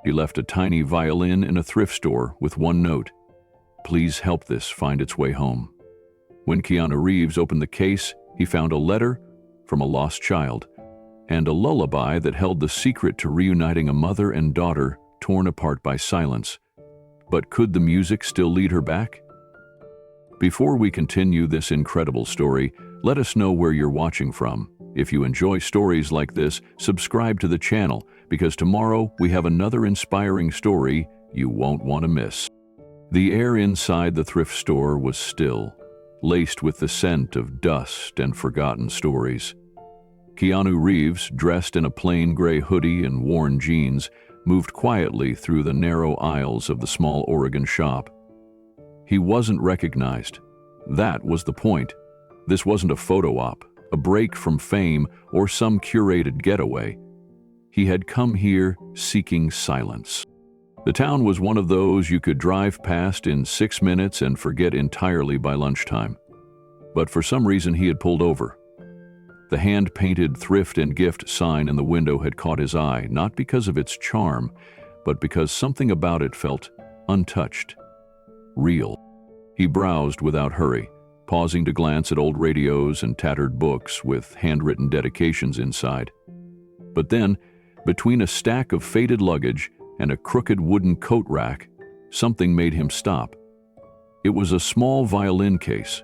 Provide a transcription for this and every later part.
He left a tiny violin in a thrift store with one note: "Please help this find its way home." When Keanu Reeves opened the case, he found a letter from a lost child and a lullaby that held the secret to reuniting a mother and daughter torn apart by silence. But could the music still lead her back? Before we continue this incredible story, let us know where you're watching from. If you enjoy stories like this, subscribe to the channel, because tomorrow we have another inspiring story you won't want to miss. The air inside the thrift store was still, laced with the scent of dust and forgotten stories. Keanu Reeves, dressed in a plain gray hoodie and worn jeans, moved quietly through the narrow aisles of the small Oregon shop. He wasn't recognized. That was the point. This wasn't a photo op, a break from fame, or some curated getaway. He had come here seeking silence. The town was one of those you could drive past in 6 minutes and forget entirely by lunchtime. But for some reason he had pulled over. The hand-painted thrift and gift sign in the window had caught his eye, not because of its charm, but because something about it felt untouched, real. He browsed without hurry, pausing to glance at old radios and tattered books with handwritten dedications inside. But then, between a stack of faded luggage and a crooked wooden coat rack, something made him stop. It was a small violin case,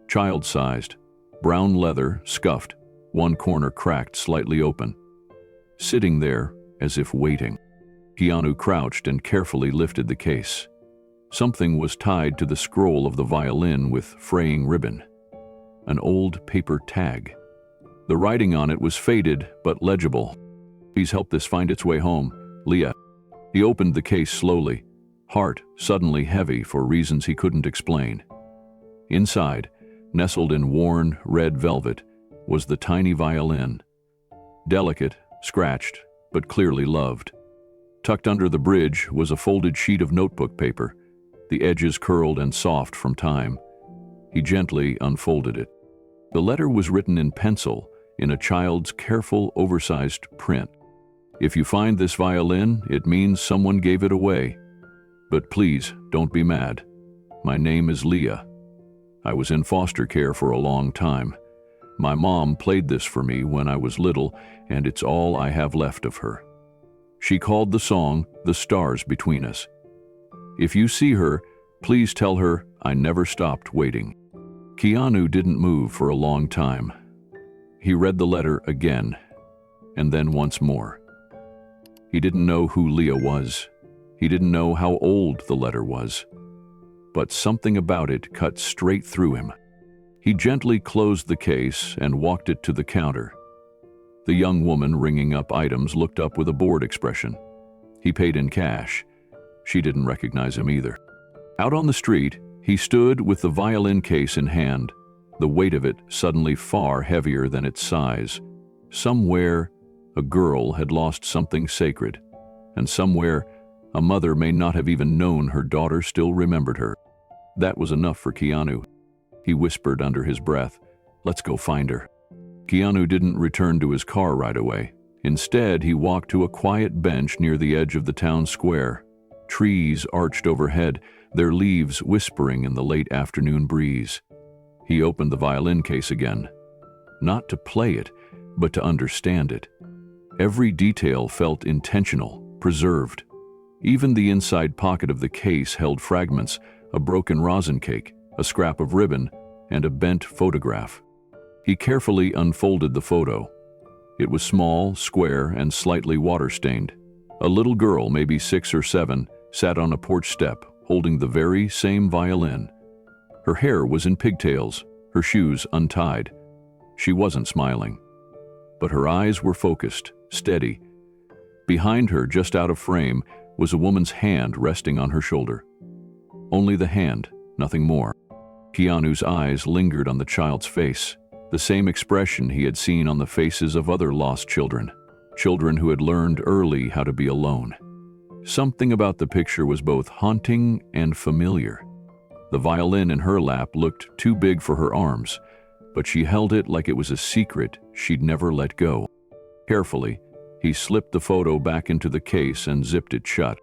child-sized, brown leather, scuffed, one corner cracked slightly open. Sitting there, as if waiting, Keanu crouched and carefully lifted the case. Something was tied to the scroll of the violin with fraying ribbon. An old paper tag. The writing on it was faded but legible. "Please help this find its way home, Leah." He opened the case slowly, heart suddenly heavy for reasons he couldn't explain. Inside, nestled in worn, red velvet, was the tiny violin. Delicate, scratched, but clearly loved. Tucked under the bridge was a folded sheet of notebook paper, the edges curled and soft from time. He gently unfolded it. The letter was written in pencil, in a child's careful, oversized print. "If you find this violin, it means someone gave it away. But please, don't be mad. My name is Leah. I was in foster care for a long time. My mom played this for me when I was little, and it's all I have left of her. She called the song The Stars Between Us. If you see her, please tell her I never stopped waiting." Keanu didn't move for a long time. He read the letter again, and then once more. He didn't know who Leah was. He didn't know how old the letter was. But something about it cut straight through him. He gently closed the case and walked it to the counter. The young woman ringing up items looked up with a bored expression. He paid in cash. She didn't recognize him either. Out on the street, he stood with the violin case in hand, the weight of it suddenly far heavier than its size. Somewhere, a girl had lost something sacred, and somewhere, a mother may not have even known her daughter still remembered her. That was enough for Keanu. He whispered under his breath, "Let's go find her." Keanu didn't return to his car right away. Instead, he walked to a quiet bench near the edge of the town square. Trees arched overhead, their leaves whispering in the late afternoon breeze. He opened the violin case again. Not to play it, but to understand it. Every detail felt intentional, preserved. Even the inside pocket of the case held fragments, a broken rosin cake, a scrap of ribbon, and a bent photograph. He carefully unfolded the photo. It was small, square, and slightly water-stained. A little girl, maybe 6 or 7, sat on a porch step, holding the very same violin. Her hair was in pigtails, her shoes untied. She wasn't smiling. But her eyes were focused, steady. Behind her, just out of frame, was a woman's hand resting on her shoulder. Only the hand, nothing more. Keanu's eyes lingered on the child's face, the same expression he had seen on the faces of other lost children, children who had learned early how to be alone. Something about the picture was both haunting and familiar. The violin in her lap looked too big for her arms, but she held it like it was a secret she'd never let go. Carefully, He slipped the photo back into the case and zipped it shut.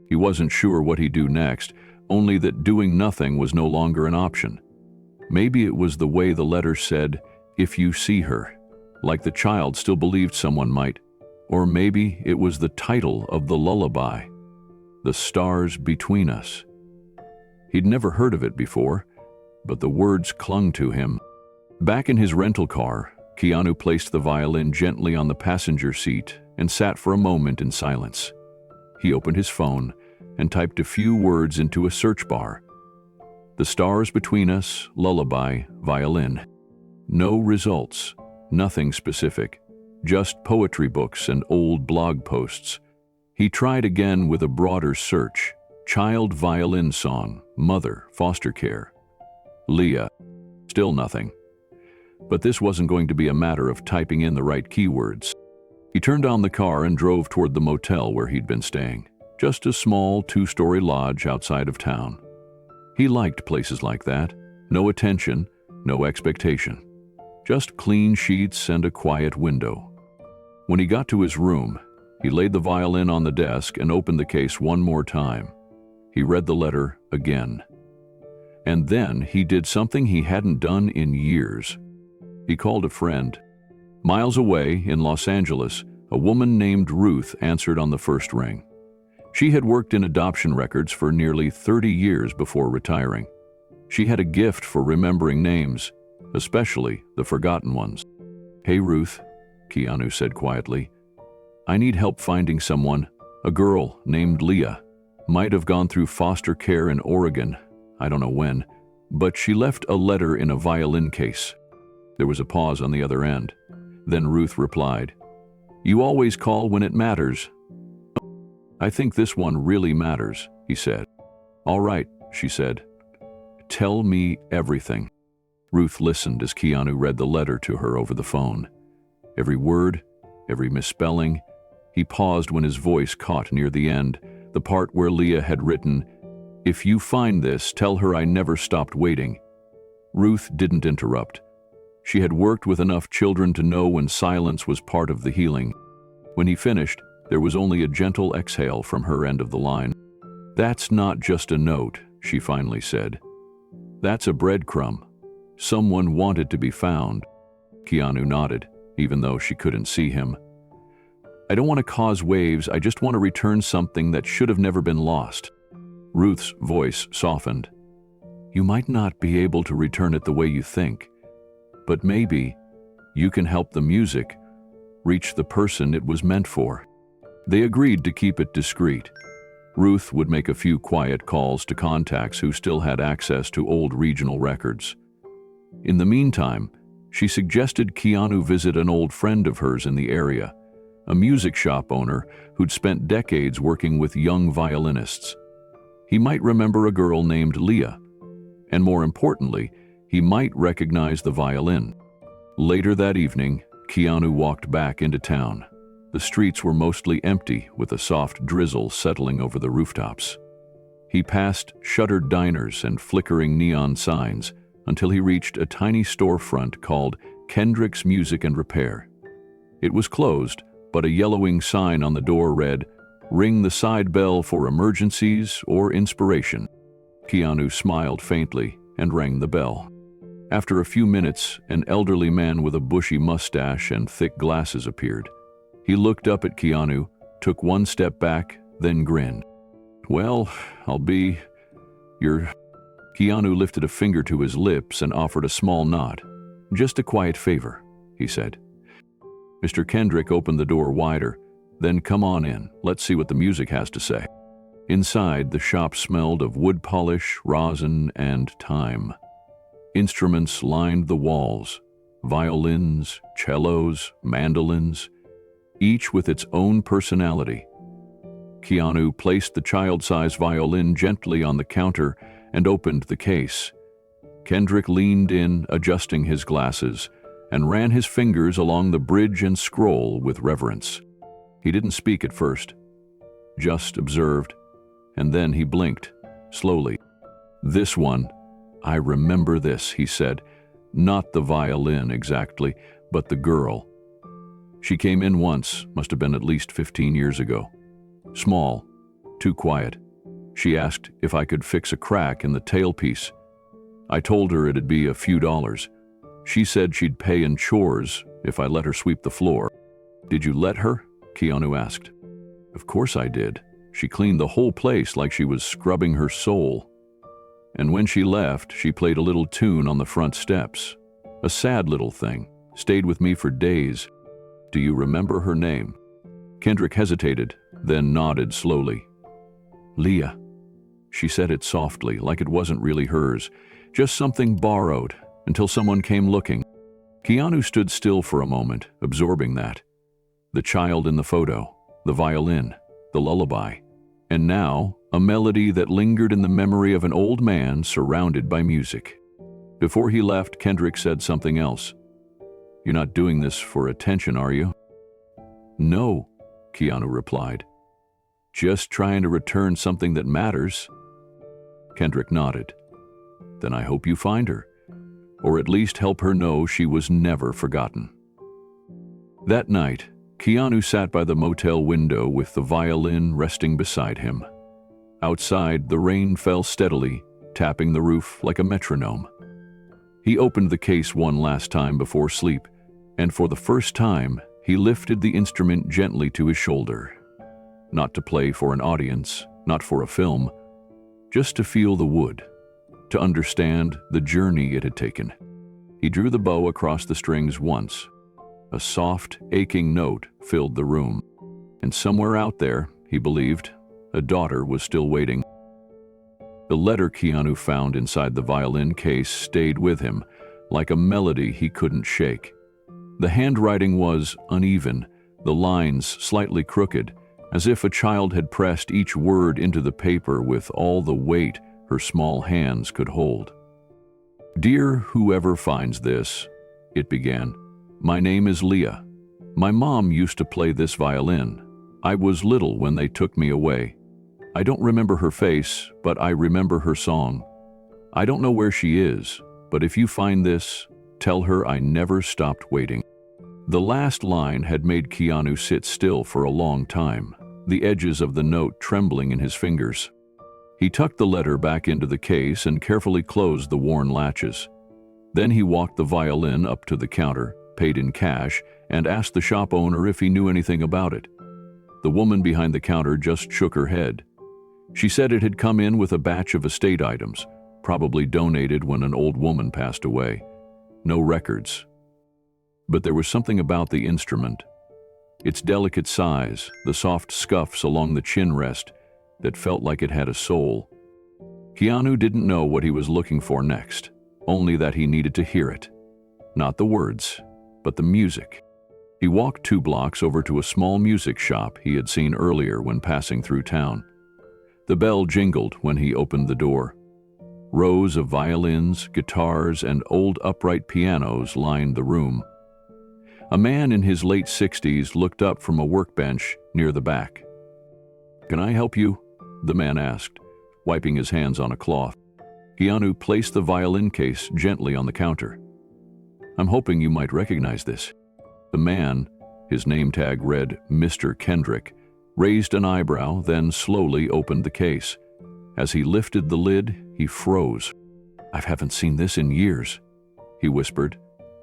He wasn't sure what he'd do next, only that doing nothing was no longer an option. Maybe it was the way the letter said, "If you see her," like the child still believed someone might. Or maybe it was the title of the lullaby, "The Stars Between Us." He'd never heard of it before, but the words clung to him. Back in his rental car, Keanu placed the violin gently on the passenger seat and sat for a moment in silence. He opened his phone and typed a few words into a search bar. "The Stars Between Us, Lullaby, Violin." No results, nothing specific, just poetry books and old blog posts. He tried again with a broader search: child violin song, mother, foster care. Leah. Still nothing. But this wasn't going to be a matter of typing in the right keywords. He turned on the car and drove toward the motel where he'd been staying, just a small 2-story lodge outside of town. He liked places like that. No attention, no expectation. Just clean sheets and a quiet window. When he got to his room, he laid the violin on the desk and opened the case one more time. He read the letter again. And then he did something he hadn't done in years. He called a friend. Miles away, in Los Angeles, a woman named Ruth answered on the first ring. She had worked in adoption records for nearly 30 years before retiring. She had a gift for remembering names, especially the forgotten ones. "Hey, Ruth," Keanu said quietly. "I need help finding someone. A girl named Leah. Might have gone through foster care in Oregon. I don't know when. But she left a letter in a violin case." There was a pause on the other end. Then Ruth replied, "You always call when it matters." "I think this one really matters," he said. "All right," she said. "Tell me everything." Ruth listened as Keanu read the letter to her over the phone. Every word, every misspelling. He paused when his voice caught near the end, the part where Leah had written, "If you find this, tell her I never stopped waiting." Ruth didn't interrupt. She had worked with enough children to know when silence was part of the healing. When he finished, there was only a gentle exhale from her end of the line. "That's not just a note," she finally said. "That's a breadcrumb. Someone wanted to be found." Keanu nodded, even though she couldn't see him. "I don't want to cause waves, I just want to return something that should have never been lost." Ruth's voice softened. "You might not be able to return it the way you think, but maybe you can help the music reach the person it was meant for." They agreed to keep it discreet. Ruth would make a few quiet calls to contacts who still had access to old regional records. In the meantime, she suggested Keanu visit an old friend of hers in the area, a music shop owner who'd spent decades working with young violinists. He might remember a girl named Leah, and more importantly, he might recognize the violin. Later that evening, Keanu walked back into town. The streets were mostly empty, with a soft drizzle settling over the rooftops. He passed shuttered diners and flickering neon signs until he reached a tiny storefront called Kendrick's Music and Repair. It was closed, but a yellowing sign on the door read, "Ring the side bell for emergencies or inspiration." Keanu smiled faintly and rang the bell. After a few minutes, an elderly man with a bushy mustache and thick glasses appeared. He looked up at Keanu, took one step back, then grinned. "Well, I'll be your..." Keanu lifted a finger to his lips and offered a small nod. "Just a quiet favor," he said. Mr. Kendrick opened the door wider. "Then come on in, let's see what the music has to say." Inside, the shop smelled of wood polish, rosin, and thyme. Instruments lined the walls: violins, cellos, mandolins, each with its own personality. Keanu placed the child-sized violin gently on the counter and opened the case. Kendrick leaned in, adjusting his glasses, and ran his fingers along the bridge and scroll with reverence. He didn't speak at first, just observed, and then he blinked, slowly. "This one, I remember this," he said. "Not the violin exactly, but the girl." She came in once, must have been at least 15 years ago. Small, too quiet. She asked if I could fix a crack in the tailpiece. I told her it'd be a few dollars. She said she'd pay in chores if I let her sweep the floor. Did you let her? Keanu asked. Of course I did. She cleaned the whole place like she was scrubbing her soul. And when she left, she played a little tune on the front steps. A sad little thing. Stayed with me for days. Do you remember her name? Kendrick hesitated, then nodded slowly. Leah. She said it softly, like it wasn't really hers. Just something borrowed, until someone came looking. Keanu stood still for a moment, absorbing that. The child in the photo, the violin, the lullaby, and now a melody that lingered in the memory of an old man surrounded by music. Before he left, Kendrick said something else. You're not doing this for attention, are you? No, Keanu replied. Just trying to return something that matters. Kendrick nodded. Then I hope you find her, or at least help her know she was never forgotten. That night, Keanu sat by the motel window with the violin resting beside him. Outside, the rain fell steadily, tapping the roof like a metronome. He opened the case one last time before sleep, and for the first time, he lifted the instrument gently to his shoulder. Not to play for an audience, not for a film, just to feel the wood, to understand the journey it had taken. He drew the bow across the strings once. A soft, aching note filled the room, and somewhere out there, he believed, a daughter was still waiting. The letter Keanu found inside the violin case stayed with him, like a melody he couldn't shake. The handwriting was uneven, the lines slightly crooked, as if a child had pressed each word into the paper with all the weight her small hands could hold. Dear whoever finds this, it began. My name is Leah. My mom used to play this violin. I was little when they took me away. I don't remember her face, but I remember her song. I don't know where she is, but if you find this, tell her I never stopped waiting. The last line had made Keanu sit still for a long time, the edges of the note trembling in his fingers. He tucked the letter back into the case and carefully closed the worn latches. Then he walked the violin up to the counter, paid in cash, and asked the shop owner if he knew anything about it. The woman behind the counter just shook her head. She said it had come in with a batch of estate items, probably donated when an old woman passed away. No records. But there was something about the instrument. Its delicate size, the soft scuffs along the chin rest, that felt like it had a soul. Keanu didn't know what he was looking for next, only that he needed to hear it. Not the words, but the music. He walked 2 blocks over to a small music shop he had seen earlier when passing through town. The bell jingled when he opened the door. Rows of violins, guitars, and old upright pianos lined the room. A man in his late 60s looked up from a workbench near the back. "Can I help you?" the man asked, wiping his hands on a cloth. Keanu placed the violin case gently on the counter. "I'm hoping you might recognize this." The man, his name tag read Mr. Kendrick, raised an eyebrow, then slowly opened the case. As he lifted the lid, he froze. "I haven't seen this in years," he whispered.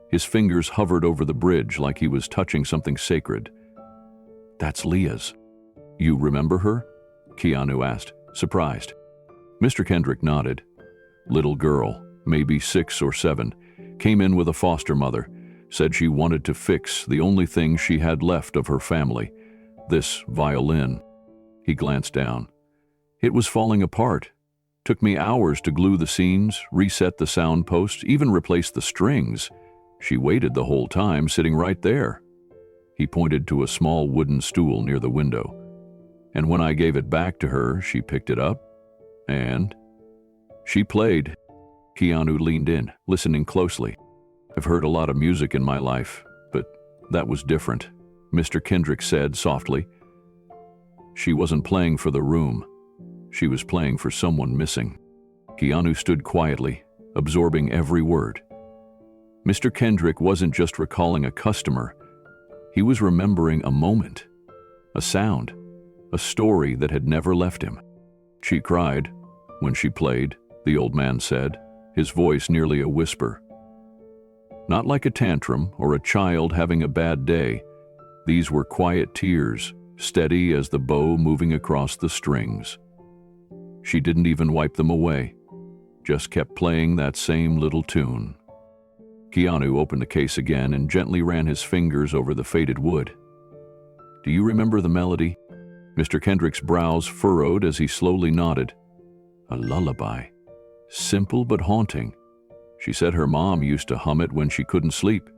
His fingers hovered over the bridge like he was touching something sacred. "That's Leah's." "You remember her?" Keanu asked, surprised. Mr. Kendrick nodded. "Little girl, maybe 6 or 7, came in with a foster mother, said she wanted to fix the only thing she had left of her family, this violin." He glanced down. "It was falling apart. Took me hours to glue the seams, reset the sound posts, even replace the strings. She waited the whole time, sitting right there." He pointed to a small wooden stool near the window. "And when I gave it back to her, she picked it up, and she played." Keanu leaned in, listening closely. "I've heard a lot of music in my life, but that was different," Mr. Kendrick said softly. "She wasn't playing for the room. She was playing for someone missing." Keanu stood quietly, absorbing every word. Mr. Kendrick wasn't just recalling a customer. He was remembering a moment, a sound, a story that had never left him. She cried when she played, the old man said, his voice nearly a whisper. Not like a tantrum or a child having a bad day. These were quiet tears, steady as the bow moving across the strings. She didn't even wipe them away, just kept playing that same little tune. Keanu opened the case again and gently ran his fingers over the faded wood. "Do you remember the melody?" Mr. Kendrick's brows furrowed as he slowly nodded. "A lullaby. Simple but haunting. She said her mom used to hum it when she couldn't sleep.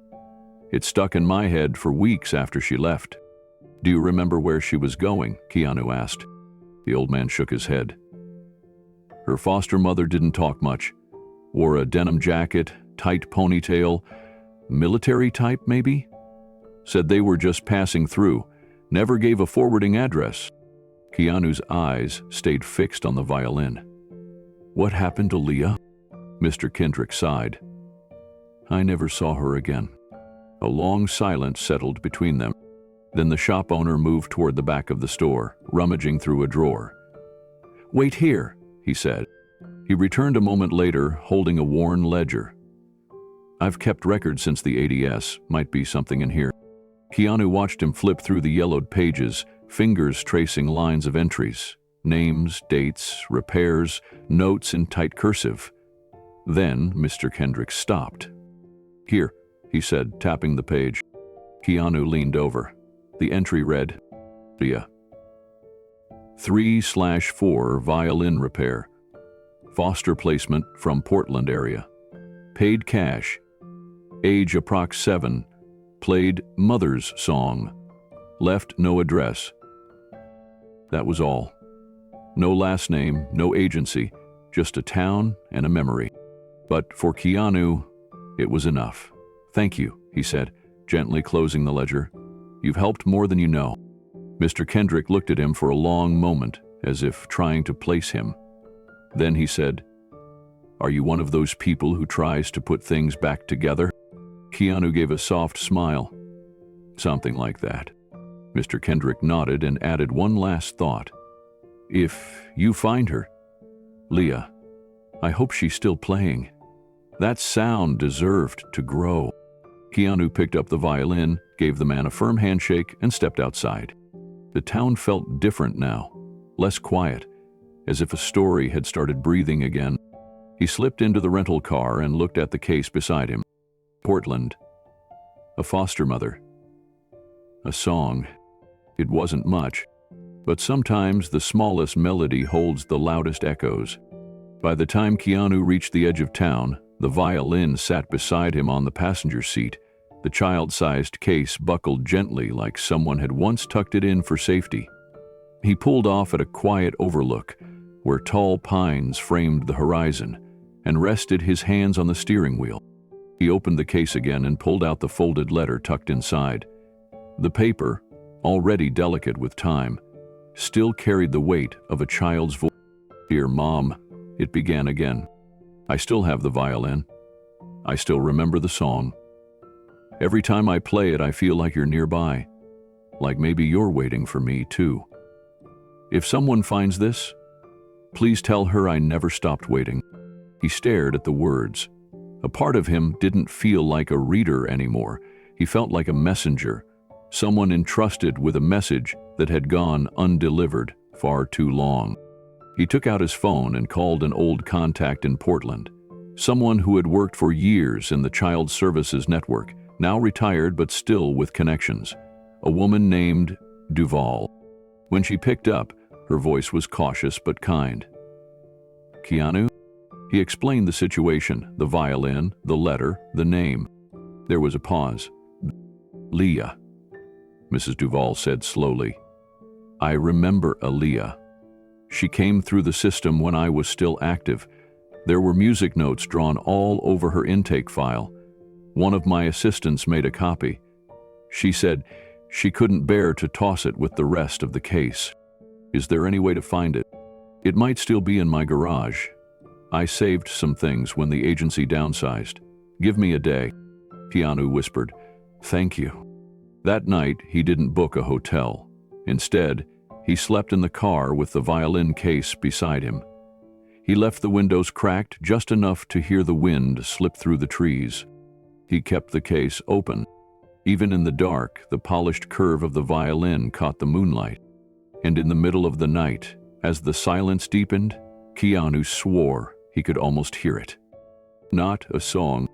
It stuck in my head for weeks after she left." "Do you remember where she was going?" Keanu asked. The old man shook his head. "Her foster mother didn't talk much. Wore a denim jacket, tight ponytail, military type maybe? Said they were just passing through, never gave a forwarding address." Keanu's eyes stayed fixed on the violin. "What happened to Leah?" Mr. Kendrick sighed. "I never saw her again." A long silence settled between them. Then the shop owner moved toward the back of the store, rummaging through a drawer. "Wait here," he said. He returned a moment later, holding a worn ledger. "I've kept records since the 80s. Might be something in here." Keanu watched him flip through the yellowed pages, fingers tracing lines of entries, names, dates, repairs, notes in tight cursive. Then Mr. Kendrick stopped. "Here," he said, tapping the page. Keanu leaned over. The entry read, "Leah. 3/4 violin repair. Foster placement from Portland area. Paid cash. Age approx 7. Played mother's song. Left no address." That was all. No last name, no agency, just a town and a memory. But for Keanu, it was enough. "Thank you," he said, gently closing the ledger. "You've helped more than you know." Mr. Kendrick looked at him for a long moment, as if trying to place him. Then he said, "Are you one of those people who tries to put things back together?" Keanu gave a soft smile. "Something like that." Mr. Kendrick nodded and added one last thought. "If you find her, Leah, I hope she's still playing. That sound deserved to grow." Keanu picked up the violin, gave the man a firm handshake, and stepped outside. The town felt different now, less quiet, as if a story had started breathing again. He slipped into the rental car and looked at the case beside him. Portland. A foster mother. A song. It wasn't much, but sometimes the smallest melody holds the loudest echoes. By the time Keanu reached the edge of town, the violin sat beside him on the passenger seat, the child-sized case buckled gently like someone had once tucked it in for safety. He pulled off at a quiet overlook, where tall pines framed the horizon, and rested his hands on the steering wheel. He opened the case again and pulled out the folded letter tucked inside. The paper, already delicate with time, still carried the weight of a child's voice. "Dear Mom," it began again. "I still have the violin. I still remember the song. Every time I play it, I feel like you're nearby, like maybe you're waiting for me too. If someone finds this, please tell her I never stopped waiting." He stared at the words. A part of him didn't feel like a reader anymore. He felt like a messenger, someone entrusted with a message that had gone undelivered far too long. He took out his phone and called an old contact in Portland, someone who had worked for years in the Child Services Network, now retired but still with connections, a woman named Duval. When she picked up, her voice was cautious but kind. "Keanu?" He explained the situation, the violin, the letter, the name. There was a pause. "Leah," Mrs. Duval said slowly. "I remember Aaliyah. She came through the system when I was still active. There were music notes drawn all over her intake file. One of my assistants made a copy. She said she couldn't bear to toss it with the rest of the case. Is there any way to find it? It might still be in my garage. I saved some things when the agency downsized. Give me a day." Keanu whispered, "Thank you." That night, he didn't book a hotel. Instead, he slept in the car with the violin case beside him. He left the windows cracked just enough to hear the wind slip through the trees. He kept the case open. Even in the dark, the polished curve of the violin caught the moonlight. And in the middle of the night, as the silence deepened, Keanu swore he could almost hear it. Not a song,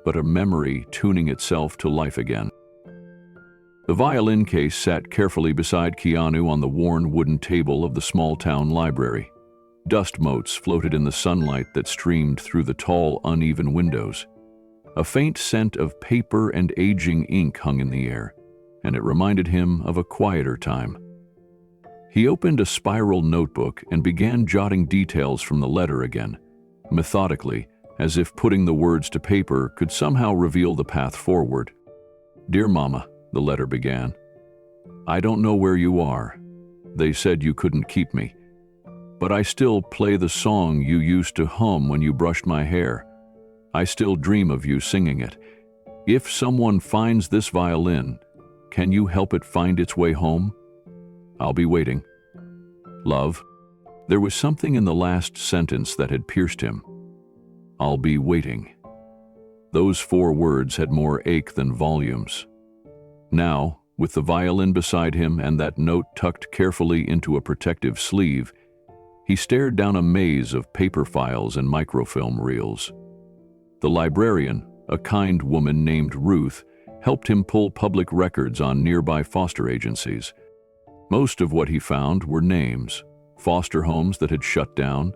but a memory tuning itself to life again. The violin case sat carefully beside Keanu on the worn wooden table of the small-town library. Dust motes floated in the sunlight that streamed through the tall, uneven windows. A faint scent of paper and aging ink hung in the air, and it reminded him of a quieter time. He opened a spiral notebook and began jotting details from the letter again, methodically, as if putting the words to paper could somehow reveal the path forward. "Dear Mama," the letter began, "I don't know where you are. They said you couldn't keep me. But I still play the song you used to hum when you brushed my hair. I still dream of you singing it. If someone finds this violin, can you help it find its way home? I'll be waiting. Love." There was something in the last sentence that had pierced him. "I'll be waiting." Those 4 words had more ache than volumes. Now, with the violin beside him and that note tucked carefully into a protective sleeve, he stared down a maze of paper files and microfilm reels. The librarian, a kind woman named Ruth, helped him pull public records on nearby foster agencies. Most of what he found were names, foster homes that had shut down,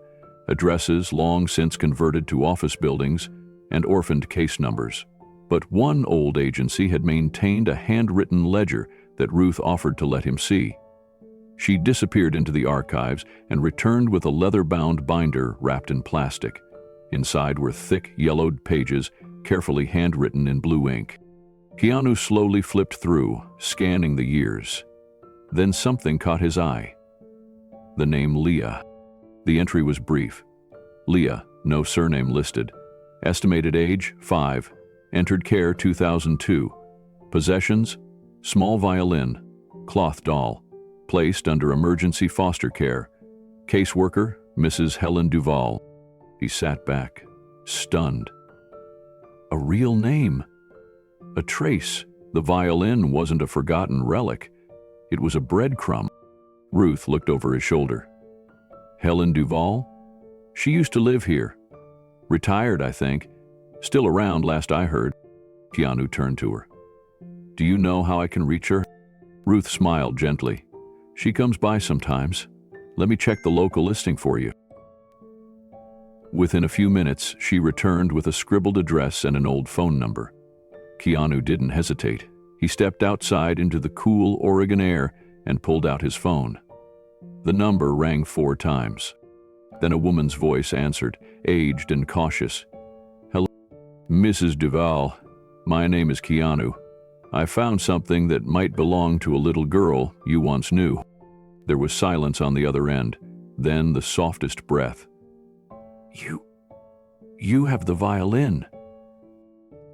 addresses long since converted to office buildings, and orphaned case numbers. But one old agency had maintained a handwritten ledger that Ruth offered to let him see. She disappeared into the archives and returned with a leather-bound binder wrapped in plastic. Inside were thick, yellowed pages, carefully handwritten in blue ink. Keanu slowly flipped through, scanning the years. Then something caught his eye. The name Leah. The entry was brief. Leah, no surname listed. Estimated age, 5. Entered care 2002. Possessions, small violin, cloth doll. Placed under emergency foster care. Caseworker, Mrs. Helen Duvall. He sat back, stunned. A real name. A trace. The violin wasn't a forgotten relic. It was a breadcrumb. Ruth looked over his shoulder. Helen Duvall? She used to live here. Retired, I think. Still around, last I heard. Keanu turned to her. Do you know how I can reach her? Ruth smiled gently. She comes by sometimes. Let me check the local listing for you. Within a few minutes, she returned with a scribbled address and an old phone number. Keanu didn't hesitate. He stepped outside into the cool Oregon air and pulled out his phone. The number rang 4 times. Then a woman's voice answered, aged and cautious. Hello, Mrs. Duvall. My name is Keanu. I found something that might belong to a little girl you once knew. There was silence on the other end, then the softest breath. You have the violin.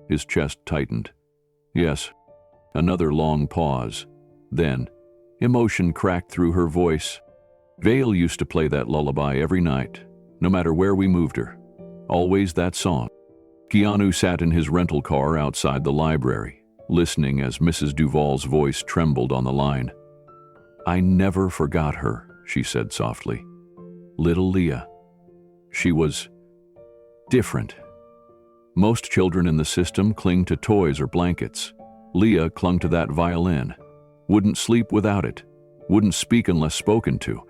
His chest tightened. Yes. Another long pause. Then, emotion cracked through her voice. Vale used to play that lullaby every night, no matter where we moved her. Always that song. Keanu sat in his rental car outside the library, listening as Mrs. Duvall's voice trembled on the line. I never forgot her, she said softly. Little Leah. She was different. Most children in the system cling to toys or blankets. Leah clung to that violin, wouldn't sleep without it, wouldn't speak unless spoken to.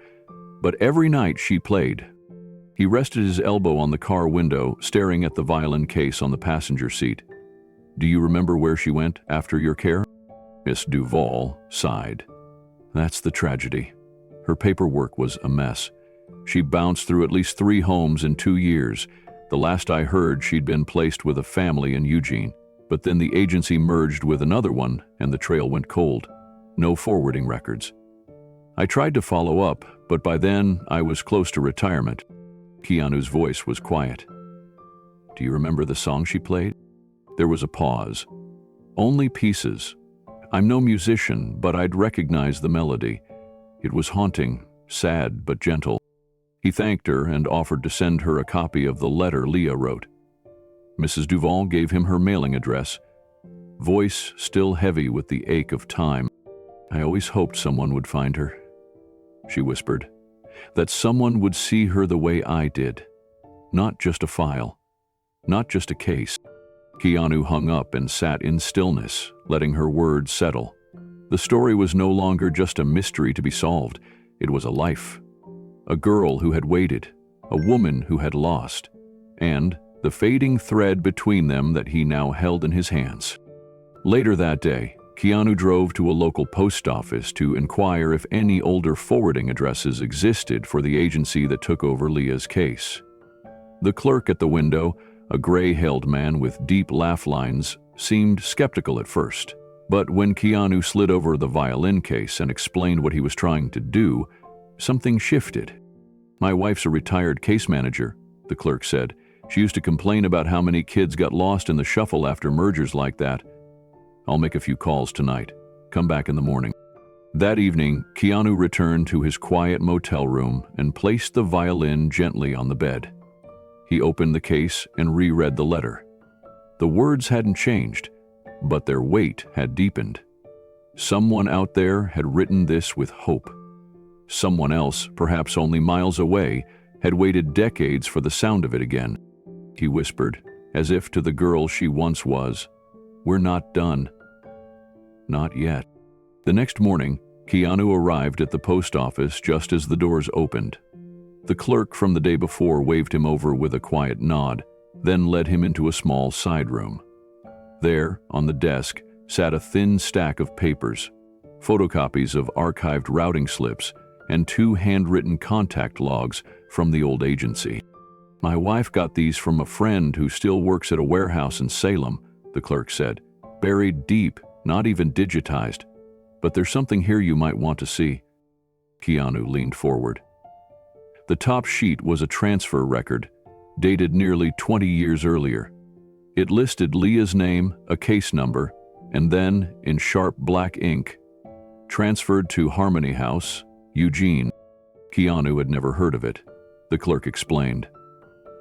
But every night she played. He rested his elbow on the car window, staring at the violin case on the passenger seat. Do you remember where she went after your care? Miss Duvall sighed. That's the tragedy. Her paperwork was a mess. She bounced through at least 3 homes in 2 years. The last I heard, she'd been placed with a family in Eugene. But then the agency merged with another one, and the trail went cold. No forwarding records. I tried to follow up, but by then I was close to retirement. Keanu's voice was quiet. Do you remember the song she played? There was a pause. Only pieces. I'm no musician, but I'd recognize the melody. It was haunting, sad but gentle. He thanked her and offered to send her a copy of the letter Leah wrote. Mrs. Duval gave him her mailing address, voice still heavy with the ache of time. I always hoped someone would find her, she whispered, that someone would see her the way I did. Not just a file, not just a case. Keanu hung up and sat in stillness, letting her words settle. The story was no longer just a mystery to be solved. It was a life. A girl who had waited, a woman who had lost, and the fading thread between them that he now held in his hands. Later that day, Keanu drove to a local post office to inquire if any older forwarding addresses existed for the agency that took over Leah's case. The clerk at the window, a gray-haired man with deep laugh lines, seemed skeptical at first. But when Keanu slid over the violin case and explained what he was trying to do, something shifted. My wife's a retired case manager, the clerk said. She used to complain about how many kids got lost in the shuffle after mergers like that. I'll make a few calls tonight. Come back in the morning. That evening, Keanu returned to his quiet motel room and placed the violin gently on the bed. He opened the case and reread the letter. The words hadn't changed, but their weight had deepened. Someone out there had written this with hope. Someone else, perhaps only miles away, had waited decades for the sound of it again. He whispered, as if to the girl she once was, "We're not done." Not yet. The next morning, Keanu arrived at the post office just as the doors opened. The clerk from the day before waved him over with a quiet nod, then led him into a small side room. There, on the desk, sat a thin stack of papers, photocopies of archived routing slips, and 2 handwritten contact logs from the old agency. My wife got these from a friend who still works at a warehouse in Salem, the clerk said. Buried deep, not even digitized. But there's something here you might want to see. Keanu leaned forward. The top sheet was a transfer record, dated nearly 20 years earlier. It listed Leah's name, a case number, and then, in sharp black ink, transferred to Harmony House, Eugene. Keanu had never heard of it, the clerk explained.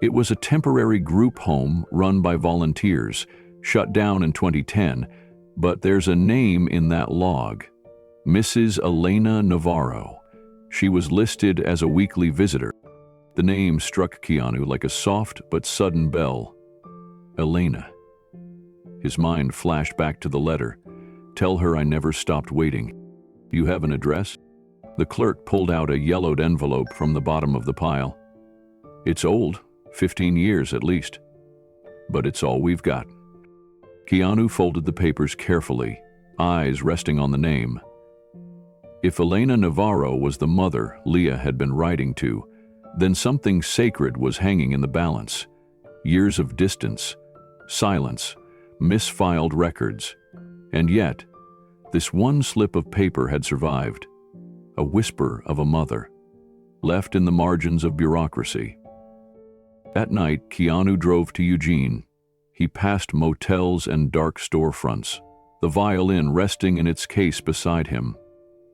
It was a temporary group home run by volunteers, shut down in 2010, but there's a name in that log. Mrs. Elena Navarro. She was listed as a weekly visitor. The name struck Keanu like a soft but sudden bell. Elena. His mind flashed back to the letter. Tell her I never stopped waiting. You have an address? The clerk pulled out a yellowed envelope from the bottom of the pile. It's old, 15 years at least. But it's all we've got. Keanu folded the papers carefully, eyes resting on the name. If Elena Navarro was the mother Leah had been writing to, then something sacred was hanging in the balance. Years of distance, silence, misfiled records. And yet, this one slip of paper had survived. A whisper of a mother, left in the margins of bureaucracy. That night, Keanu drove to Eugene. He passed motels and dark storefronts, the violin resting in its case beside him.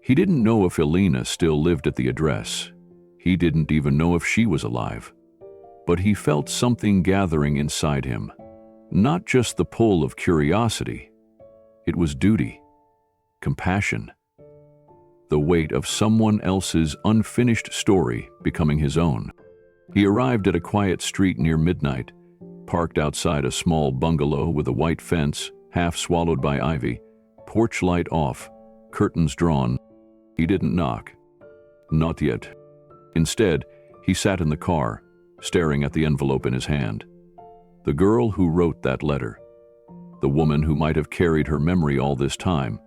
He didn't know if Elena still lived at the address. He didn't even know if she was alive. But he felt something gathering inside him. Not just the pull of curiosity. It was duty, compassion. The weight of someone else's unfinished story becoming his own. He arrived at a quiet street near midnight, parked outside a small bungalow with a white fence, half swallowed by ivy, porch light off, curtains drawn. He didn't knock. Not yet. Instead, he sat in the car, staring at the envelope in his hand. The girl who wrote that letter. The woman who might have carried her memory all this time.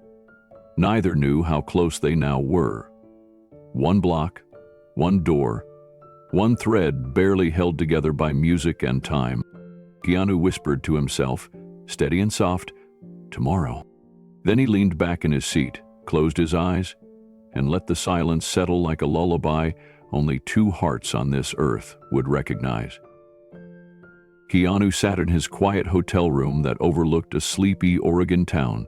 Neither knew how close they now were. One block, one door, one thread barely held together by music and time. Keanu whispered to himself, steady and soft, tomorrow. Then he leaned back in his seat, closed his eyes, and let the silence settle like a lullaby only 2 hearts on this earth would recognize. Keanu sat in his quiet hotel room that overlooked a sleepy Oregon town,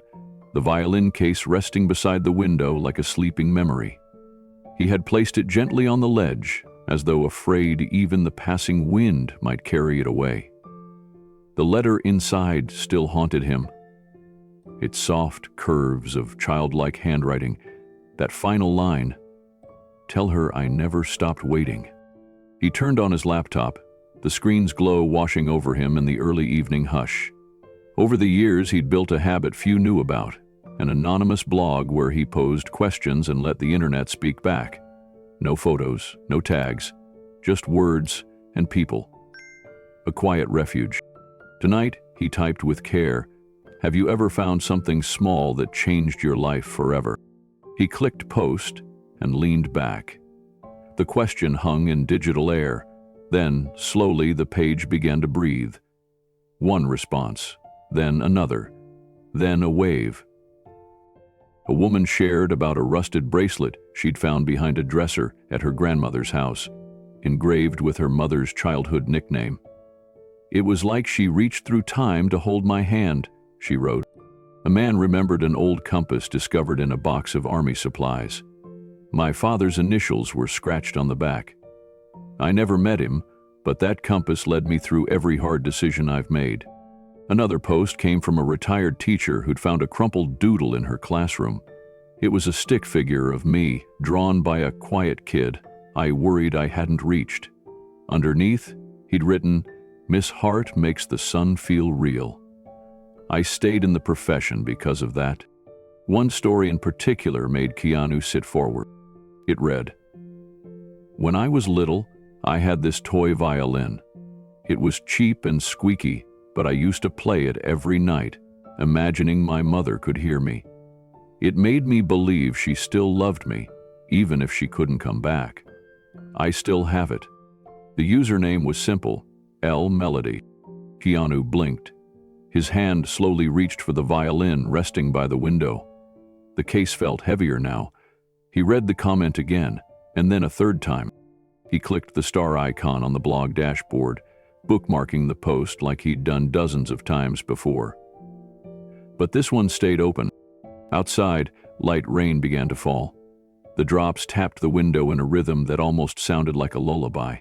the violin case resting beside the window like a sleeping memory. He had placed it gently on the ledge, as though afraid even the passing wind might carry it away. The letter inside still haunted him. Its soft curves of childlike handwriting, that final line, "Tell her I never stopped waiting." He turned on his laptop, the screen's glow washing over him in the early evening hush. Over the years, he'd built a habit few knew about, an anonymous blog where he posed questions and let the internet speak back. No photos, no tags, just words and people. A quiet refuge. Tonight, he typed with care, "Have you ever found something small that changed your life forever?" He clicked post and leaned back. The question hung in digital air. Then, slowly, the page began to breathe. One response, then another, then a wave. A woman shared about a rusted bracelet she'd found behind a dresser at her grandmother's house, engraved with her mother's childhood nickname. "It was like she reached through time to hold my hand," she wrote. A man remembered an old compass discovered in a box of army supplies. "My father's initials were scratched on the back. I never met him, but that compass led me through every hard decision I've made." Another post came from a retired teacher who'd found a crumpled doodle in her classroom. It was a stick figure of me, drawn by a quiet kid I worried I hadn't reached. Underneath, he'd written, "Miss Hart makes the sun feel real." I stayed in the profession because of that. One story in particular made Keanu sit forward. It read, "When I was little, I had this toy violin. It was cheap and squeaky, but I used to play it every night, imagining my mother could hear me. It made me believe she still loved me, even if she couldn't come back. I still have it." The username was simple, L Melody. Keanu blinked. His hand slowly reached for the violin resting by the window. The case felt heavier now. He read the comment again, and then a third time. He clicked the star icon on the blog dashboard, bookmarking the post like he'd done dozens of times before. But this one stayed open. Outside, light rain began to fall. The drops tapped the window in a rhythm that almost sounded like a lullaby.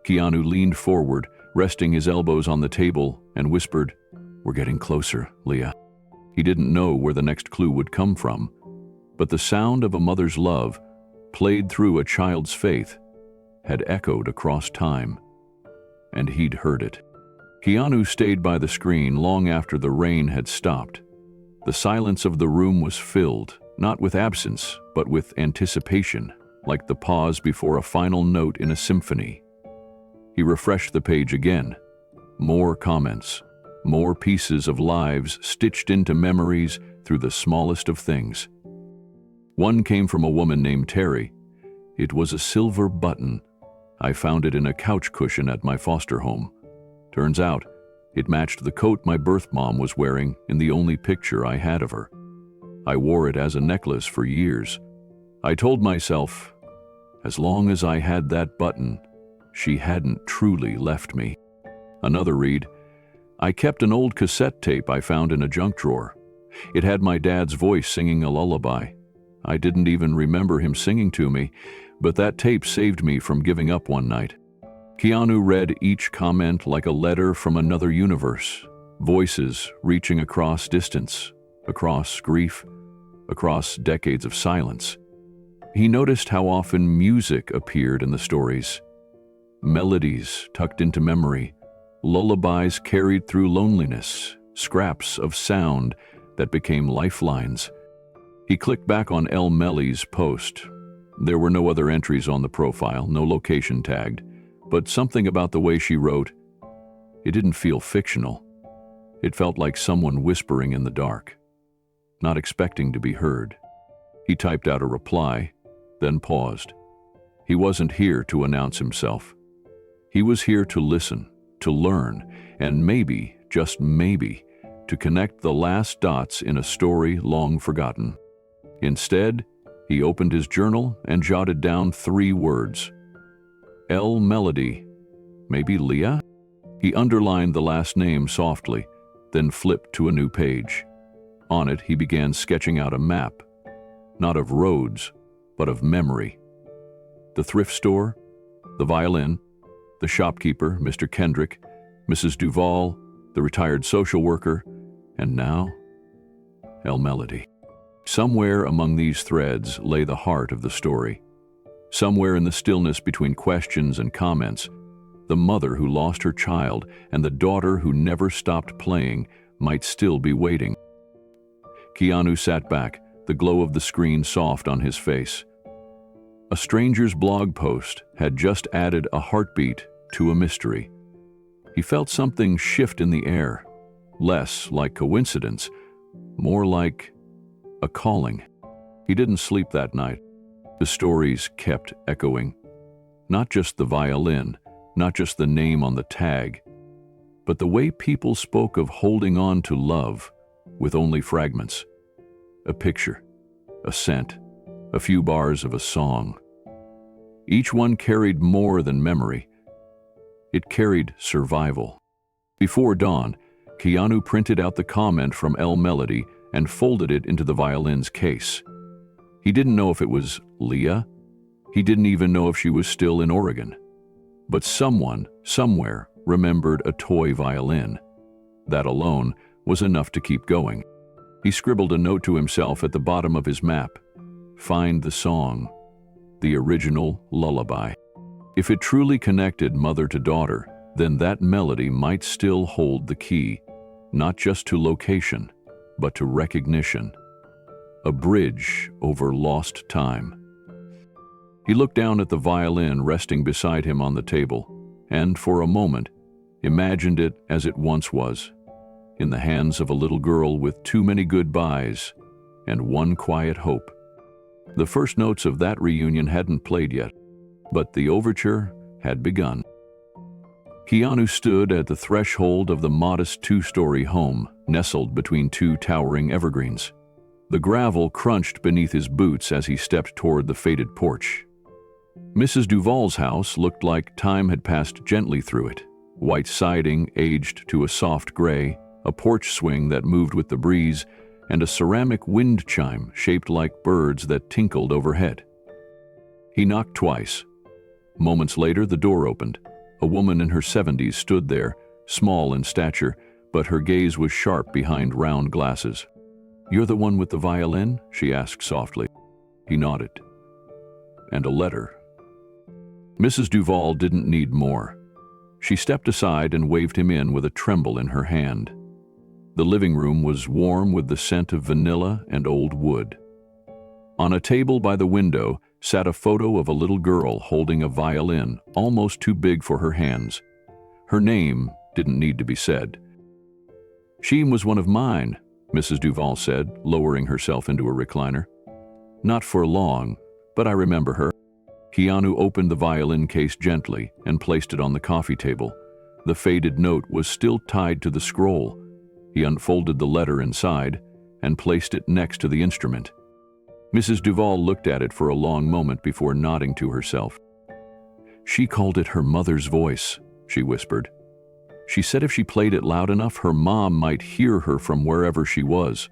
Keanu leaned forward, resting his elbows on the table, and whispered, "We're getting closer, Leah." He didn't know where the next clue would come from, but the sound of a mother's love, played through a child's faith, had echoed across time, and he'd heard it. Keanu stayed by the screen long after the rain had stopped. The silence of the room was filled, not with absence, but with anticipation, like the pause before a final note in a symphony. He refreshed the page again. More comments, more pieces of lives stitched into memories through the smallest of things. One came from a woman named Terry. "It was a silver button. I found it in a couch cushion at my foster home. Turns out, it matched the coat my birth mom was wearing in the only picture I had of her. I wore it as a necklace for years. I told myself, as long as I had that button, she hadn't truly left me." Another read, "I kept an old cassette tape I found in a junk drawer. It had my dad's voice singing a lullaby. I didn't even remember him singing to me, but that tape saved me from giving up one night." Keanu read each comment like a letter from another universe, voices reaching across distance, across grief, across decades of silence. He noticed how often music appeared in the stories. Melodies tucked into memory, lullabies carried through loneliness, scraps of sound that became lifelines. He clicked back on L. Melly's post. There were no other entries on the profile, no location tagged, but something about the way she wrote, it didn't feel fictional. It felt like someone whispering in the dark, not expecting to be heard. He typed out a reply, then paused. He wasn't here to announce himself. He was here to listen, to learn, and maybe, just maybe, to connect the last dots in a story long forgotten. Instead, he opened his journal and jotted down 3 words. L. Melody. Maybe Leah? He underlined the last name softly, then flipped to a new page. On it, he began sketching out a map, not of roads, but of memory. The thrift store, the violin, the shopkeeper, Mr. Kendrick, Mrs. Duval, the retired social worker, and now, Melody. Somewhere among these threads lay the heart of the story. Somewhere in the stillness between questions and comments, the mother who lost her child and the daughter who never stopped playing might still be waiting. Keanu sat back, the glow of the screen soft on his face. A stranger's blog post had just added a heartbeat to a mystery. He felt something shift in the air, less like coincidence, more like a calling. He didn't sleep that night. The stories kept echoing. Not just the violin, not just the name on the tag, but the way people spoke of holding on to love with only fragments. A picture, a scent, a few bars of a song. Each one carried more than memory. It carried survival. Before dawn, Keanu printed out the comment from Melody and folded it into the violin's case. He didn't know if it was Leah. He didn't even know if she was still in Oregon. But someone, somewhere, remembered a toy violin. That alone was enough to keep going. He scribbled a note to himself at the bottom of his map. Find the song, the original lullaby. If it truly connected mother to daughter, then that melody might still hold the key, not just to location, but to recognition. A bridge over lost time. He looked down at the violin resting beside him on the table, and for a moment, imagined it as it once was, in the hands of a little girl with too many goodbyes and one quiet hope. The first notes of that reunion hadn't played yet, but the overture had begun. Keanu stood at the threshold of the modest two-story home, nestled between two towering evergreens. The gravel crunched beneath his boots as he stepped toward the faded porch. Mrs. Duval's house looked like time had passed gently through it. White siding aged to a soft gray, a porch swing that moved with the breeze, and a ceramic wind chime shaped like birds that tinkled overhead. He knocked twice. Moments later, the door opened. A woman in her 70s stood there, small in stature, but her gaze was sharp behind round glasses. "You're the one with the violin?" she asked softly. He nodded. "And a letter." Mrs. Duval didn't need more. She stepped aside and waved him in with a tremble in her hand. The living room was warm with the scent of vanilla and old wood. On a table by the window sat a photo of a little girl holding a violin almost too big for her hands. Her name didn't need to be said. "She was one of mine," Mrs. Duval said, lowering herself into a recliner. "Not for long, but I remember her." Keanu opened the violin case gently and placed it on the coffee table. The faded note was still tied to the scroll. He unfolded the letter inside and placed it next to the instrument. Mrs. Duval looked at it for a long moment before nodding to herself. "She called it her mother's voice," she whispered. "She said if she played it loud enough, her mom might hear her from wherever she was.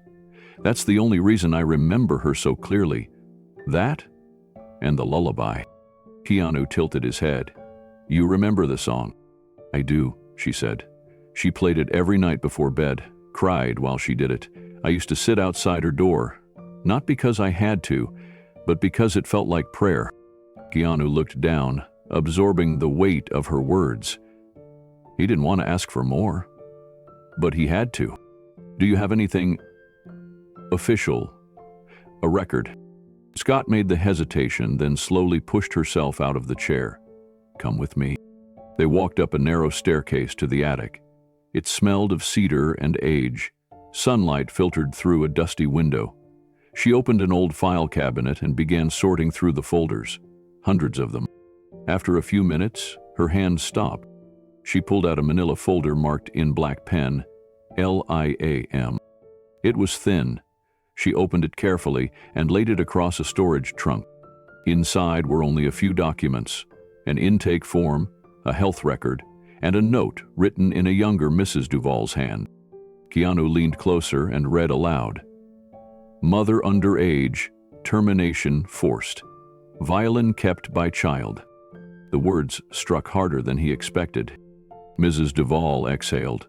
That's the only reason I remember her so clearly. That and the lullaby." Keanu tilted his head. "You remember the song?" "I do," she said. "She played it every night before bed, cried while she did it. I used to sit outside her door, not because I had to, but because it felt like prayer." Keanu looked down, absorbing the weight of her words. He didn't want to ask for more, but he had to. "Do you have anything official? A record?" Scott made the hesitation, then slowly pushed herself out of the chair. "Come with me." They walked up a narrow staircase to the attic. It smelled of cedar and age. Sunlight filtered through a dusty window. She opened an old file cabinet and began sorting through the folders, hundreds of them. After a few minutes, her hand stopped. She pulled out a manila folder marked in black pen, LIAM. It was thin. She opened it carefully and laid it across a storage trunk. Inside were only a few documents, an intake form, a health record, and a note written in a younger Mrs. Duval's hand. Keanu leaned closer and read aloud. Mother underage, termination forced. Violin kept by child. The words struck harder than he expected. Mrs. Duvall exhaled.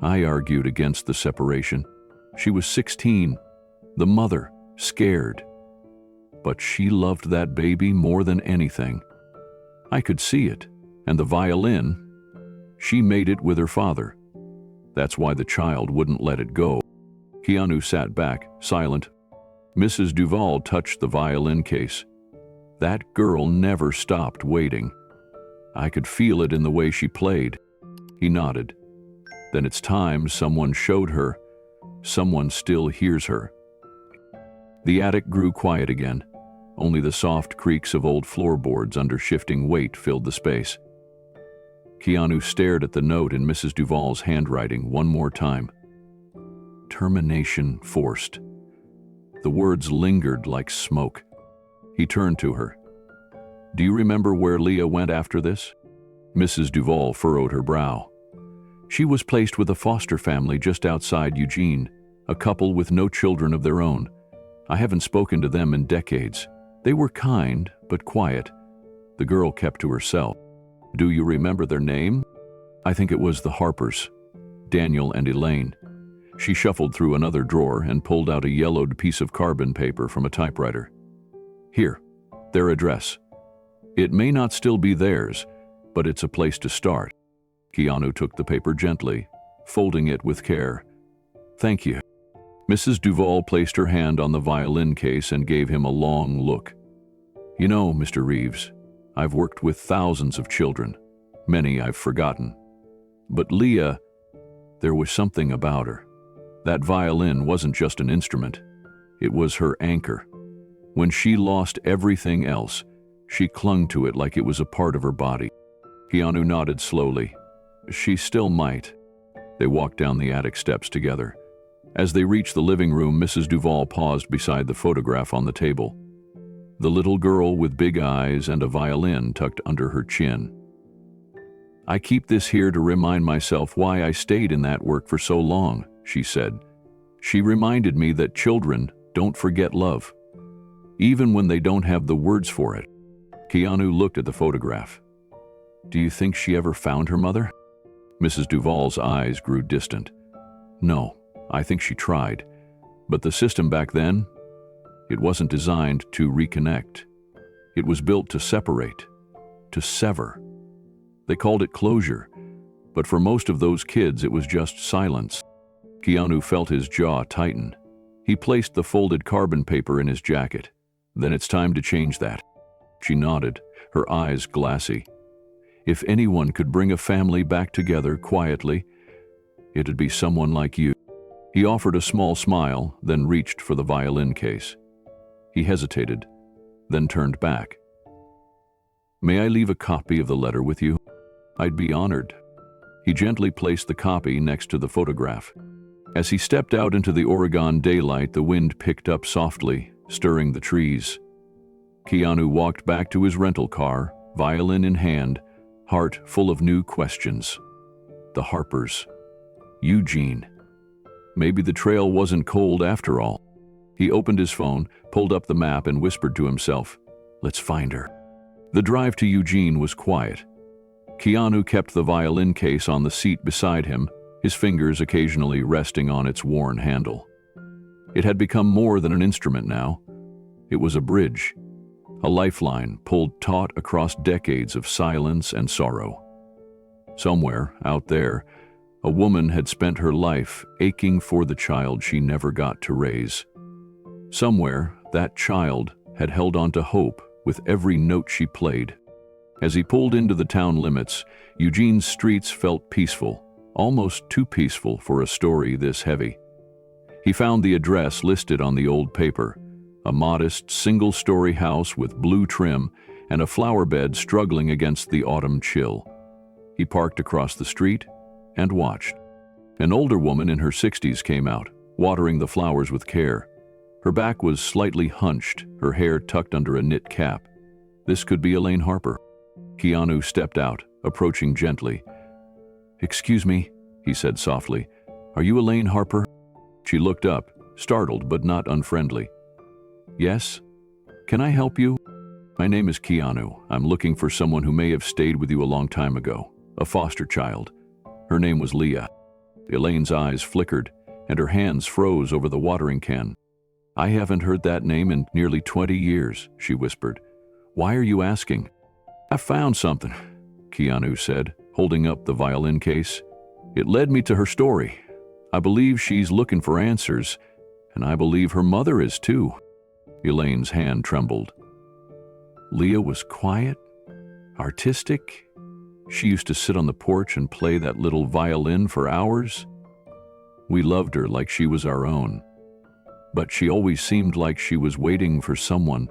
I argued against the separation. She was 16, the mother, scared. But she loved that baby more than anything. I could see it, and the violin, she made it with her father. That's why the child wouldn't let it go. Keanu sat back, silent. Mrs. Duvall touched the violin case. That girl never stopped waiting. I could feel it in the way she played. He nodded. Then it's time someone showed her. Someone still hears her. The attic grew quiet again. Only the soft creaks of old floorboards under shifting weight filled the space. Keanu stared at the note in Mrs. Duvall's handwriting one more time. Termination forced. The words lingered like smoke. He turned to her. Do you remember where Leah went after this? Mrs. Duvall furrowed her brow. She was placed with a foster family just outside Eugene, a couple with no children of their own. I haven't spoken to them in decades. They were kind, but quiet. The girl kept to herself. Do you remember their name? I think it was the Harpers, Daniel and Elaine. She shuffled through another drawer and pulled out a yellowed piece of carbon paper from a typewriter. Here, their address. It may not still be theirs, but it's a place to start. Keanu took the paper gently, folding it with care. Thank you. Mrs. Duvall placed her hand on the violin case and gave him a long look. You know, Mr. Reeves, I've worked with thousands of children. Many I've forgotten. But Leah, there was something about her. That violin wasn't just an instrument. It was her anchor. When she lost everything else, she clung to it like it was a part of her body. Keanu nodded slowly. She still might. They walked down the attic steps together. As they reached the living room, Mrs. Duvall paused beside the photograph on the table. The little girl with big eyes and a violin tucked under her chin. I keep this here to remind myself why I stayed in that work for so long, she said. She reminded me that children don't forget love, even when they don't have the words for it. Keanu looked at the photograph. Do you think she ever found her mother? Mrs. Duvall's eyes grew distant. No, I think she tried. But the system back then, it wasn't designed to reconnect. It was built to separate, to sever. They called it closure, but for most of those kids it was just silence. Keanu felt his jaw tighten. He placed the folded carbon paper in his jacket. Then it's time to change that. She nodded, her eyes glassy. If anyone could bring a family back together quietly, it'd be someone like you. He offered a small smile, then reached for the violin case. He hesitated, then turned back. May I leave a copy of the letter with you? I'd be honored. He gently placed the copy next to the photograph. As he stepped out into the Oregon daylight, the wind picked up softly, stirring the trees. Keanu walked back to his rental car, violin in hand, heart full of new questions. The Harpers. Eugene. Maybe the trail wasn't cold after all. He opened his phone, pulled up the map, and whispered to himself, let's find her. The drive to Eugene was quiet. Keanu kept the violin case on the seat beside him, his fingers occasionally resting on its worn handle. It had become more than an instrument now. It was a bridge, a lifeline pulled taut across decades of silence and sorrow. Somewhere, out there, a woman had spent her life aching for the child she never got to raise. Somewhere, that child had held on to hope with every note she played. As he pulled into the town limits, Eugene's streets felt peaceful, almost too peaceful for a story this heavy. He found the address listed on the old paper, a modest single-story house with blue trim and a flower bed struggling against the autumn chill. He parked across the street and watched. An older woman in her 60s came out, watering the flowers with care. Her back was slightly hunched, her hair tucked under a knit cap. This could be Elaine Harper. Keanu stepped out, approaching gently. Excuse me, he said softly, Are you Elaine Harper? She looked up, startled but not unfriendly. Yes? Can I help you? My name is Keanu. I'm looking for someone who may have stayed with you a long time ago, a foster child. Her name was Leah. Elaine's eyes flickered, and her hands froze over the watering can. I haven't heard that name in nearly 20 years, she whispered. Why are you asking? I found something, Keanu said, holding up the violin case. It led me to her story. I believe she's looking for answers, and I believe her mother is too. Elaine's hand trembled. Leah was quiet, artistic. She used to sit on the porch and play that little violin for hours. We loved her like she was our own. But she always seemed like she was waiting for someone.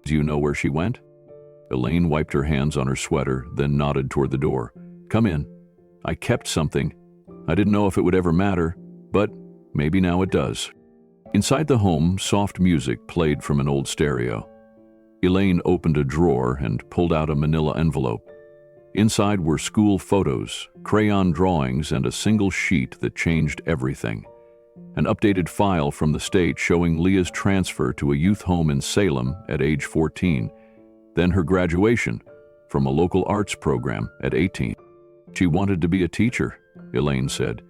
Do you know where she went? Elaine wiped her hands on her sweater, then nodded toward the door. Come in. I kept something. I didn't know if it would ever matter, but maybe now it does. Inside the home, soft music played from an old stereo. Elaine opened a drawer and pulled out a manila envelope. Inside were school photos, crayon drawings, and a single sheet that changed everything. An updated file from the state showing Leah's transfer to a youth home in Salem at age 14, then her graduation from a local arts program at 18. She wanted to be a teacher, Elaine said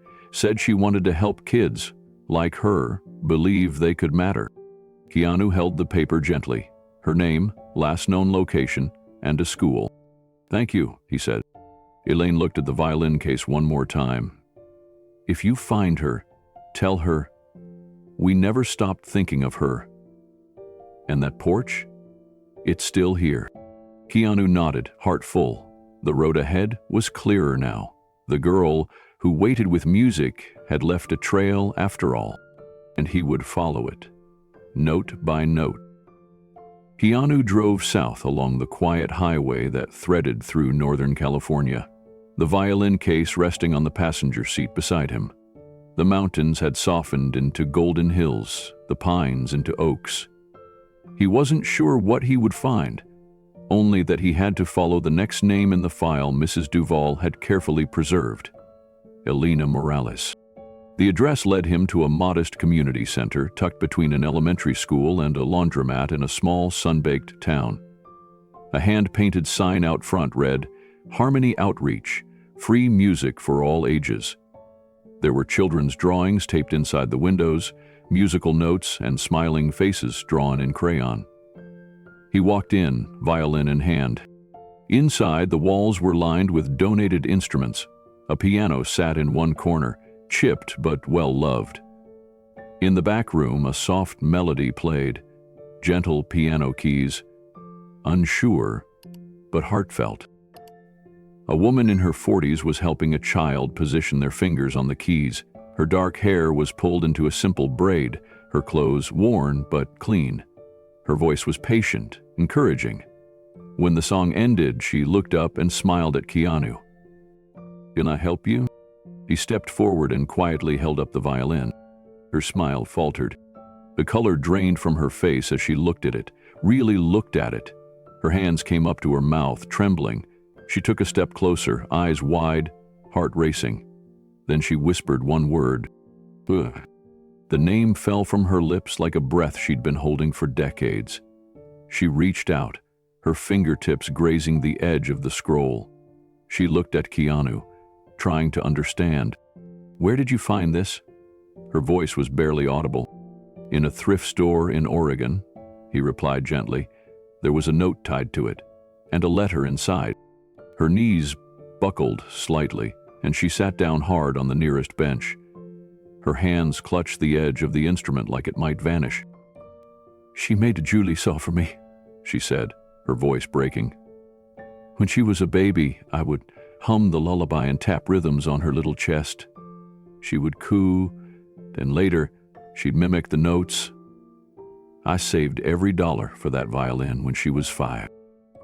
she wanted to help kids, like her, believe they could matter. Keanu held the paper gently, her name, last known location, and a school. Thank you, he said. Elaine looked at the violin case one more time. If you find her, tell her, we never stopped thinking of her. And that porch? It's still here. Keanu nodded, heart full. The road ahead was clearer now. The girl who waited with music had left a trail after all, and he would follow it, note by note. Keanu drove south along the quiet highway that threaded through Northern California, the violin case resting on the passenger seat beside him. The mountains had softened into golden hills, the pines into oaks. He wasn't sure what he would find, only that he had to follow the next name in the file Mrs. Duval had carefully preserved, Elena Morales. The address led him to a modest community center tucked between an elementary school and a laundromat in a small, sun-baked town. A hand-painted sign out front read, Harmony Outreach, free music for all ages. There were children's drawings taped inside the windows, musical notes, and smiling faces drawn in crayon. He walked in, violin in hand. Inside, the walls were lined with donated instruments. A piano sat in one corner, chipped but well-loved. In the back room, a soft melody played, gentle piano keys, unsure but heartfelt. A woman in her 40s was helping a child position their fingers on the keys. Her dark hair was pulled into a simple braid, her clothes worn but clean. Her voice was patient, encouraging. When the song ended, she looked up and smiled at Keanu. Can I help you? He stepped forward and quietly held up the violin. Her smile faltered. The color drained from her face as she looked at it, really looked at it. Her hands came up to her mouth, trembling. She took a step closer, eyes wide, heart racing. Then she whispered one word. Ugh. The name fell from her lips like a breath she'd been holding for decades. She reached out, her fingertips grazing the edge of the scroll. She looked at Keanu, trying to understand. Where did you find this? Her voice was barely audible. In a thrift store in Oregon, he replied gently. There was a note tied to it, and a letter inside. Her knees buckled slightly, and she sat down hard on the nearest bench. Her hands clutched the edge of the instrument like it might vanish. She made a Julie saw for me, she said, her voice breaking. When she was a baby, I would hum the lullaby and tap rhythms on her little chest. She would coo, then later she'd mimic the notes. I saved every dollar for that violin when she was 5.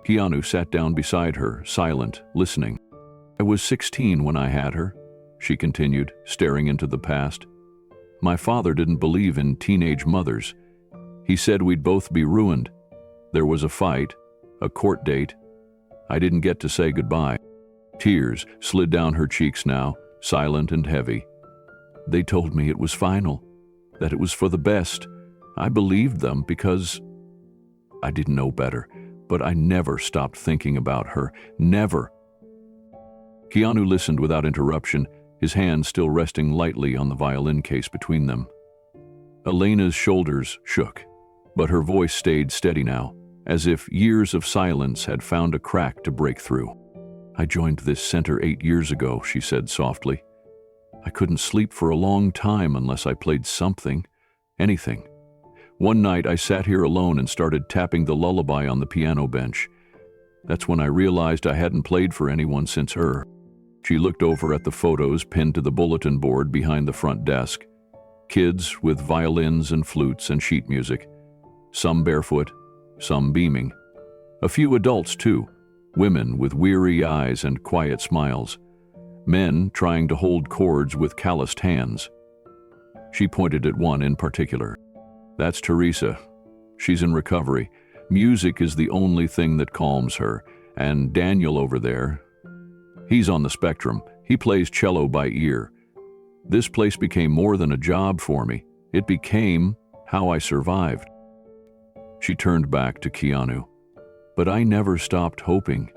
Keanu sat down beside her, silent, listening. I was 16 when I had her, she continued, staring into the past. My father didn't believe in teenage mothers. He said we'd both be ruined. There was a fight, a court date. I didn't get to say goodbye. Tears slid down her cheeks now, silent and heavy. They told me it was final, that it was for the best. I believed them because I didn't know better, but I never stopped thinking about her. Never. Keanu listened without interruption, his hand still resting lightly on the violin case between them. Elena's shoulders shook, but her voice stayed steady now, as if years of silence had found a crack to break through. I joined this center 8 years ago, she said softly. I couldn't sleep for a long time unless I played something, anything. One night I sat here alone and started tapping the lullaby on the piano bench. That's when I realized I hadn't played for anyone since her. She looked over at the photos pinned to the bulletin board behind the front desk. Kids with violins and flutes and sheet music. Some barefoot, some beaming. A few adults too, women with weary eyes and quiet smiles. Men trying to hold chords with calloused hands. She pointed at one in particular. That's Teresa. She's in recovery. Music is the only thing that calms her. And Daniel over there, he's on the spectrum. He plays cello by ear. This place became more than a job for me. It became how I survived. She turned back to Keanu. But I never stopped hoping.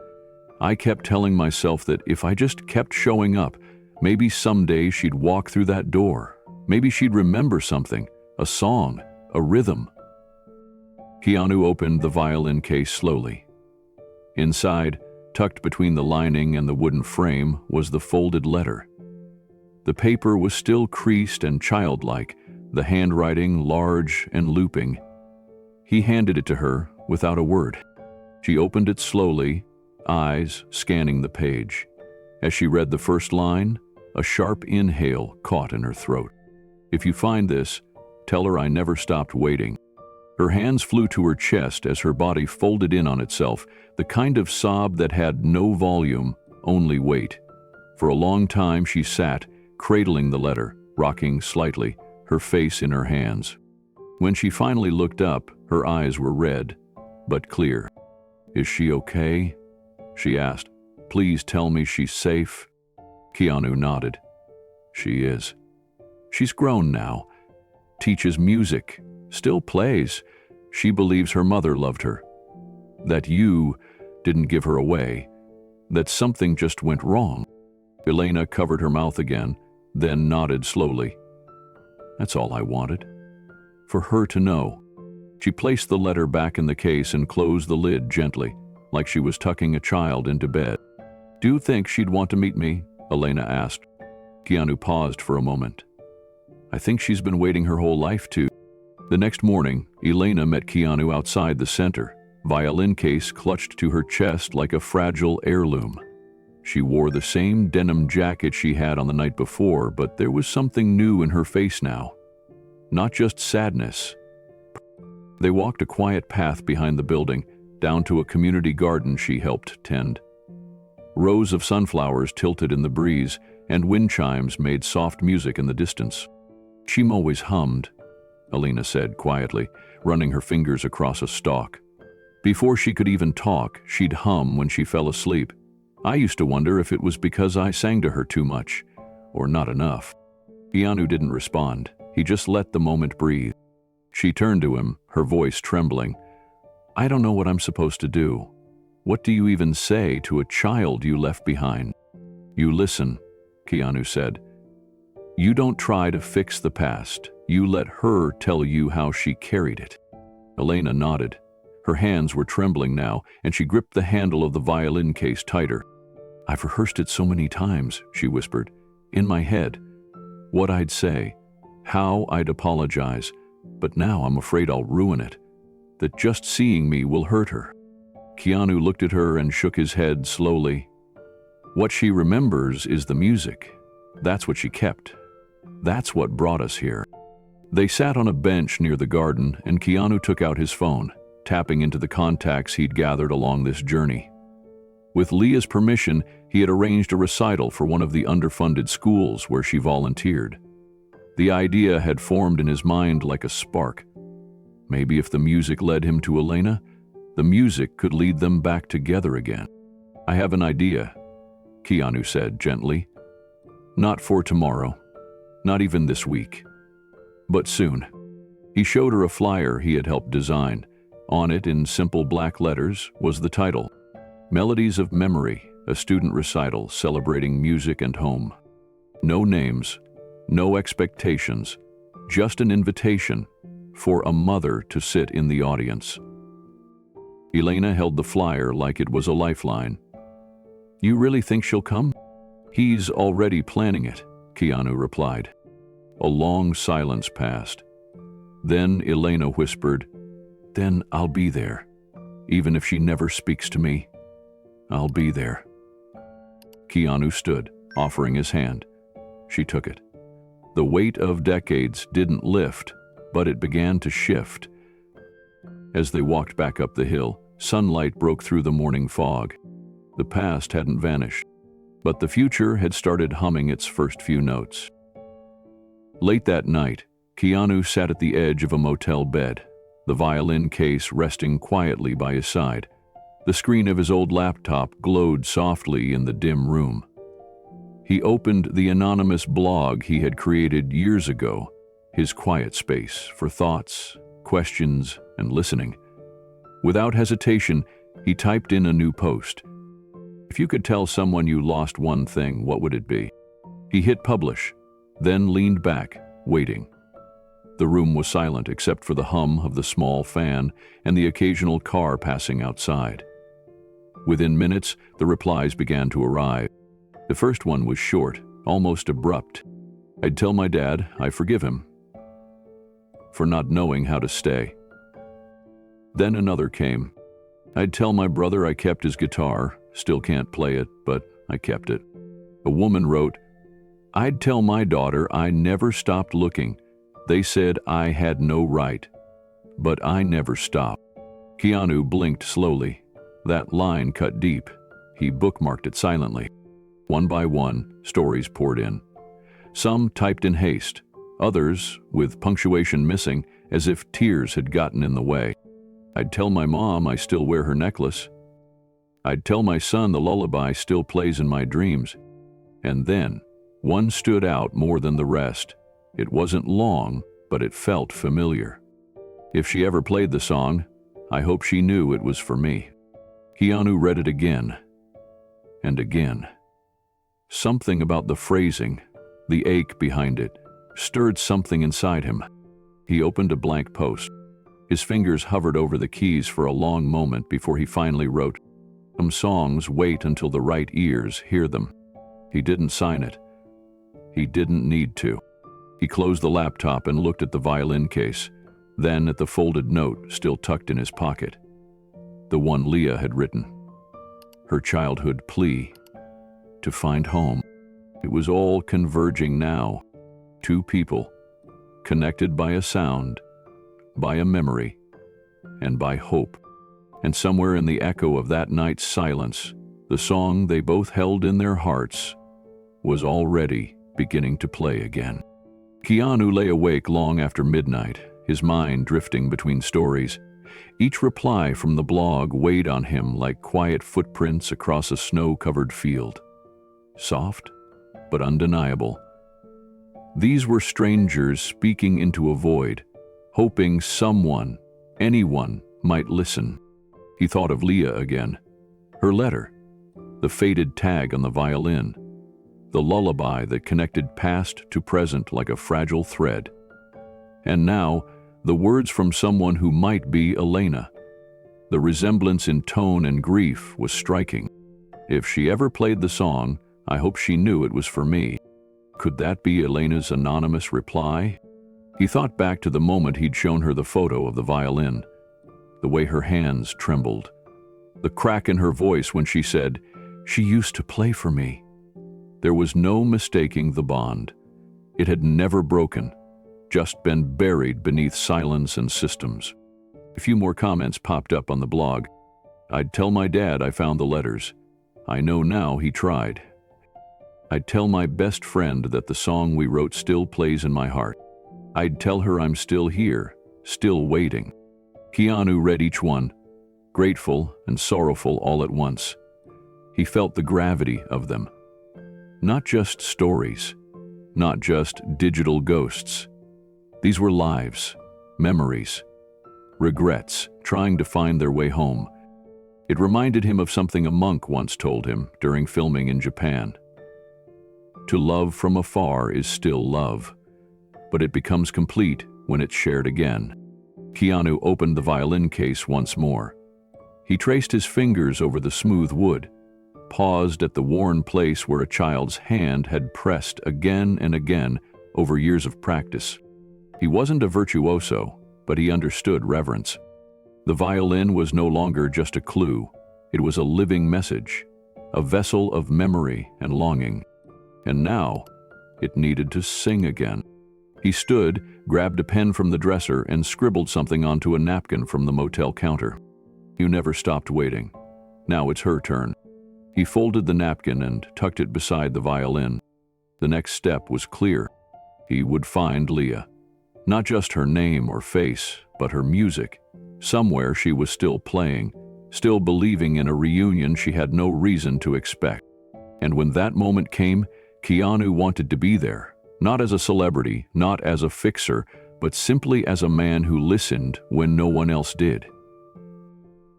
I kept telling myself that if I just kept showing up, maybe someday she'd walk through that door. Maybe she'd remember something, a song, a rhythm. Keanu opened the violin case slowly. Inside, tucked between the lining and the wooden frame, was the folded letter. The paper was still creased and childlike, the handwriting large and looping. He handed it to her without a word. She opened it slowly, eyes scanning the page. As she read the first line, a sharp inhale caught in her throat. If you find this, tell her I never stopped waiting. Her hands flew to her chest as her body folded in on itself, the kind of sob that had no volume, only weight. For a long time she sat, cradling the letter, rocking slightly, her face in her hands. When she finally looked up, her eyes were red, but clear. Is she okay? She asked. Please tell me she's safe. Keanu nodded. She is. She's grown now. Teaches music. Still plays. She believes her mother loved her. That you didn't give her away. That something just went wrong. Elena covered her mouth again, then nodded slowly. That's all I wanted. For her to know. She placed the letter back in the case and closed the lid gently, like she was tucking a child into bed. Do you think she'd want to meet me? Elena asked. Keanu paused for a moment. I think she's been waiting her whole life to. The next morning, Elena met Keanu outside the center, violin case clutched to her chest like a fragile heirloom. She wore the same denim jacket she had on the night before, but there was something new in her face now. Not just sadness. They walked a quiet path behind the building, down to a community garden she helped tend. Rows of sunflowers tilted in the breeze, and wind chimes made soft music in the distance. She always hummed, Elena said quietly, running her fingers across a stalk. Before she could even talk, she'd hum when she fell asleep. I used to wonder if it was because I sang to her too much, or not enough. Keanu didn't respond. He just let the moment breathe. She turned to him, her voice trembling. I don't know what I'm supposed to do. What do you even say to a child you left behind? You listen, Keanu said. You don't try to fix the past. You let her tell you how she carried it. Elena nodded. Her hands were trembling now, and she gripped the handle of the violin case tighter. I've rehearsed it so many times, she whispered, in my head. What I'd say, how I'd apologize, but now I'm afraid I'll ruin it. That just seeing me will hurt her. Keanu looked at her and shook his head slowly. What she remembers is the music. That's what she kept. That's what brought us here. They sat on a bench near the garden, and Keanu took out his phone, tapping into the contacts he'd gathered along this journey. With Leah's permission, he had arranged a recital for one of the underfunded schools where she volunteered. The idea had formed in his mind like a spark. Maybe if the music led him to Elena, the music could lead them back together again. I have an idea, Keanu said gently. Not for tomorrow. Not even this week. But soon. He showed her a flyer he had helped design. On it, in simple black letters, was the title, Melodies of Memory, a student recital celebrating music and home. No names, no expectations, just an invitation for a mother to sit in the audience. Elena held the flyer like it was a lifeline. "You really think she'll come?" "He's already planning it," Keanu replied. A long silence passed. Then Elena whispered, "Then I'll be there. Even if she never speaks to me, I'll be there." Keanu stood, offering his hand. She took it. The weight of decades didn't lift, but it began to shift. As they walked back up the hill, sunlight broke through the morning fog. The past hadn't vanished, but the future had started humming its first few notes. Late that night, Keanu sat at the edge of a motel bed, the violin case resting quietly by his side. The screen of his old laptop glowed softly in the dim room. He opened the anonymous blog he had created years ago, his quiet space for thoughts, questions, and listening. Without hesitation, he typed in a new post. If you could tell someone you lost one thing, what would it be? He hit publish, then leaned back, waiting. The room was silent except for the hum of the small fan and the occasional car passing outside. Within minutes, the replies began to arrive. The first one was short, almost abrupt. "I'd tell my dad I forgive him for not knowing how to stay." Then another came. "I'd tell my brother I kept his guitar, still can't play it, but I kept it." A woman wrote, "I'd tell my daughter I never stopped looking. They said I had no right, but I never stopped." Keanu blinked slowly. That line cut deep. He bookmarked it silently. One by one, stories poured in. Some typed in haste, others with punctuation missing, as if tears had gotten in the way. "I'd tell my mom I still wear her necklace. I'd tell my son the lullaby still plays in my dreams." And then, one stood out more than the rest. It wasn't long, but it felt familiar. "If she ever played the song, I hope she knew it was for me." Keanu read it again and again. Something about the phrasing, the ache behind it, stirred something inside him. He opened a blank post. His fingers hovered over the keys for a long moment before he finally wrote, "Some songs wait until the right ears hear them." He didn't sign it. He didn't need to. He closed the laptop and looked at the violin case, then at the folded note still tucked in his pocket. The one Leah had written. Her childhood plea to find home. It was all converging now. Two people, connected by a sound, by a memory, and by hope. And somewhere in the echo of that night's silence, the song they both held in their hearts was already beginning to play again. Keanu lay awake long after midnight, his mind drifting between stories. Each reply from the blog weighed on him like quiet footprints across a snow-covered field. Soft, but undeniable. These were strangers speaking into a void, hoping someone, anyone, might listen. He thought of Leah again. Her letter, the faded tag on the violin, the lullaby that connected past to present like a fragile thread. And now, the words from someone who might be Elena. The resemblance in tone and grief was striking. If she ever played the song, I hope she knew it was for me. Could that be Elena's anonymous reply? He thought back to the moment he'd shown her the photo of the violin, the way her hands trembled, the crack in her voice when she said, "She used to play for me." There was no mistaking the bond. It had never broken, just been buried beneath silence and systems. A few more comments popped up on the blog. "I'd tell my dad I found the letters. I know now he tried. I'd tell my best friend that the song we wrote still plays in my heart. I'd tell her I'm still here, still waiting." Keanu read each one, grateful and sorrowful all at once. He felt the gravity of them. Not just stories, not just digital ghosts. These were lives, memories, regrets, trying to find their way home. It reminded him of something a monk once told him during filming in Japan. To love from afar is still love, but it becomes complete when it's shared again. Keanu opened the violin case once more. He traced his fingers over the smooth wood, paused at the worn place where a child's hand had pressed again and again over years of practice. He wasn't a virtuoso, but he understood reverence. The violin was no longer just a clue. It was a living message, a vessel of memory and longing. And now, it needed to sing again. He stood, grabbed a pen from the dresser, and scribbled something onto a napkin from the motel counter. You never stopped waiting. Now it's her turn. He folded the napkin and tucked it beside the violin. The next step was clear. He would find Leah. Not just her name or face, but her music. Somewhere she was still playing, still believing in a reunion she had no reason to expect. And when that moment came, Keanu wanted to be there, not as a celebrity, not as a fixer, but simply as a man who listened when no one else did.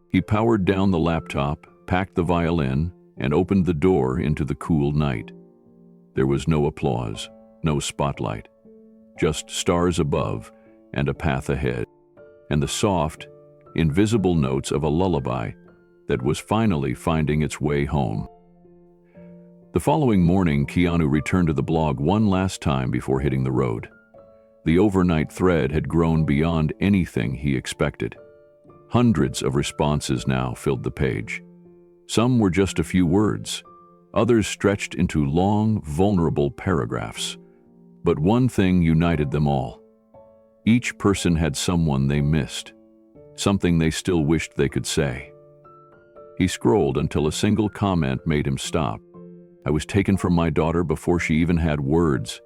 He powered down the laptop, packed the violin, and opened the door into the cool night. There was no applause, no spotlight, just stars above and a path ahead, and the soft, invisible notes of a lullaby that was finally finding its way home. The following morning, Keanu returned to the blog one last time before hitting the road. The overnight thread had grown beyond anything he expected. Hundreds of responses now filled the page. Some were just a few words, others stretched into long, vulnerable paragraphs. But one thing united them all. Each person had someone they missed, something they still wished they could say. He scrolled until a single comment made him stop. I was taken from my daughter before she even had words.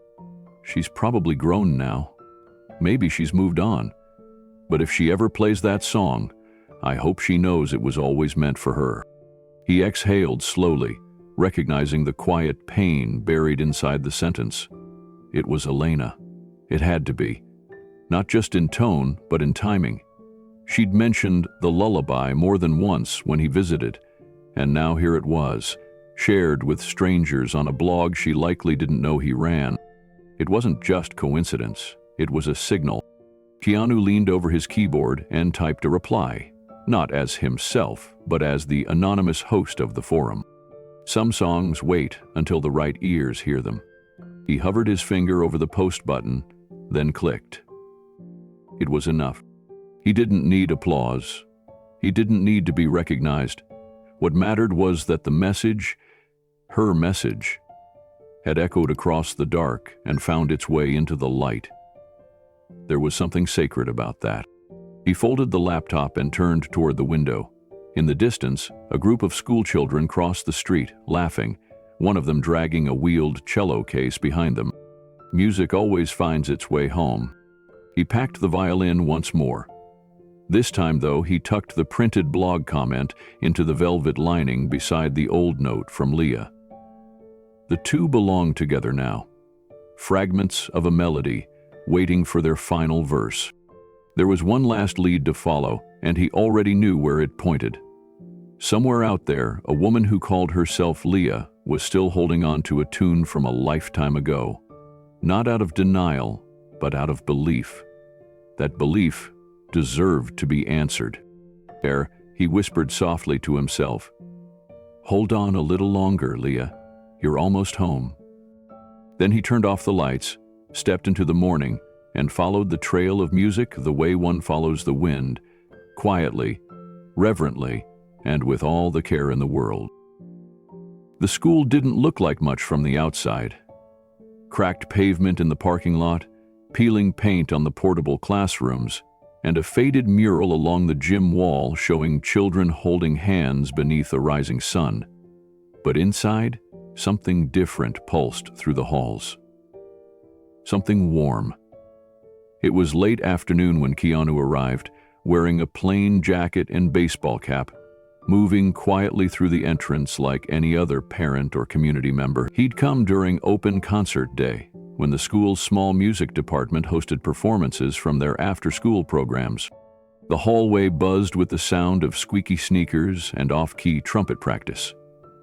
She's probably grown now. Maybe she's moved on. But if she ever plays that song, I hope she knows it was always meant for her. He exhaled slowly, recognizing the quiet pain buried inside the sentence. It was Elena. It had to be. Not just in tone, but in timing. She'd mentioned the lullaby more than once when he visited, and now here it was, shared with strangers on a blog she likely didn't know he ran. It wasn't just coincidence, it was a signal. Keanu leaned over his keyboard and typed a reply, not as himself, but as the anonymous host of the forum. Some songs wait until the right ears hear them. He hovered his finger over the post button, then clicked. It was enough. He didn't need applause. He didn't need to be recognized. What mattered was that the message, her message, had echoed across the dark and found its way into the light. There was something sacred about that. He folded the laptop and turned toward the window. In the distance, a group of schoolchildren crossed the street, laughing, one of them dragging a wheeled cello case behind them. Music always finds its way home. He packed the violin once more. This time, though, he tucked the printed blog comment into the velvet lining beside the old note from Leah. The two belonged together now, fragments of a melody waiting for their final verse. There was one last lead to follow, and he already knew where it pointed. Somewhere out there, a woman who called herself Leah was still holding on to a tune from a lifetime ago. Not out of denial, but out of belief. That belief deserved to be answered. There, he whispered softly to himself, "Hold on a little longer, Leah. You're almost home." Then he turned off the lights, stepped into the morning, and followed the trail of music the way one follows the wind, quietly, reverently, and with all the care in the world. The school didn't look like much from the outside. Cracked pavement in the parking lot, peeling paint on the portable classrooms, and a faded mural along the gym wall showing children holding hands beneath a rising sun. But inside, something different pulsed through the halls. Something warm. It was late afternoon when Keanu arrived, wearing a plain jacket and baseball cap, moving quietly through the entrance like any other parent or community member. He'd come during open concert day, when the school's small music department hosted performances from their after-school programs. The hallway buzzed with the sound of squeaky sneakers and off-key trumpet practice.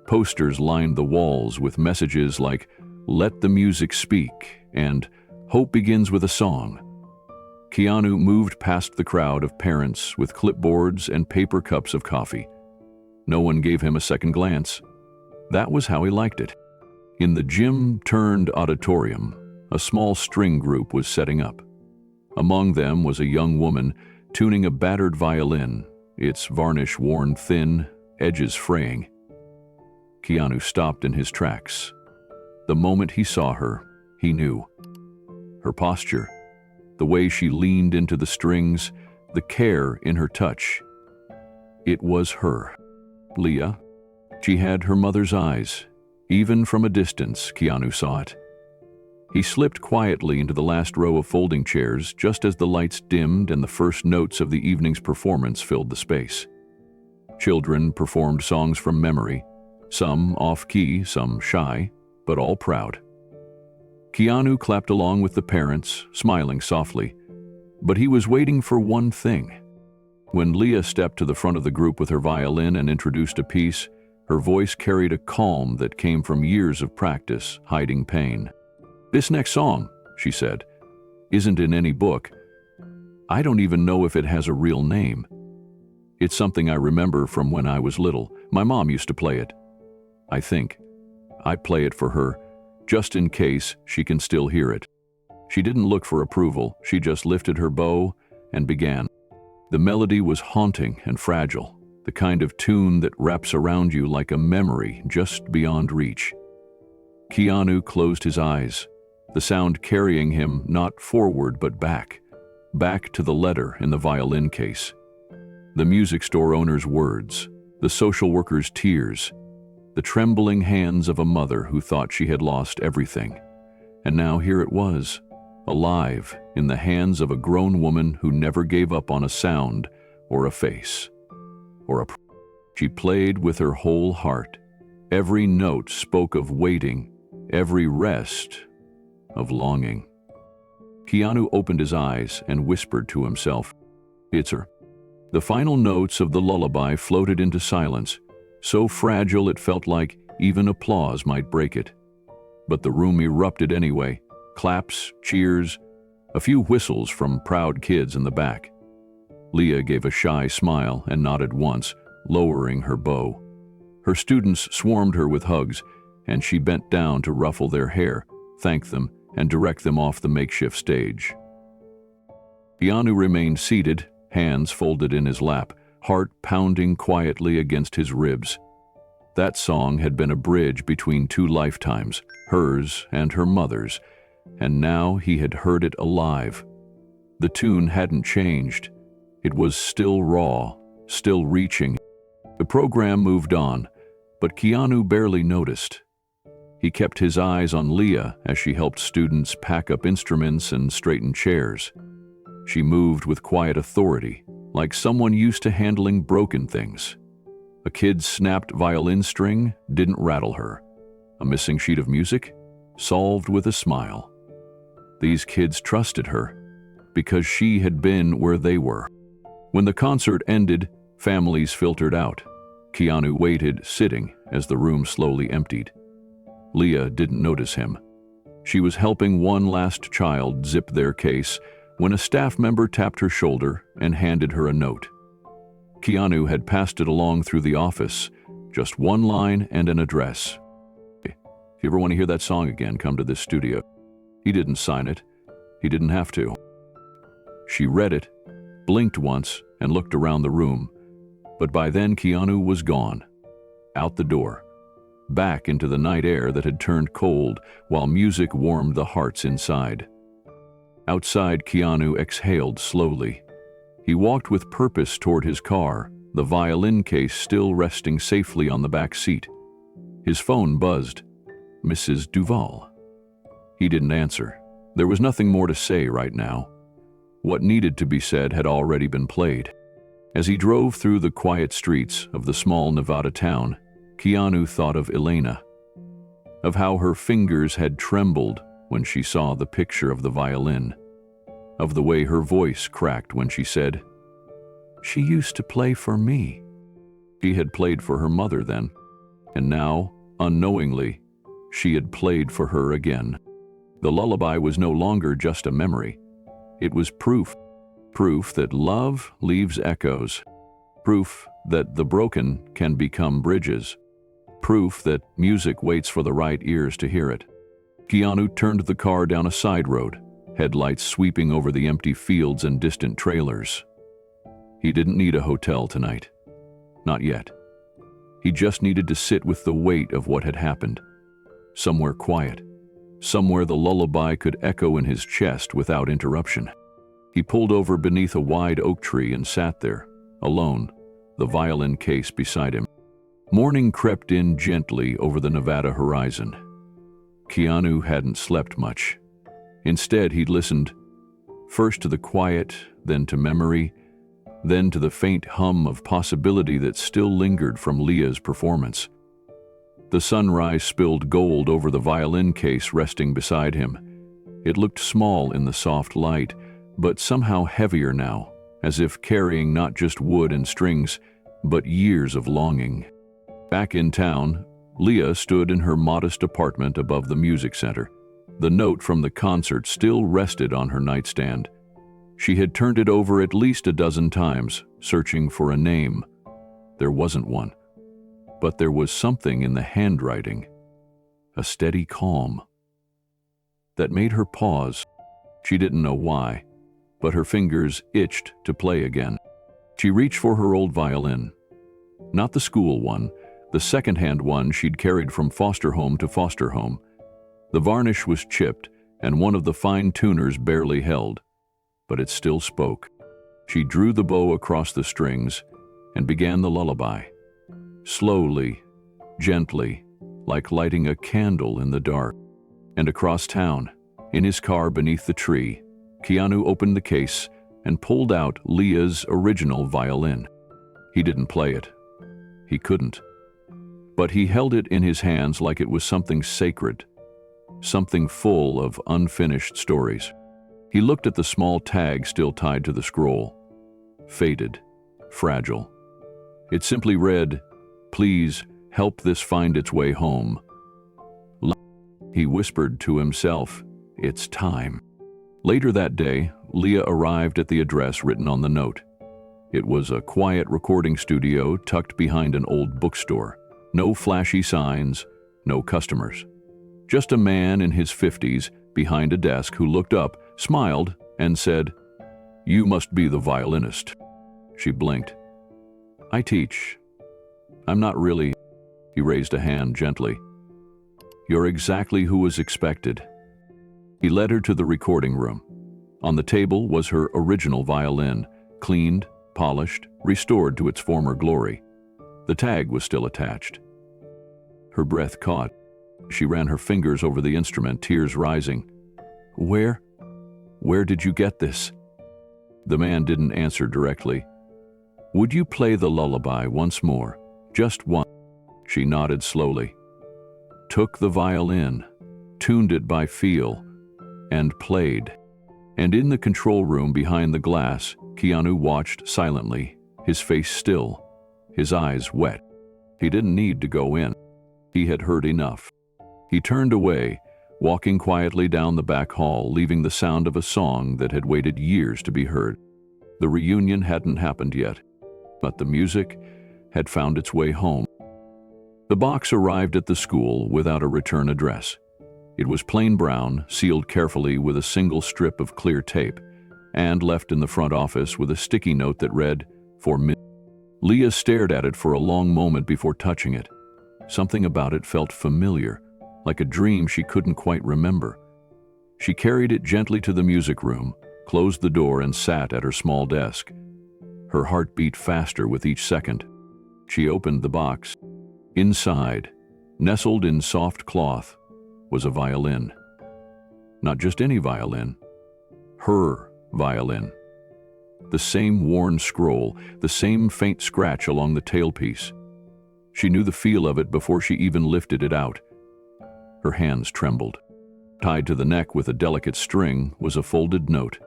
Posters lined the walls with messages like, "Let the music speak," and "Hope begins with a song." Keanu moved past the crowd of parents with clipboards and paper cups of coffee. No one gave him a second glance. That was how he liked it. In the gym-turned-auditorium, a small string group was setting up. Among them was a young woman tuning a battered violin, its varnish worn thin, edges fraying. Keanu stopped in his tracks. The moment he saw her, he knew. Her posture, the way she leaned into the strings, the care in her touch. It was her. Leah. She had her mother's eyes. Even from a distance, Keanu saw it. He slipped quietly into the last row of folding chairs just as the lights dimmed and the first notes of the evening's performance filled the space. Children performed songs from memory, some off-key, some shy, but all proud. Keanu clapped along with the parents, smiling softly, but he was waiting for one thing. When Leah stepped to the front of the group with her violin and introduced a piece, her voice carried a calm that came from years of practice, hiding pain. "This next song," she said, "isn't in any book. I don't even know if it has a real name. It's something I remember from when I was little. My mom used to play it. I think. I play it for her, just in case she can still hear it." She didn't look for approval. She just lifted her bow and began. The melody was haunting and fragile, the kind of tune that wraps around you like a memory just beyond reach. Keanu closed his eyes, the sound carrying him not forward but back to the letter in the violin case. The music store owner's words, the social worker's tears, the trembling hands of a mother who thought she had lost everything. And now here it was, alive in the hands of a grown woman who never gave up on a sound or a face. She played with her whole heart. Every note spoke of waiting, every rest of longing. Keanu opened his eyes and whispered to himself, "It's her." The final notes of the lullaby floated into silence, so fragile it felt like even applause might break it. But the room erupted anyway, claps, cheers, a few whistles from proud kids in the back. Leah gave a shy smile and nodded once, lowering her bow. Her students swarmed her with hugs, and she bent down to ruffle their hair, thank them, and direct them off the makeshift stage. Keanu remained seated, hands folded in his lap, heart pounding quietly against his ribs. That song had been a bridge between two lifetimes, hers and her mother's, and now he had heard it alive. The tune hadn't changed. It was still raw, still reaching. The program moved on, but Keanu barely noticed. He kept his eyes on Leah as she helped students pack up instruments and straighten chairs. She moved with quiet authority, like someone used to handling broken things. A kid's snapped violin string didn't rattle her. A missing sheet of music? Solved with a smile. These kids trusted her, because she had been where they were. When the concert ended, families filtered out. Keanu waited, sitting, as the room slowly emptied. Leah didn't notice him. She was helping one last child zip their case when a staff member tapped her shoulder and handed her a note. Keanu had passed it along through the office, just one line and an address. "If you ever want to hear that song again, come to this studio." He didn't sign it. He didn't have to. She read it, blinked once, and looked around the room. But by then Keanu was gone, out the door, back into the night air that had turned cold while music warmed the hearts inside. Outside, Keanu exhaled slowly. He walked with purpose toward his car, the violin case still resting safely on the back seat. His phone buzzed. Mrs. Duval. He didn't answer. There was nothing more to say right now. What needed to be said had already been played. As he drove through the quiet streets of the small Nevada town, Keanu thought of Elena, of how her fingers had trembled when she saw the picture of the violin, of the way her voice cracked when she said, "She used to play for me." She had played for her mother then, and now, unknowingly, she had played for her again. The lullaby was no longer just a memory. It was proof that love leaves echoes, proof that the broken can become bridges, proof that music waits for the right ears to hear it. Keanu turned the car down a side road, headlights sweeping over the empty fields and distant trailers. He didn't need a hotel tonight. Not yet. He just needed to sit with the weight of what had happened. Somewhere quiet. Somewhere the lullaby could echo in his chest without interruption. He pulled over beneath a wide oak tree and sat there, alone, the violin case beside him. Morning crept in gently over the Nevada horizon. Keanu hadn't slept much. Instead, he'd listened, first to the quiet, then to memory, then to the faint hum of possibility that still lingered from Leah's performance. The sunrise spilled gold over the violin case resting beside him. It looked small in the soft light, but somehow heavier now, as if carrying not just wood and strings, but years of longing. Back in town, Leah stood in her modest apartment above the music center. The note from the concert still rested on her nightstand. She had turned it over at least a dozen times, searching for a name. There wasn't one. But there was something in the handwriting, a steady calm, that made her pause. She didn't know why, but her fingers itched to play again. She reached for her old violin. Not the school one, the second-hand one she'd carried from foster home to foster home. The varnish was chipped, and one of the fine tuners barely held, but it still spoke. She drew the bow across the strings and began the lullaby. Slowly, gently, like lighting a candle in the dark. And across town, in his car beneath the tree, Keanu opened the case and pulled out Leah's original violin. He didn't play it. He couldn't. But he held it in his hands like it was something sacred, something full of unfinished stories. He looked at the small tag still tied to the scroll. Faded, fragile. It simply read, "Please help this find its way home." He whispered to himself, "It's time." Later that day, Leah arrived at the address written on the note. It was a quiet recording studio tucked behind an old bookstore. No flashy signs, no customers. Just a man in his 50s behind a desk who looked up, smiled, and said, "You must be the violinist." She blinked. "I teach. I'm not really." He raised a hand gently. "You're exactly who was expected." He led her to the recording room. On the table was her original violin, cleaned, polished, restored to its former glory. The tag was still attached. Her breath caught. She ran her fingers over the instrument, tears rising. Where did you get this?" The man didn't answer directly. "Would you play the lullaby once more? Just once?" She nodded slowly. Took the violin, tuned it by feel, and played. And in the control room behind the glass, Keanu watched silently, his face still, his eyes wet. He didn't need to go in. He had heard enough. He turned away, walking quietly down the back hall, leaving the sound of a song that had waited years to be heard. The reunion hadn't happened yet, but the music had found its way home. The box arrived at the school without a return address. It was plain brown, sealed carefully with a single strip of clear tape, and left in the front office with a sticky note that read, "For me." Leah stared at it for a long moment before touching it. Something about it felt familiar, like a dream she couldn't quite remember. She carried it gently to the music room, closed the door, and sat at her small desk. Her heart beat faster with each second. She opened the box. Inside, nestled in soft cloth, was a violin. Not just any violin. Her violin. The same worn scroll, the same faint scratch along the tailpiece. She knew the feel of it before she even lifted it out. Her hands trembled. Tied to the neck with a delicate string was a folded note.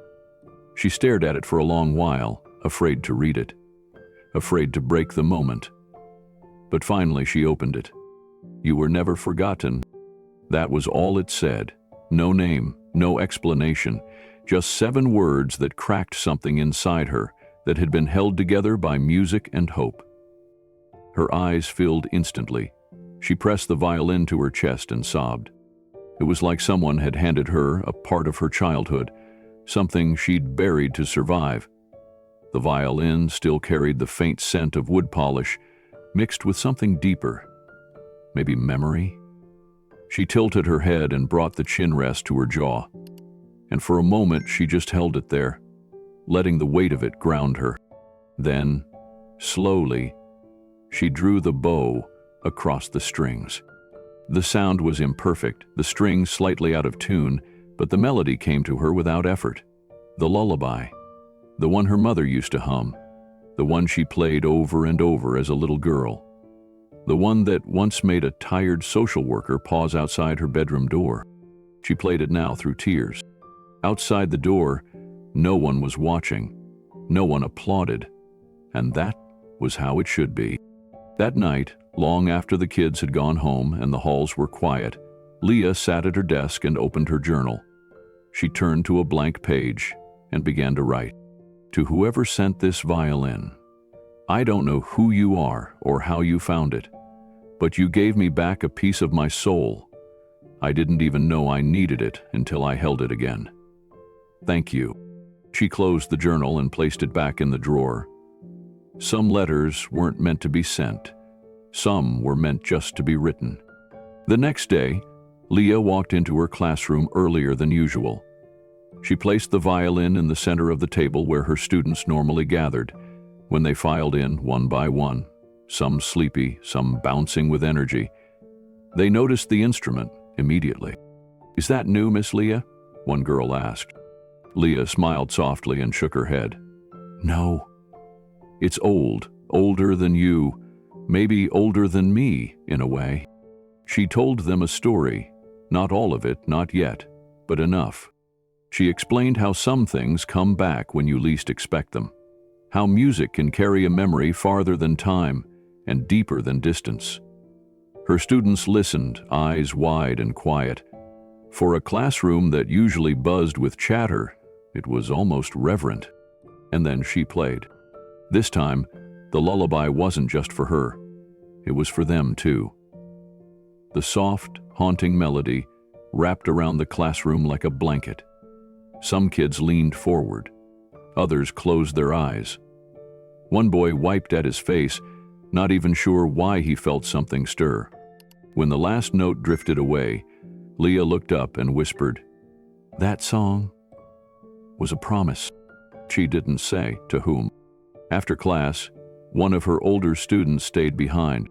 She stared at it for a long while, afraid to read it, afraid to break the moment. But finally she opened it. "You were never forgotten." That was all it said. No name, no explanation, just 7 words that cracked something inside her that had been held together by music and hope. Her eyes filled instantly. She pressed the violin to her chest and sobbed. It was like someone had handed her a part of her childhood, something she'd buried to survive. The violin still carried the faint scent of wood polish, mixed with something deeper. Maybe memory? She tilted her head and brought the chin rest to her jaw. And for a moment she just held it there, letting the weight of it ground her. Then, slowly, she drew the bow across the strings. The sound was imperfect, the strings slightly out of tune, but the melody came to her without effort. The lullaby, the one her mother used to hum, the one she played over and over as a little girl, the one that once made a tired social worker pause outside her bedroom door. She played it now through tears. Outside the door, no one was watching, no one applauded, and that was how it should be. That night, long after the kids had gone home and the halls were quiet, Leah sat at her desk and opened her journal. She turned to a blank page and began to write. "To whoever sent this violin, I don't know who you are or how you found it, but you gave me back a piece of my soul. I didn't even know I needed it until I held it again. Thank you." She closed the journal and placed it back in the drawer. Some letters weren't meant to be sent. Some were meant just to be written. The next day, Leah walked into her classroom earlier than usual. She placed the violin in the center of the table where her students normally gathered. When they filed in one by one, some sleepy, some bouncing with energy, they noticed the instrument immediately. "Is that new, Miss Leah?" one girl asked. Leah smiled softly and shook her head. "No. It's old, older than you, maybe older than me, in a way." She told them a story, not all of it, not yet, but enough. She explained how some things come back when you least expect them, how music can carry a memory farther than time and deeper than distance. Her students listened, eyes wide and quiet. For a classroom that usually buzzed with chatter, it was almost reverent. And then she played. This time, the lullaby wasn't just for her. It was for them, too. The soft, haunting melody wrapped around the classroom like a blanket. Some kids leaned forward. Others closed their eyes. One boy wiped at his face, not even sure why he felt something stir. When the last note drifted away, Leah looked up and whispered, "That song was a promise." She didn't say to whom. After class, one of her older students stayed behind.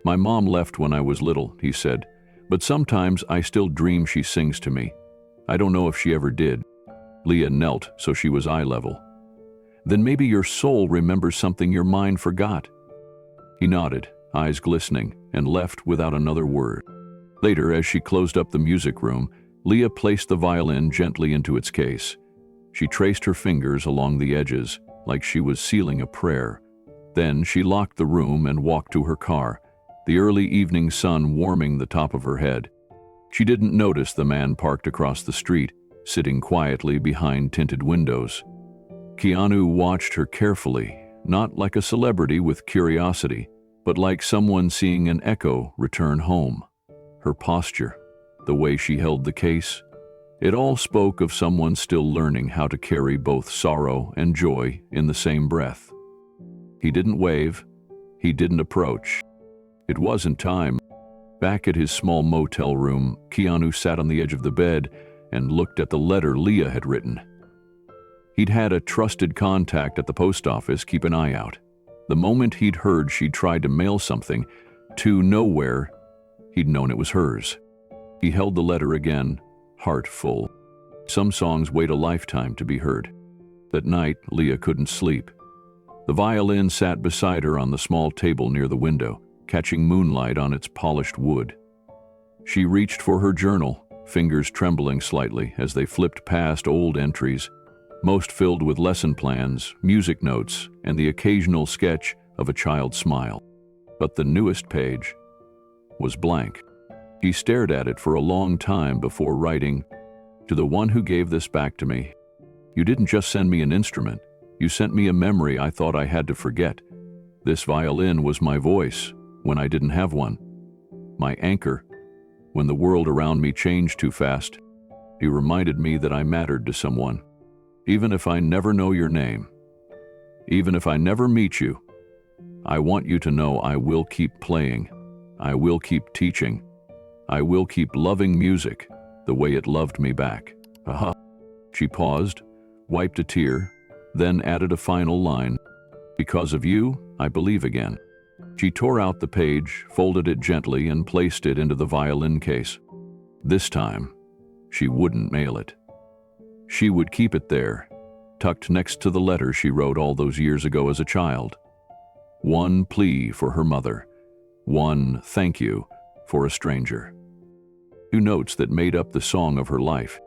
"My mom left when I was little," he said, "but sometimes I still dream she sings to me. I don't know if she ever did." Leah knelt so she was eye level. "Then maybe your soul remembers something your mind forgot." He nodded, eyes glistening, and left without another word. Later, as she closed up the music room, Leah placed the violin gently into its case. She traced her fingers along the edges, like she was sealing a prayer. Then she locked the room and walked to her car, the early evening sun warming the top of her head. She didn't notice the man parked across the street, sitting quietly behind tinted windows. Keanu watched her carefully, not like a celebrity with curiosity, but like someone seeing an echo return home. Her posture, the way she held the case, it all spoke of someone still learning how to carry both sorrow and joy in the same breath. He didn't wave. He didn't approach. It wasn't time. Back at his small motel room, Keanu sat on the edge of the bed and looked at the letter Leah had written. He'd had a trusted contact at the post office keep an eye out. The moment he'd heard she'd tried to mail something to nowhere, he'd known it was hers. He held the letter again, heart full. Some songs wait a lifetime to be heard. That night, Leah couldn't sleep. The violin sat beside her on the small table near the window, catching moonlight on its polished wood. She reached for her journal, fingers trembling slightly as they flipped past old entries, most filled with lesson plans, music notes, and the occasional sketch of a child's smile. But the newest page was blank. He stared at it for a long time before writing, "To the one who gave this back to me, you didn't just send me an instrument, you sent me a memory I thought I had to forget. This violin was my voice when I didn't have one, my anchor when the world around me changed too fast. He reminded me that I mattered to someone. Even if I never know your name, even if I never meet you, I want you to know I will keep playing, I will keep teaching, I will keep loving music the way it loved me back." Aha. She paused, wiped a tear, then added a final line, "Because of you, I believe again." She tore out the page, folded it gently, and placed it into the violin case. This time, she wouldn't mail it. She would keep it there, tucked next to the letter she wrote all those years ago as a child. One plea for her mother, one thank you for a stranger. 2 notes that made up the song of her life.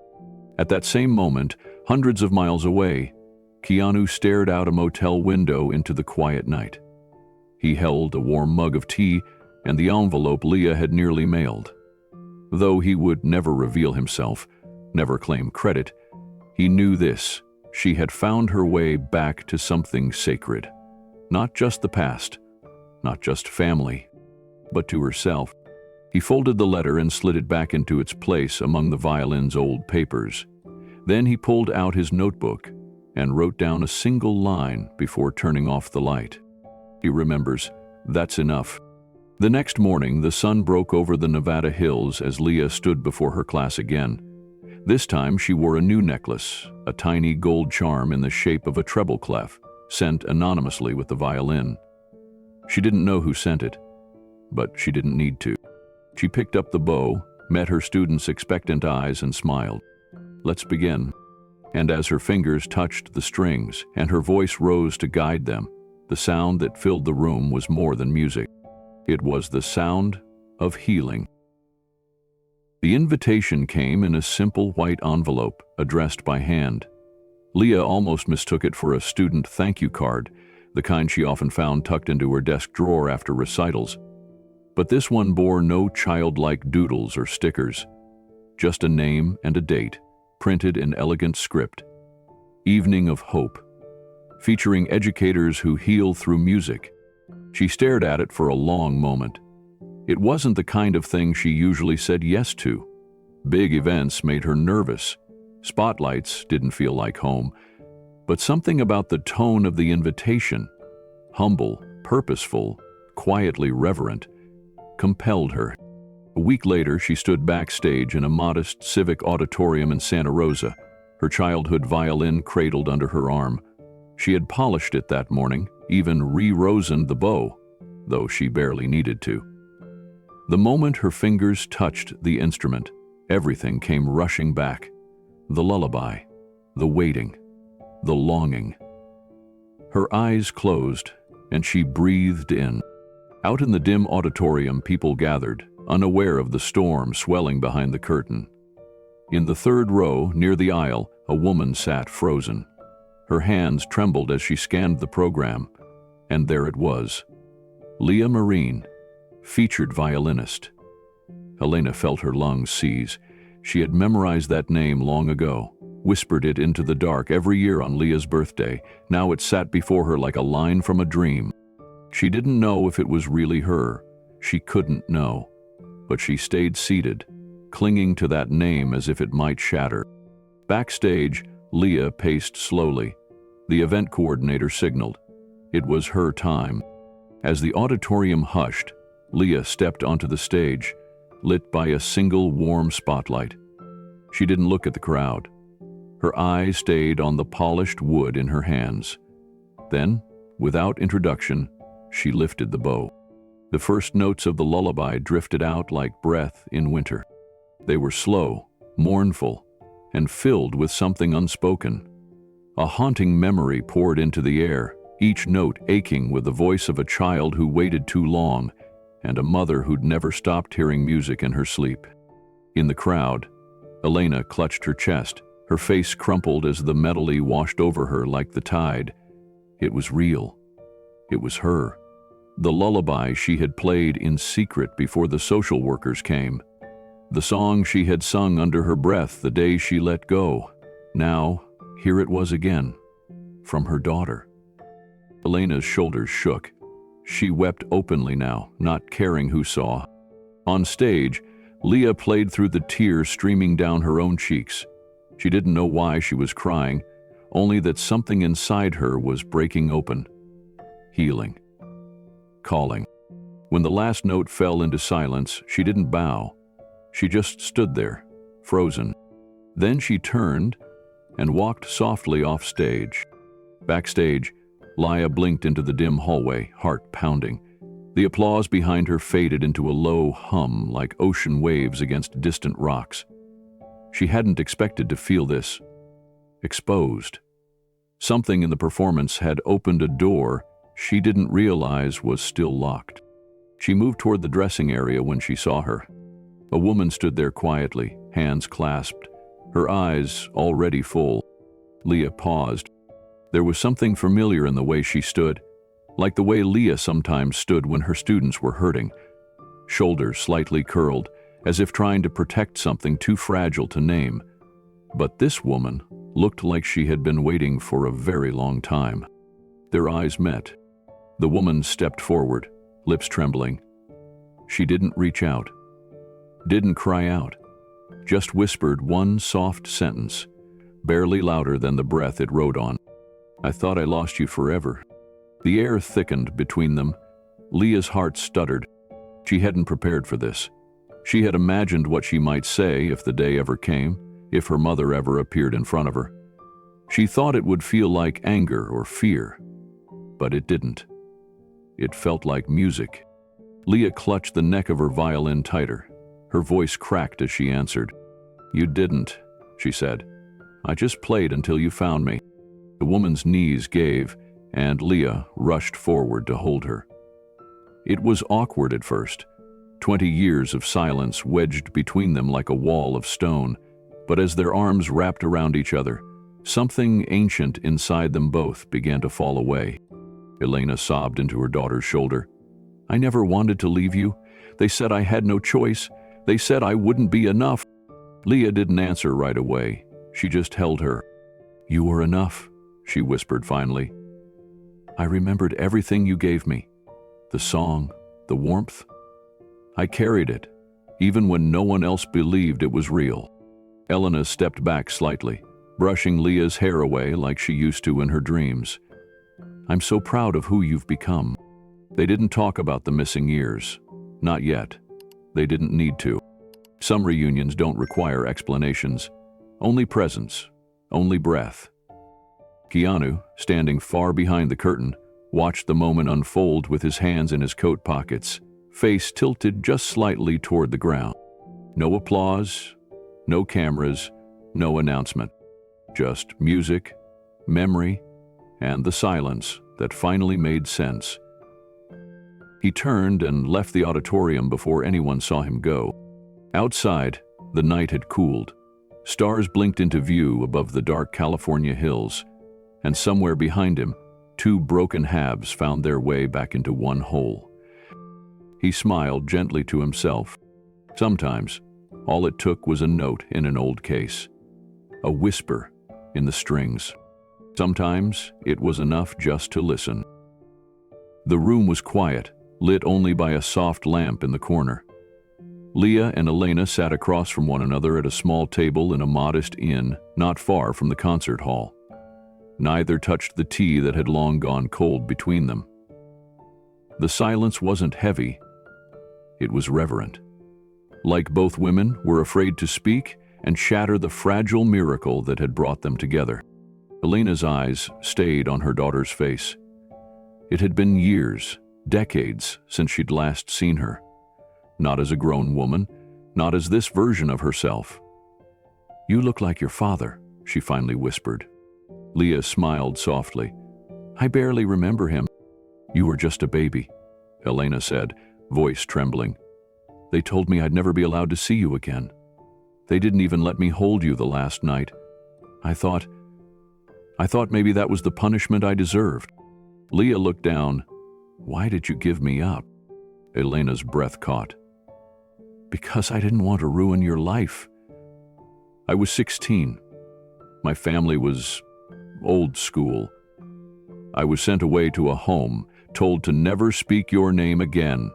At that same moment, hundreds of miles away, Keanu stared out a motel window into the quiet night. He held a warm mug of tea and the envelope Leah had nearly mailed. Though he would never reveal himself, never claim credit, he knew this: she had found her way back to something sacred. Not just the past, not just family, but to herself. He folded the letter and slid it back into its place among the violin's old papers. Then he pulled out his notebook and wrote down a single line before turning off the light. He remembers, that's enough. The next morning, the sun broke over the Nevada hills as Leah stood before her class again. This time, she wore a new necklace, a tiny gold charm in the shape of a treble clef, sent anonymously with the violin. She didn't know who sent it, but she didn't need to. She picked up the bow, met her students' expectant eyes, and smiled. "Let's begin." And as her fingers touched the strings and her voice rose to guide them, the sound that filled the room was more than music. It was the sound of healing. The invitation came in a simple white envelope, addressed by hand. Leah almost mistook it for a student thank you card, the kind she often found tucked into her desk drawer after recitals. But this one bore no childlike doodles or stickers, just a name and a date, printed in elegant script. Evening of Hope, featuring educators who heal through music. She stared at it for a long moment. It wasn't the kind of thing she usually said yes to. Big events made her nervous. Spotlights didn't feel like home. But something about the tone of the invitation, humble, purposeful, quietly reverent, compelled her. A week later, she stood backstage in a modest civic auditorium in Santa Rosa, her childhood violin cradled under her arm. She had polished it that morning, even re-rosened the bow, though she barely needed to. The moment her fingers touched the instrument, everything came rushing back. The lullaby, the waiting, the longing. Her eyes closed, and she breathed in. Out in the dim auditorium, people gathered, unaware of the storm swelling behind the curtain. In the third row, near the aisle, a woman sat frozen. Her hands trembled as she scanned the program, and there it was. Leah Marine, featured violinist. Helena felt her lungs seize. She had memorized that name long ago, whispered it into the dark every year on Leah's birthday. Now it sat before her like a line from a dream. She didn't know if it was really her. She couldn't know. But she stayed seated, clinging to that name as if it might shatter. Backstage, Leah paced slowly. The event coordinator signaled. It was her time. As the auditorium hushed, Leah stepped onto the stage, lit by a single warm spotlight. She didn't look at the crowd. Her eyes stayed on the polished wood in her hands. Then, without introduction, she lifted the bow. The first notes of the lullaby drifted out like breath in winter. They were slow, mournful, and filled with something unspoken. A haunting memory poured into the air, each note aching with the voice of a child who waited too long, and a mother who'd never stopped hearing music in her sleep. In the crowd, Elena clutched her chest. Her face crumpled as the melody washed over her like the tide. It was real. It was her. The lullaby she had played in secret before the social workers came. The song she had sung under her breath the day she let go. Now, here it was again, from her daughter. Elena's shoulders shook. She wept openly now, not caring who saw. On stage, Leah played through the tears streaming down her own cheeks. She didn't know why she was crying, only that something inside her was breaking open. Healing. Calling. When the last note fell into silence, she didn't bow. She just stood there, frozen. Then she turned and walked softly off stage. Backstage, Leah blinked into the dim hallway, heart pounding. The applause behind her faded into a low hum like ocean waves against distant rocks. She hadn't expected to feel this. Exposed. Something in the performance had opened a door she didn't realize was still locked. She moved toward the dressing area when she saw her. A woman stood there quietly, hands clasped, her eyes already full. Leah paused. There was something familiar in the way she stood, like the way Leah sometimes stood when her students were hurting, shoulders slightly curled, as if trying to protect something too fragile to name. But this woman looked like she had been waiting for a very long time. Their eyes met. The woman stepped forward, lips trembling. She didn't reach out, didn't cry out, just whispered one soft sentence, barely louder than the breath it rode on. "I thought I lost you forever." The air thickened between them. Leah's heart stuttered. She hadn't prepared for this. She had imagined what she might say if the day ever came, if her mother ever appeared in front of her. She thought it would feel like anger or fear, but it didn't. It felt like music. Leah clutched the neck of her violin tighter. Her voice cracked as she answered. "You didn't," she said. "I just played until you found me." The woman's knees gave, and Leah rushed forward to hold her. It was awkward at first, 20 years of silence wedged between them like a wall of stone, but as their arms wrapped around each other, something ancient inside them both began to fall away. Elena sobbed into her daughter's shoulder. "I never wanted to leave you. They said I had no choice. They said I wouldn't be enough." Leah didn't answer right away. She just held her. "You were enough," she whispered finally. "I remembered everything you gave me. The song, the warmth. I carried it, even when no one else believed it was real." Elena stepped back slightly, brushing Leah's hair away like she used to in her dreams. "I'm so proud of who you've become." They didn't talk about the missing years. Not yet. They didn't need to. Some reunions don't require explanations. Only presence. Only breath. Keanu, standing far behind the curtain, watched the moment unfold with his hands in his coat pockets, face tilted just slightly toward the ground. No applause, no cameras, no announcement. Just music, memory, and the silence that finally made sense. He turned and left the auditorium before anyone saw him go. Outside, the night had cooled. Stars blinked into view above the dark California hills, and somewhere behind him, two broken halves found their way back into one whole. He smiled gently to himself. Sometimes, all it took was a note in an old case, a whisper in the strings. Sometimes, it was enough just to listen. The room was quiet, lit only by a soft lamp in the corner. Leah and Elena sat across from one another at a small table in a modest inn not far from the concert hall. Neither touched the tea that had long gone cold between them. The silence wasn't heavy. It was reverent. Like both women were afraid to speak and shatter the fragile miracle that had brought them together. Elena's eyes stayed on her daughter's face. It had been years, decades, since she'd last seen her. Not as a grown woman, not as this version of herself. "You look like your father," she finally whispered. Leah smiled softly. "I barely remember him." "You were just a baby," Elena said, voice trembling. "They told me I'd never be allowed to see you again." They didn't even let me hold you the last night. I thought maybe that was the punishment I deserved." Leah looked down. "Why did you give me up?" Elena's breath caught. "Because I didn't want to ruin your life." "I was 16. My family was old school. I was sent away to a home, told to never speak your name again.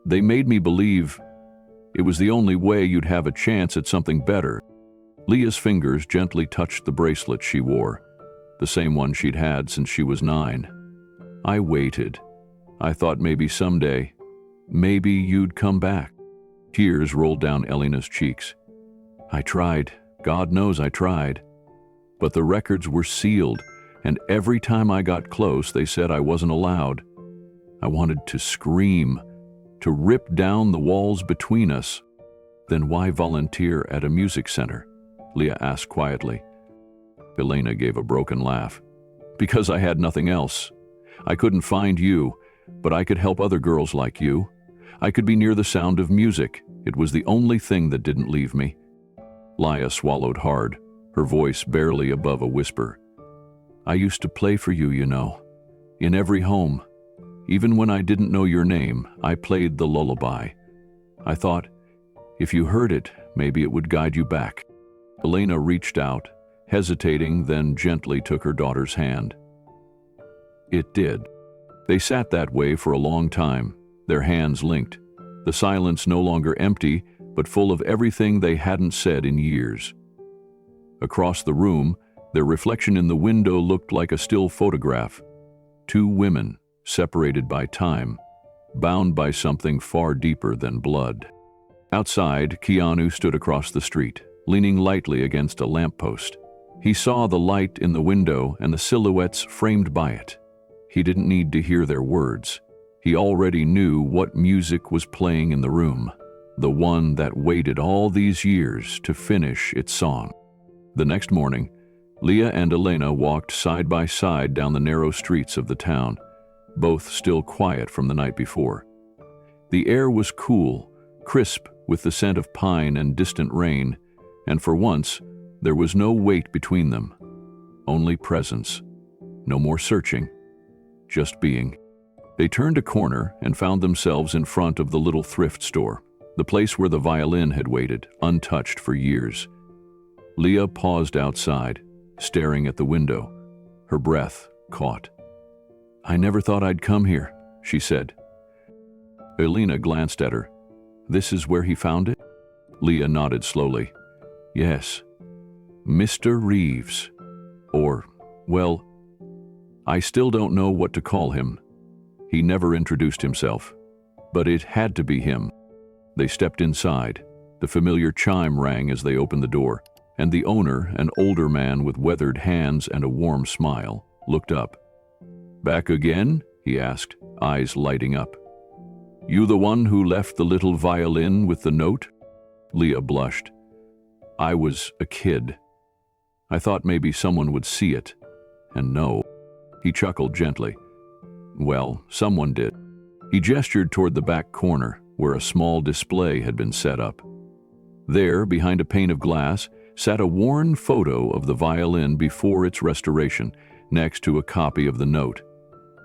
They made me believe it was the only way you'd have a chance at something better." Leah's fingers gently touched the bracelet she wore, the same one she'd had since she was 9. "I waited. I thought maybe someday, maybe you'd come back." Tears rolled down Elena's cheeks. "I tried. God knows I tried. But the records were sealed, and every time I got close, they said I wasn't allowed. I wanted to scream, to rip down the walls between us." "Then why volunteer at a music center?" Leah asked quietly. Elena gave a broken laugh. "Because I had nothing else. I couldn't find you, but I could help other girls like you. I could be near the sound of music. It was the only thing that didn't leave me." Leah swallowed hard, her voice barely above a whisper. "I used to play for you, you know, in every home. Even when I didn't know your name, I played the lullaby. I thought, if you heard it, maybe it would guide you back." Elena reached out, hesitating, then gently took her daughter's hand. It did. They sat that way for a long time, their hands linked, the silence no longer empty, but full of everything they hadn't said in years. Across the room, their reflection in the window looked like a still photograph. 2 women, separated by time, bound by something far deeper than blood. Outside, Keanu stood across the street, leaning lightly against a lamppost. He saw the light in the window and the silhouettes framed by it. He didn't need to hear their words. He already knew what music was playing in the room, the one that waited all these years to finish its song. The next morning, Leah and Elena walked side by side down the narrow streets of the town, both still quiet from the night before. The air was cool, crisp with the scent of pine and distant rain, and for once, there was no weight between them. Only presence. No more searching. Just being. They turned a corner and found themselves in front of the little thrift store, the place where the violin had waited, untouched for years. Leah paused outside, staring at the window, her breath caught. "I never thought I'd come here," she said. Elena glanced at her. "This is where he found it?" Leah nodded slowly. "Yes. Mr. Reeves. Or, well, I still don't know what to call him. He never introduced himself. But it had to be him." They stepped inside. The familiar chime rang as they opened the door, and the owner, an older man with weathered hands and a warm smile, looked up. "Back again?" he asked, eyes lighting up. "You the one who left the little violin with the note?" Leah blushed. "I was a kid. I thought maybe someone would see it. And no." He chuckled gently. "Well, someone did." He gestured toward the back corner, where a small display had been set up. There, behind a pane of glass, sat a worn photo of the violin before its restoration, next to a copy of the note.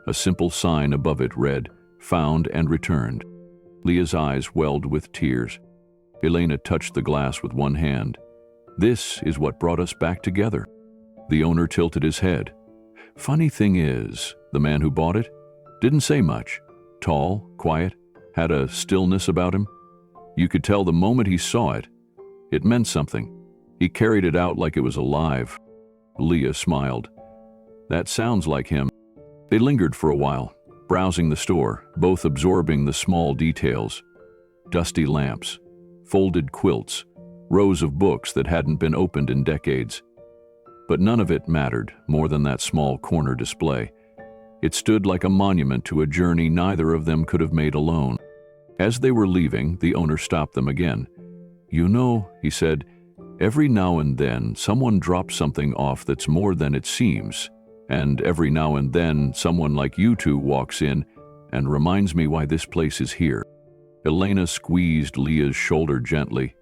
A simple sign above it read, "Found and returned." Leah's eyes welled with tears. Elena touched the glass with one hand. "This is what brought us back together." The owner tilted his head. "Funny thing is, the man who bought it didn't say much. Tall, quiet, had a stillness about him. You could tell the moment he saw it. It meant something. He carried it out like it was alive." Leah smiled. "That sounds like him." They lingered for a while, browsing the store, both absorbing the small details. Dusty lamps, folded quilts, rows of books that hadn't been opened in decades. But none of it mattered more than that small corner display. It stood like a monument to a journey neither of them could have made alone. As they were leaving, the owner stopped them again. "You know," he said, "every now and then someone drops something off that's more than it seems, and every now and then someone like you two walks in and reminds me why this place is here." Elena squeezed Leah's shoulder gently.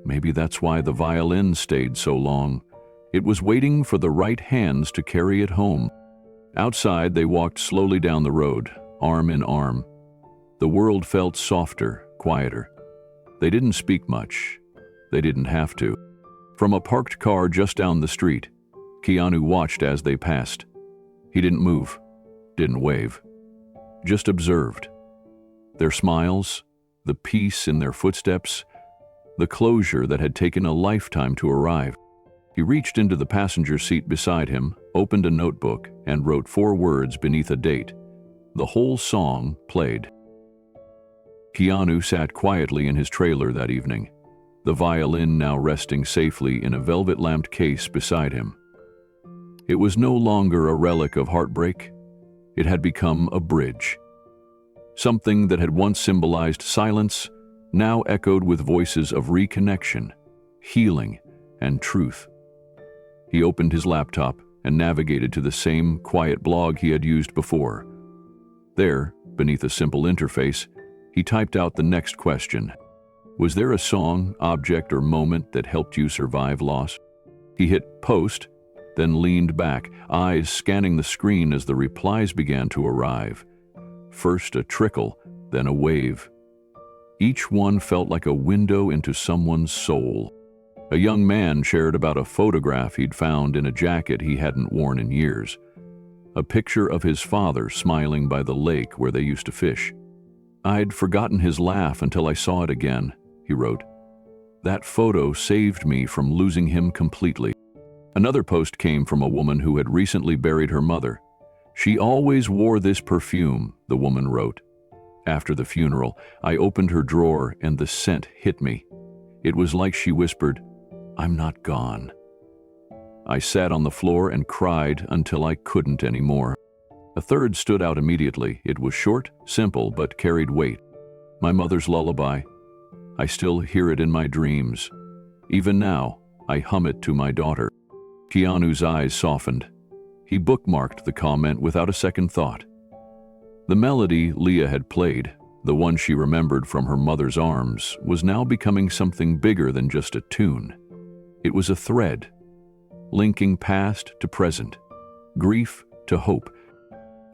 Maybe that's why the violin stayed so long. It was waiting for the right hands to carry it home. Outside, they walked slowly down the road, arm in arm. The world felt softer, quieter. They didn't speak much. They didn't have to. From a parked car just down the street, Keanu watched as they passed. He didn't move, didn't wave, just observed. Their smiles, the peace in their footsteps, the closure that had taken a lifetime to arrive. He reached into the passenger seat beside him, opened a notebook, and wrote 4 words beneath a date. The whole song played. Keanu sat quietly in his trailer that evening, the violin now resting safely in a velvet-lamped case beside him. It was no longer a relic of heartbreak. It had become a bridge. Something that had once symbolized silence now echoed with voices of reconnection, healing, and truth. He opened his laptop and navigated to the same quiet blog he had used before. There, beneath a simple interface, he typed out the next question. Was there a song, object, or moment that helped you survive loss? He hit post, then leaned back, eyes scanning the screen as the replies began to arrive. First a trickle, then a wave. Each one felt like a window into someone's soul. A young man shared about a photograph he'd found in a jacket he hadn't worn in years. A picture of his father smiling by the lake where they used to fish. I'd forgotten his laugh until I saw it again, he wrote. That photo saved me from losing him completely. Another post came from a woman who had recently buried her mother. She always wore this perfume, the woman wrote. After the funeral, I opened her drawer and the scent hit me. It was like she whispered, I'm not gone. I sat on the floor and cried until I couldn't anymore. A third stood out immediately. It was short, simple, but carried weight. My mother's lullaby. I still hear it in my dreams. Even now, I hum it to my daughter. Keanu's eyes softened. He bookmarked the comment without a second thought. The melody Leah had played, the one she remembered from her mother's arms, was now becoming something bigger than just a tune. It was a thread, linking past to present, grief to hope.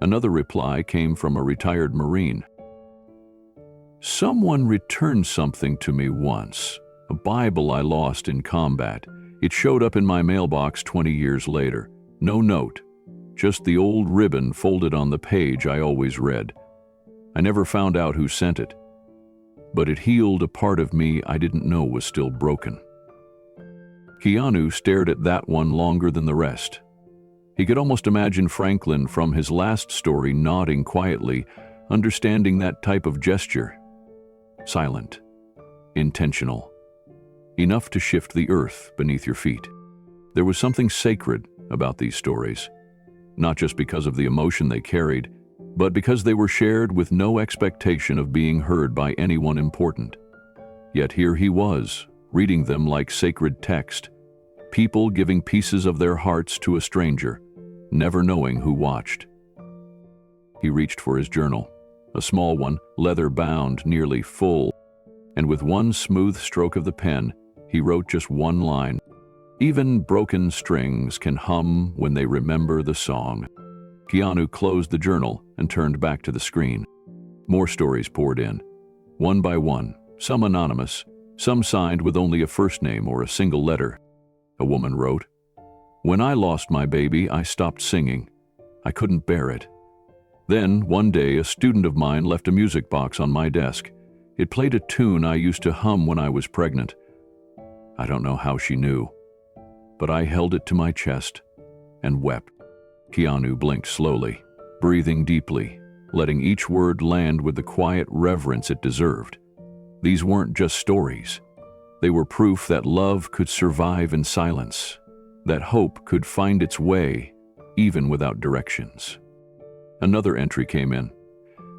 Another reply came from a retired Marine. Someone returned something to me once, a Bible I lost in combat. It showed up in my mailbox 20 years later. No note, just the old ribbon folded on the page I always read. I never found out who sent it, but it healed a part of me I didn't know was still broken. Keanu stared at that one longer than the rest. He could almost imagine Franklin from his last story nodding quietly, understanding that type of gesture. Silent, intentional, enough to shift the earth beneath your feet. There was something sacred about these stories, not just because of the emotion they carried, but because they were shared with no expectation of being heard by anyone important. Yet here he was, reading them like sacred text, people giving pieces of their hearts to a stranger, never knowing who watched. He reached for his journal, a small one, leather-bound, nearly full, and with one smooth stroke of the pen, he wrote just one line. Even broken strings can hum when they remember the song. Keanu closed the journal and turned back to the screen. More stories poured in, one by one, some anonymous, some signed with only a first name or a single letter. A woman wrote, When I lost my baby, I stopped singing. I couldn't bear it. Then, one day, a student of mine left a music box on my desk. It played a tune I used to hum when I was pregnant. I don't know how she knew, but I held it to my chest and wept. Keanu blinked slowly, breathing deeply, letting each word land with the quiet reverence it deserved. These weren't just stories. They were proof that love could survive in silence, that hope could find its way even without directions. Another entry came in.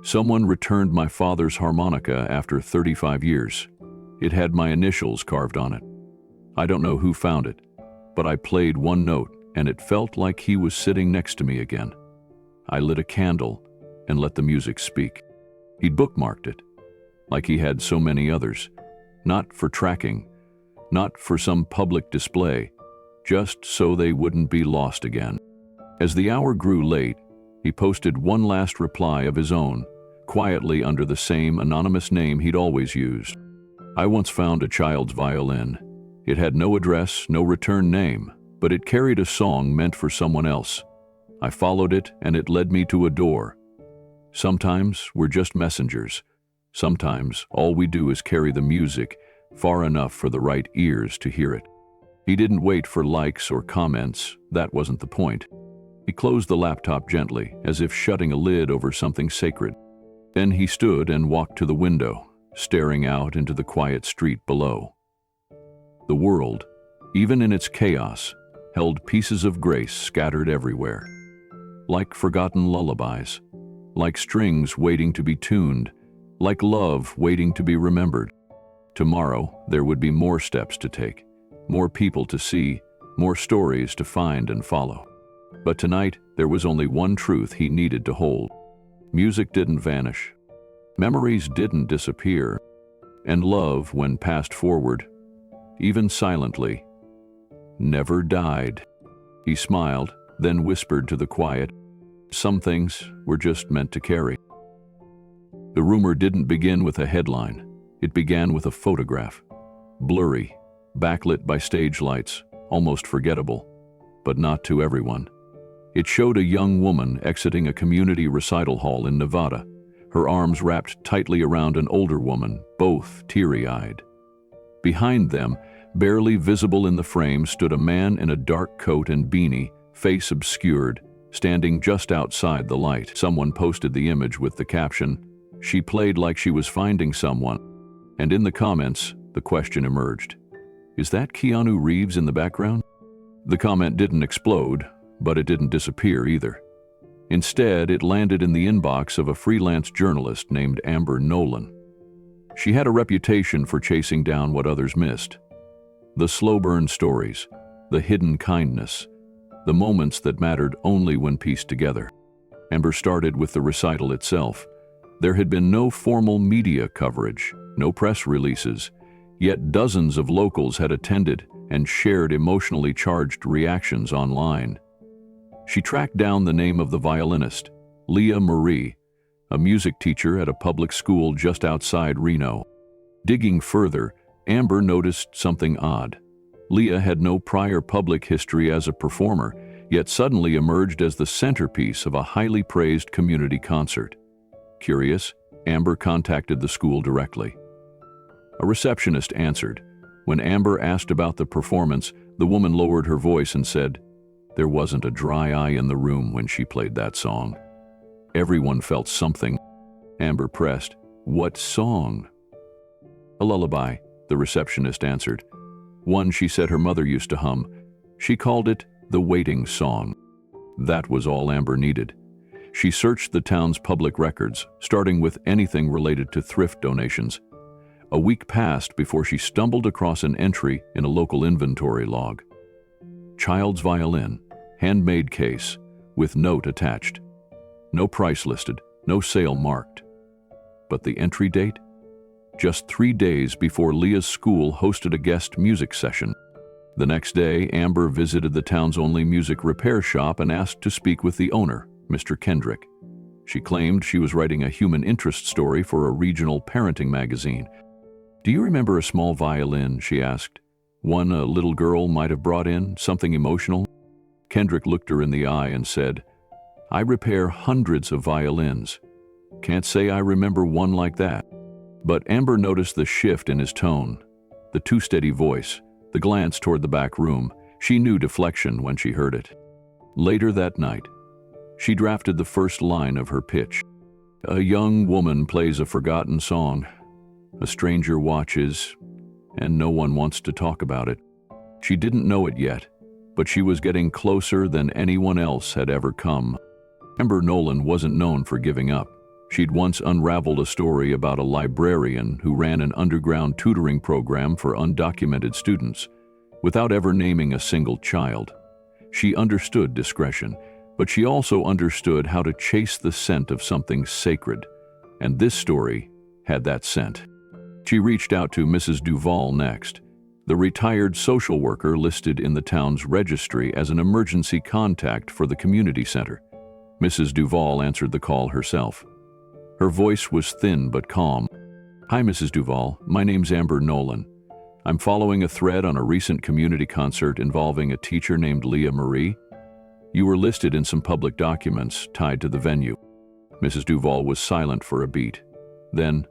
Someone returned my father's harmonica after 35 years. It had my initials carved on it. I don't know who found it, but I played one note and it felt like he was sitting next to me again. I lit a candle and let the music speak. He'd bookmarked it, like he had so many others, not for tracking, not for some public display, just so they wouldn't be lost again. As the hour grew late, he posted one last reply of his own, quietly under the same anonymous name he'd always used. I once found a child's violin. It had no address, no return name, but it carried a song meant for someone else. I followed it, and it led me to a door. Sometimes we're just messengers. Sometimes all we do is carry the music far enough for the right ears to hear it. He didn't wait for likes or comments. That wasn't the point. He closed the laptop gently, as if shutting a lid over something sacred. Then he stood and walked to the window, staring out into the quiet street below. The world, even in its chaos, held pieces of grace scattered everywhere. Like forgotten lullabies, like strings waiting to be tuned, like love waiting to be remembered. Tomorrow, there would be more steps to take, more people to see, more stories to find and follow. But tonight, there was only one truth he needed to hold. Music didn't vanish. Memories didn't disappear. And love, when passed forward, even silently, never died. He smiled, then whispered to the quiet, "Some things were just meant to carry." The rumor didn't begin with a headline. It began with a photograph. Blurry, backlit by stage lights, almost forgettable, but not to everyone. It showed a young woman exiting a community recital hall in Nevada, her arms wrapped tightly around an older woman, both teary-eyed. Behind them, barely visible in the frame, stood a man in a dark coat and beanie, face obscured, standing just outside the light. Someone posted the image with the caption, "She played like she was finding someone." And in the comments, the question emerged, "Is that Keanu Reeves in the background?" The comment didn't explode, but it didn't disappear either. Instead, it landed in the inbox of a freelance journalist named Amber Nolan. She had a reputation for chasing down what others missed. The slow-burn stories, the hidden kindness, the moments that mattered only when pieced together. Amber started with the recital itself. There had been no formal media coverage, no press releases, yet dozens of locals had attended and shared emotionally charged reactions online. She tracked down the name of the violinist, Leah Marie, a music teacher at a public school just outside Reno. Digging further, Amber noticed something odd. Leah had no prior public history as a performer, yet suddenly emerged as the centerpiece of a highly praised community concert. Curious, Amber contacted the school directly. A receptionist answered. When Amber asked about the performance, the woman lowered her voice and said, "There wasn't a dry eye in the room when she played that song." Everyone felt something. Amber pressed, "What song?" "A lullaby," the receptionist answered. One she said her mother used to hum. She called it the waiting song. That was all Amber needed. She searched the town's public records, starting with anything related to thrift donations. A week passed before she stumbled across an entry in a local inventory log. Child's violin, handmade case, with note attached. No price listed, no sale marked. But the entry date? Just 3 days before Leah's school hosted a guest music session. The next day, Amber visited the town's only music repair shop and asked to speak with the owner, Mr. Kendrick. She claimed she was writing a human interest story for a regional parenting magazine. "Do you remember a small violin?" she asked. "One a little girl might have brought in, something emotional?" Kendrick looked her in the eye and said, "I repair hundreds of violins. Can't say I remember one like that." But Amber noticed the shift in his tone, the too steady voice, the glance toward the back room. She knew deflection when she heard it. Later that night, she drafted the first line of her pitch. "A young woman plays a forgotten song. A stranger watches, and no one wants to talk about it." She didn't know it yet, but she was getting closer than anyone else had ever come. Amber Nolan wasn't known for giving up. She'd once unraveled a story about a librarian who ran an underground tutoring program for undocumented students, without ever naming a single child. She understood discretion, but she also understood how to chase the scent of something sacred, and this story had that scent. She reached out to Mrs. Duval next. the retired social worker listed in the town's registry as an emergency contact for the community center. Mrs. Duval answered the call herself. Her voice was thin but calm. "Hi, Mrs. Duval. My name's Amber Nolan. I'm following a thread on a recent community concert involving a teacher named Leah Marie. You were listed in some public documents tied to the venue." Mrs. Duval was silent for a beat. Then,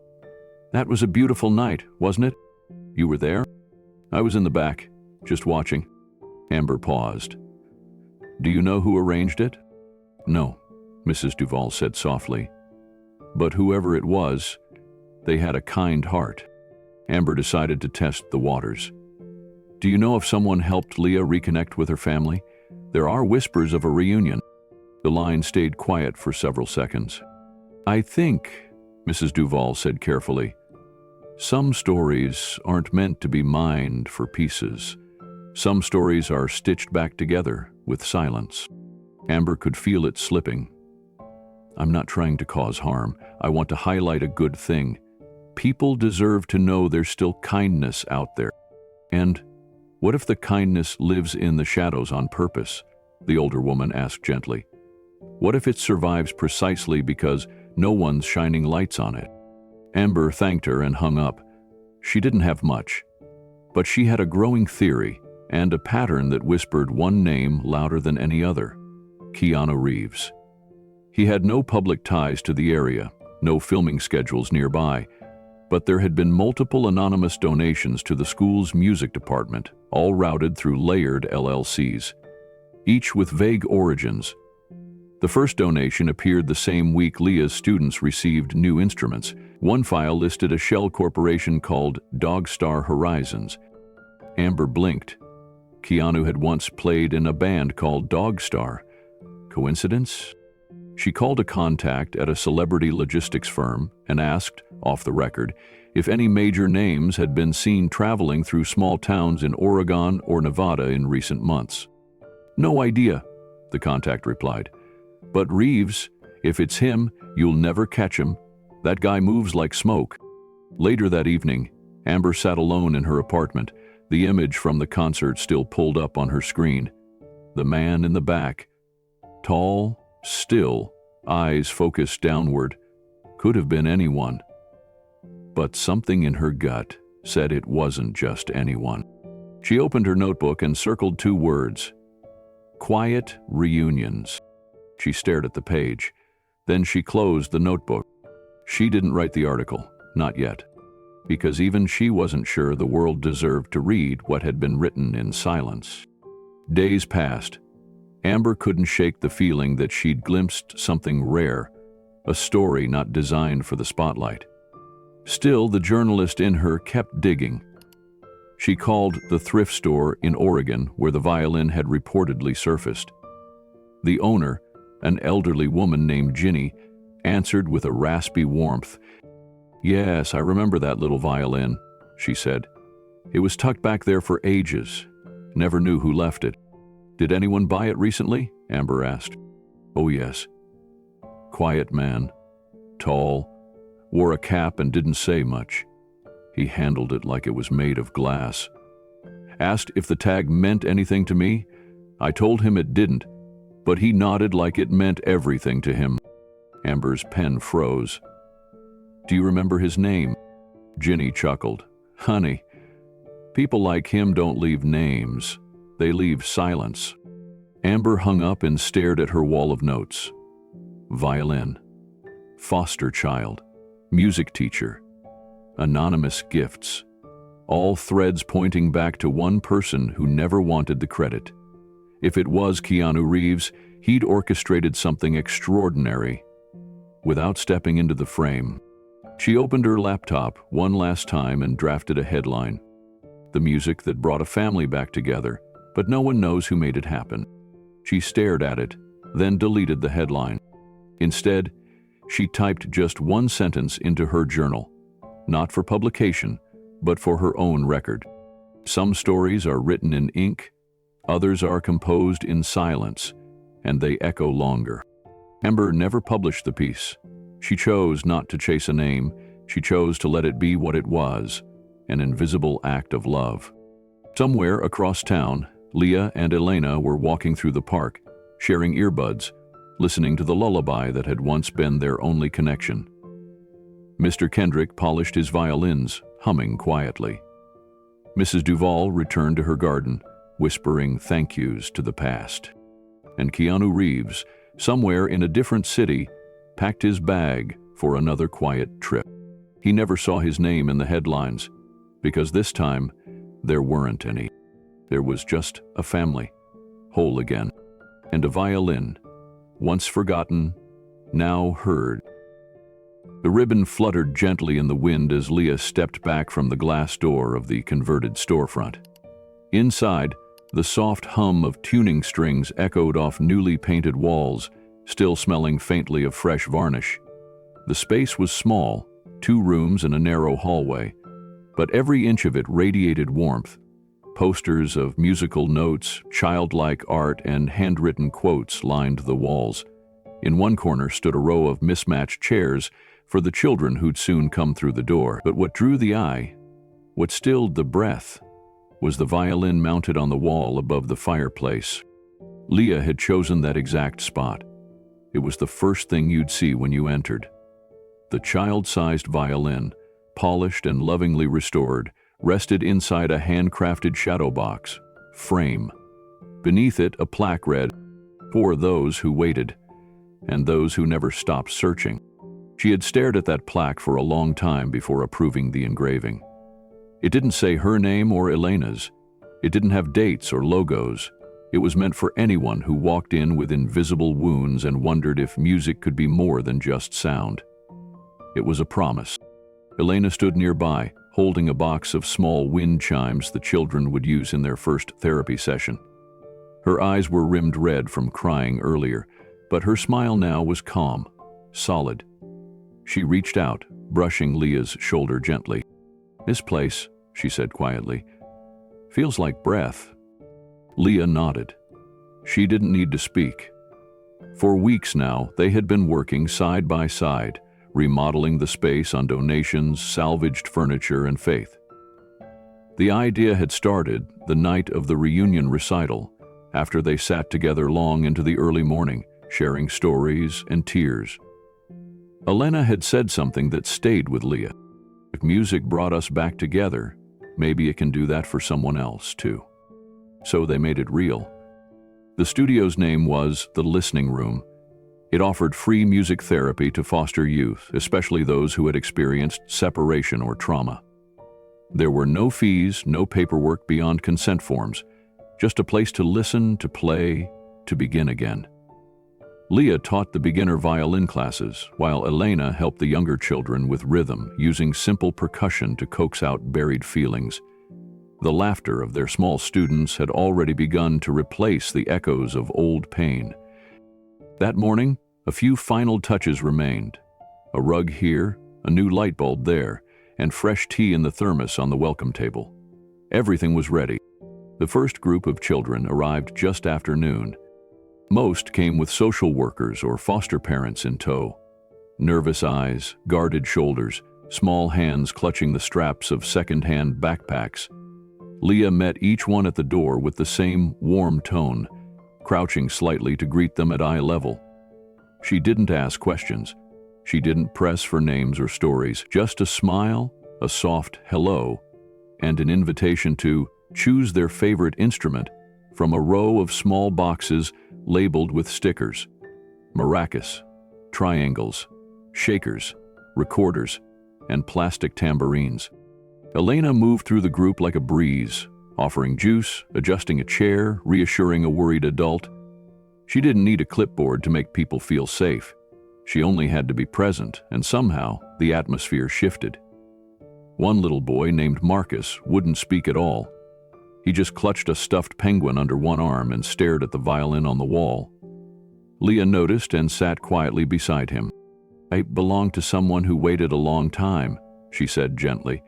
"That was a beautiful night, wasn't it? You were there?" "I was in the back, just watching." Amber paused. "Do you know who arranged it?" "No," Mrs. Duval said softly. "But whoever it was, they had a kind heart." Amber decided to test the waters. "Do you know if someone helped Leah reconnect with her family? There are whispers of a reunion." The line stayed quiet for several seconds. "I think," Mrs. Duval said carefully, "some stories aren't meant to be mined for pieces. Some stories are stitched back together with silence." Amber could feel it slipping. "I'm not trying to cause harm. I want to highlight a good thing. People deserve to know there's still kindness out there. And what if the kindness lives in the shadows on purpose?" the older woman asked gently. "What if it survives precisely because no one's shining lights on it?" Amber thanked her and hung up. She didn't have much, but she had a growing theory and a pattern that whispered one name louder than any other: Keanu Reeves. He had no public ties to the area, no filming schedules nearby, but there had been multiple anonymous donations to the school's music department, all routed through layered LLCs, each with vague origins. The first donation appeared the same week Leah's students received new instruments. One file listed a shell corporation called Dogstar Horizons. Amber blinked. Keanu had once played in a band called Dogstar. Coincidence? She called a contact at a celebrity logistics firm and asked, off the record, if any major names had been seen traveling through small towns in Oregon or Nevada in recent months. "No idea," the contact replied. "But Reeves, if it's him, you'll never catch him. That guy moves like smoke." Later that evening, Amber sat alone in her apartment, the image from the concert still pulled up on her screen. The man in the back, tall, still, eyes focused downward, could have been anyone. But something in her gut said it wasn't just anyone. She opened her notebook and circled two words: quiet reunions. She stared at the page. Then she closed the notebook. She didn't write the article, not yet, because even she wasn't sure the world deserved to read what had been written in silence. Days passed. Amber couldn't shake the feeling that she'd glimpsed something rare, a story not designed for the spotlight. Still, the journalist in her kept digging. She called the thrift store in Oregon where the violin had reportedly surfaced. The owner, an elderly woman named Ginny, answered with a raspy warmth. "Yes, I remember that little violin," she said. "It was tucked back there for ages. Never knew who left it." "Did anyone buy it recently?" Amber asked. "Oh yes." Quiet man, tall, wore a cap and didn't say much. He handled it like it was made of glass. Asked if the tag meant anything to me. I told him it didn't, but he nodded like it meant everything to him. Amber's pen froze. "Do you remember his name?" Ginny chuckled. "Honey, people like him don't leave names. They leave silence." Amber hung up and stared at her wall of notes. Violin, foster child, music teacher, anonymous gifts, all threads pointing back to one person who never wanted the credit. If it was Keanu Reeves, he'd orchestrated something extraordinary. Without stepping into the frame, she opened her laptop one last time and drafted a headline. The music that brought a family back together, but no one knows who made it happen. She stared at it, then deleted the headline. Instead, she typed just one sentence into her journal, not for publication, but for her own record. Some stories are written in ink, others are composed in silence, and they echo longer. Amber never published the piece. She chose not to chase a name. She chose to let it be what it was, an invisible act of love. Somewhere across town, Leah and Elena were walking through the park, sharing earbuds, listening to the lullaby that had once been their only connection. Mr. Kendrick polished his violins, humming quietly. Mrs. Duval returned to her garden, whispering thank yous to the past. And Keanu Reeves, somewhere in a different city, packed his bag for another quiet trip. He never saw his name in the headlines, because this time there weren't any. There was just a family, whole again, and a violin, once forgotten, now heard. The ribbon fluttered gently in the wind as Leah stepped back from the glass door of the converted storefront. Inside, the soft hum of tuning strings echoed off newly painted walls, still smelling faintly of fresh varnish. The space was small, 2 rooms and a narrow hallway, but every inch of it radiated warmth. Posters of musical notes, childlike art, and handwritten quotes lined the walls. In one corner stood a row of mismatched chairs for the children who'd soon come through the door. But what drew the eye, what stilled the breath, was the violin mounted on the wall above the fireplace. Leah had chosen that exact spot. It was the first thing you'd see when you entered. The child-sized violin, polished and lovingly restored, rested inside a handcrafted shadow box, frame. Beneath it, a plaque read, "For those who waited, and those who never stopped searching." She had stared at that plaque for a long time before approving the engraving. It didn't say her name or Elena's. It didn't have dates or logos. It was meant for anyone who walked in with invisible wounds and wondered if music could be more than just sound. It was a promise. Elena stood nearby, holding a box of small wind chimes the children would use in their first therapy session. Her eyes were rimmed red from crying earlier, but her smile now was calm, solid. She reached out, brushing Leah's shoulder gently. "This place," she said quietly, "feels like breath." Leah nodded. She didn't need to speak. For weeks now, they had been working side by side, remodeling the space on donations, salvaged furniture, and faith. The idea had started the night of the reunion recital, after they sat together long into the early morning, sharing stories and tears. Elena had said something that stayed with Leah. If music brought us back together, maybe it can do that for someone else, too. So they made it real. The studio's name was The Listening Room. It offered free music therapy to foster youth, especially those who had experienced separation or trauma. There were no fees, no paperwork beyond consent forms, just a place to listen, to play, to begin again. Leah taught the beginner violin classes, while Elena helped the younger children with rhythm, using simple percussion to coax out buried feelings. The laughter of their small students had already begun to replace the echoes of old pain. That morning, a few final touches remained. A rug here, a new light bulb there, and fresh tea in the thermos on the welcome table. Everything was ready. The first group of children arrived just after noon. Most came with social workers or foster parents in tow. Nervous eyes, guarded shoulders, small hands clutching the straps of second-hand backpacks. Leah met each one at the door with the same warm tone, crouching slightly to greet them at eye level. She didn't ask questions. She didn't press for names or stories, just a smile, a soft hello, and an invitation to choose their favorite instrument from a row of small boxes labeled with stickers: maracas, triangles, shakers, recorders, and plastic tambourines. Elena moved through the group like a breeze, offering juice, adjusting a chair, reassuring a worried adult. She didn't need a clipboard to make people feel safe. She only had to be present, and somehow the atmosphere shifted. One little boy named Marcus wouldn't speak at all. He just clutched a stuffed penguin under one arm and stared at the violin on the wall. Leah noticed and sat quietly beside him. "I belong to someone who waited a long time," she said gently.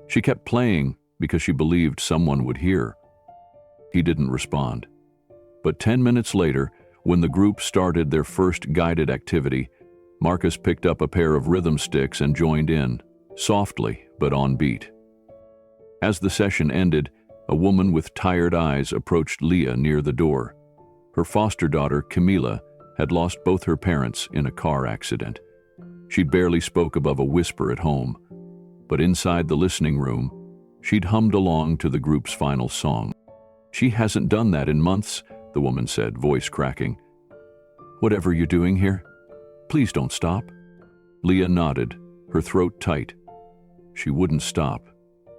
She kept playing because she believed someone would hear. He didn't respond. But 10 minutes later, when the group started their first guided activity, Marcus picked up a pair of rhythm sticks and joined in, softly but on beat. As the session ended, A woman with tired eyes approached Leah near the door. Her foster daughter, Camila, had lost both her parents in a car accident. She barely spoke above a whisper at home, but inside the listening room, she'd hummed along to the group's final song. "She hasn't done that in months," the woman said, voice cracking. "Whatever you're doing here, please don't stop." Leah nodded, her throat tight. She wouldn't stop.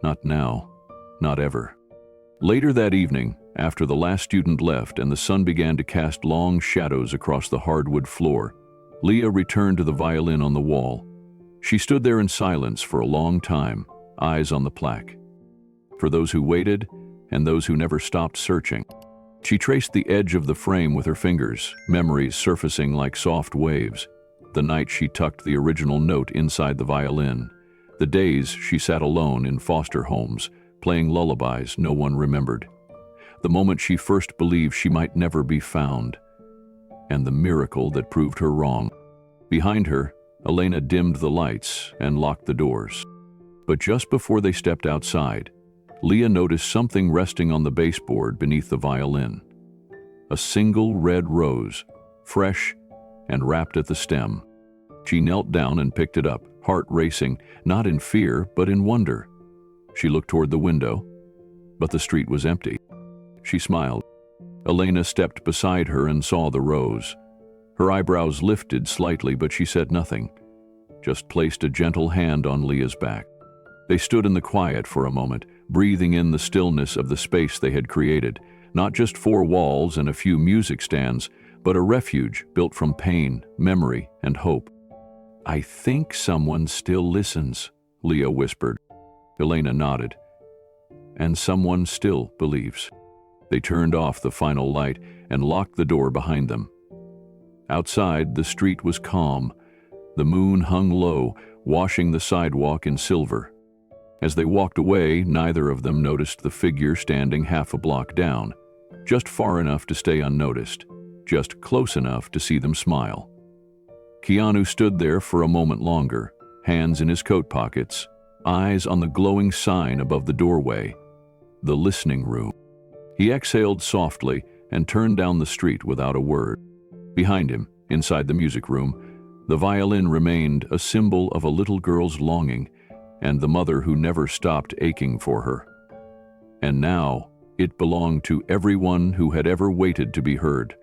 Not now. Not ever. Later that evening, after the last student left and the sun began to cast long shadows across the hardwood floor, Leah returned to the violin on the wall. She stood there in silence for a long time, eyes on the plaque. For those who waited and those who never stopped searching. She traced the edge of the frame with her fingers, memories surfacing like soft waves. The night she tucked the original note inside the violin. The days she sat alone in foster homes, playing lullabies no one remembered. The moment she first believed she might never be found. And the miracle that proved her wrong. Behind her, Elena dimmed the lights and locked the doors. But just before they stepped outside, Leah noticed something resting on the baseboard beneath the violin. A single red rose, fresh and wrapped at the stem. She knelt down and picked it up, heart racing, not in fear, but in wonder. She looked toward the window, but the street was empty. She smiled. Elena stepped beside her and saw the rose. Her eyebrows lifted slightly, but she said nothing, just placed a gentle hand on Leah's back. They stood in the quiet for a moment, breathing in the stillness of the space they had created, not just four walls and a few music stands, but a refuge built from pain, memory, and hope. "I think someone still listens," Leah whispered. Elena nodded. "And someone still believes." They turned off the final light and locked the door behind them. Outside, the street was calm. The moon hung low, washing the sidewalk in silver. As they walked away, neither of them noticed the figure standing half a block down, just far enough to stay unnoticed, just close enough to see them smile. Keanu stood there for a moment longer, hands in his coat pockets, eyes on the glowing sign above the doorway, the listening room. He exhaled softly and turned down the street without a word. Behind him, inside the music room, the violin remained a symbol of a little girl's longing and the mother who never stopped aching for her. And now, it belonged to everyone who had ever waited to be heard.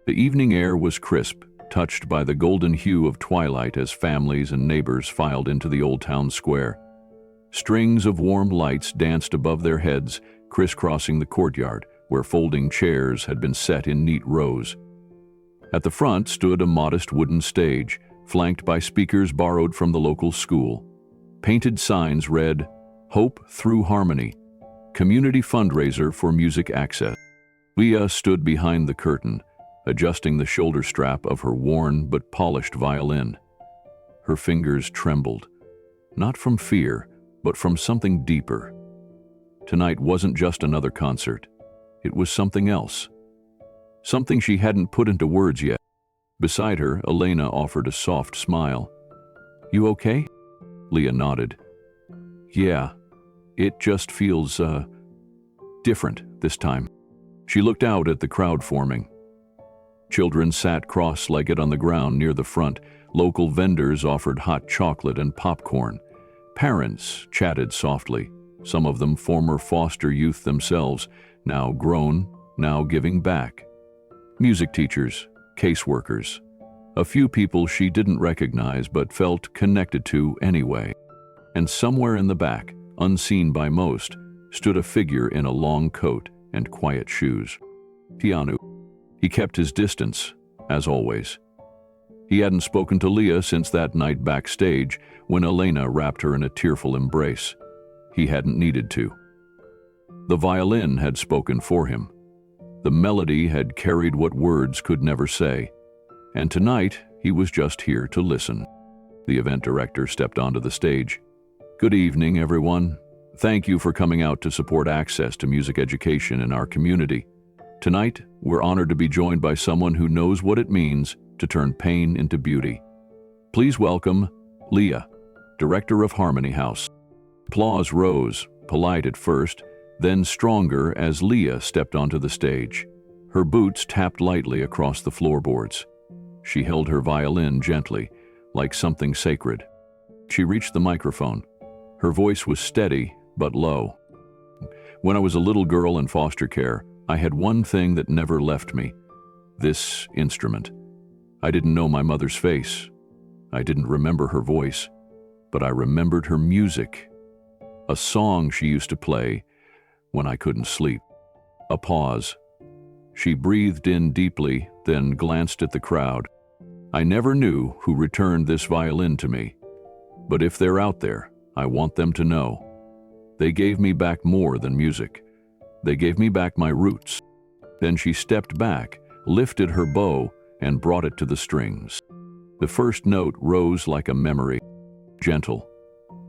The evening air was crisp, touched by the golden hue of twilight as families and neighbors filed into the old town square. Strings of warm lights danced above their heads, crisscrossing the courtyard, where folding chairs had been set in neat rows. At the front stood a modest wooden stage, flanked by speakers borrowed from the local school. Painted signs read, "Hope Through Harmony, Community Fundraiser for Music Access." Leah stood behind the curtain, adjusting the shoulder strap of her worn but polished violin. Her fingers trembled, not from fear, but from something deeper. Tonight wasn't just another concert. It was something else. Something she hadn't put into words yet. Beside her, Elena offered a soft smile. "You okay?" Leah nodded. "Yeah, it just feels, different this time." She looked out at the crowd forming. Children sat cross-legged on the ground near the front. Local vendors offered hot chocolate and popcorn. Parents chatted softly, some of them former foster youth themselves, now grown, now giving back. Music teachers, caseworkers, a few people she didn't recognize but felt connected to anyway. And somewhere in the back, unseen by most, stood a figure in a long coat and quiet shoes. Keanu. He kept his distance, as always. He hadn't spoken to Leah since that night backstage when Elena wrapped her in a tearful embrace. He hadn't needed to. The violin had spoken for him. The melody had carried what words could never say. And tonight, he was just here to listen. The event director stepped onto the stage. "Good evening, everyone. Thank you for coming out to support access to music education in our community. Tonight, we're honored to be joined by someone who knows what it means to turn pain into beauty. Please welcome Leah, director of Harmony House." Applause rose, polite at first, then stronger as Leah stepped onto the stage. Her boots tapped lightly across the floorboards. She held her violin gently, like something sacred. She reached the microphone. Her voice was steady, but low. When I was a little girl in foster care, I had one thing that never left me: this instrument. I didn't know my mother's face. I didn't remember her voice, but I remembered her music. A song she used to play when I couldn't sleep. A pause. She breathed in deeply, then glanced at the crowd. I never knew who returned this violin to me, but if they're out there, I want them to know. They gave me back more than music. They gave me back my roots. Then she stepped back, lifted her bow, and brought it to the strings. The first note rose like a memory, gentle,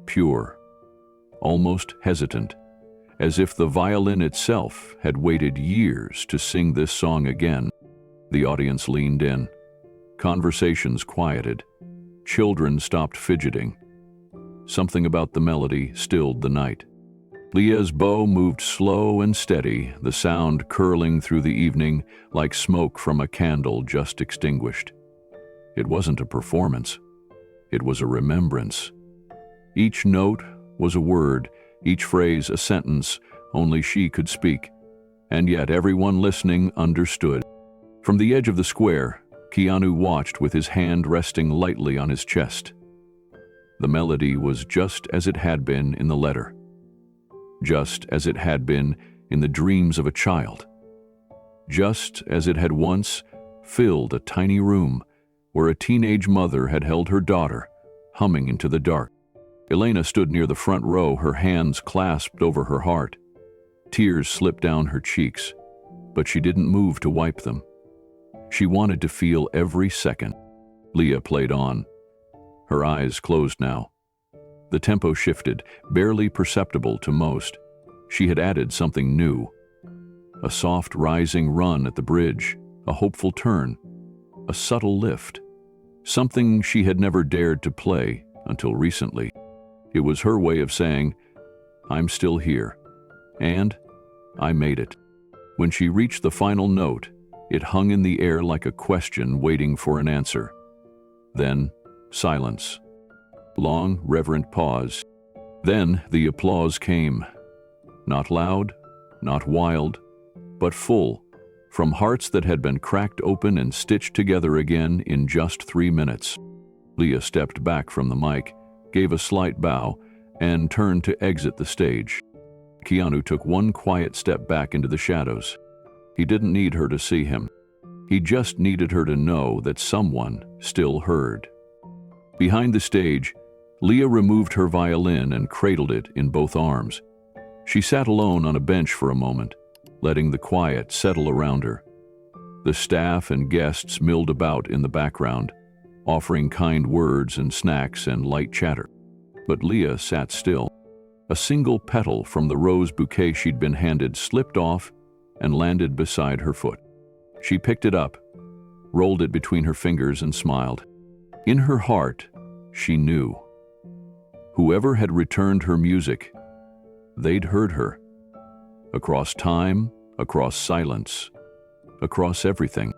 pure, almost hesitant, as if the violin itself had waited years to sing this song again. The audience leaned in. Conversations quieted. Children stopped fidgeting. Something about the melody stilled the night. Leah's bow moved slow and steady, the sound curling through the evening like smoke from a candle just extinguished. It wasn't a performance. It was a remembrance. Each note was a word, each phrase a sentence only she could speak, and yet everyone listening understood. From the edge of the square, Keanu watched with his hand resting lightly on his chest. The melody was just as it had been in the letter, just as it had been in the dreams of a child, just as it had once filled a tiny room where a teenage mother had held her daughter, humming into the dark. Elena stood near the front row, her hands clasped over her heart. Tears slipped down her cheeks, but she didn't move to wipe them. She wanted to feel every second. Leah played on. Her eyes closed now. The tempo shifted, barely perceptible to most. She had added something new. A soft rising run at the bridge, a hopeful turn, a subtle lift. Something she had never dared to play until recently. It was her way of saying, "I'm still here, and I made it." When she reached the final note, it hung in the air like a question waiting for an answer. Then, silence. Long, reverent pause. Then the applause came. Not loud, not wild, but full, from hearts that had been cracked open and stitched together again in just 3 minutes. Leah stepped back from the mic, gave a slight bow, and turned to exit the stage. Keanu took one quiet step back into the shadows. He didn't need her to see him. He just needed her to know that someone still heard. Behind the stage, Leah removed her violin and cradled it in both arms. She sat alone on a bench for a moment, letting the quiet settle around her. The staff and guests milled about in the background, offering kind words and snacks and light chatter. But Leah sat still. A single petal from the rose bouquet she'd been handed slipped off and landed beside her foot. She picked it up, rolled it between her fingers, and smiled. In her heart, she knew. Whoever had returned her music, they'd heard her. Across time, across silence, across everything.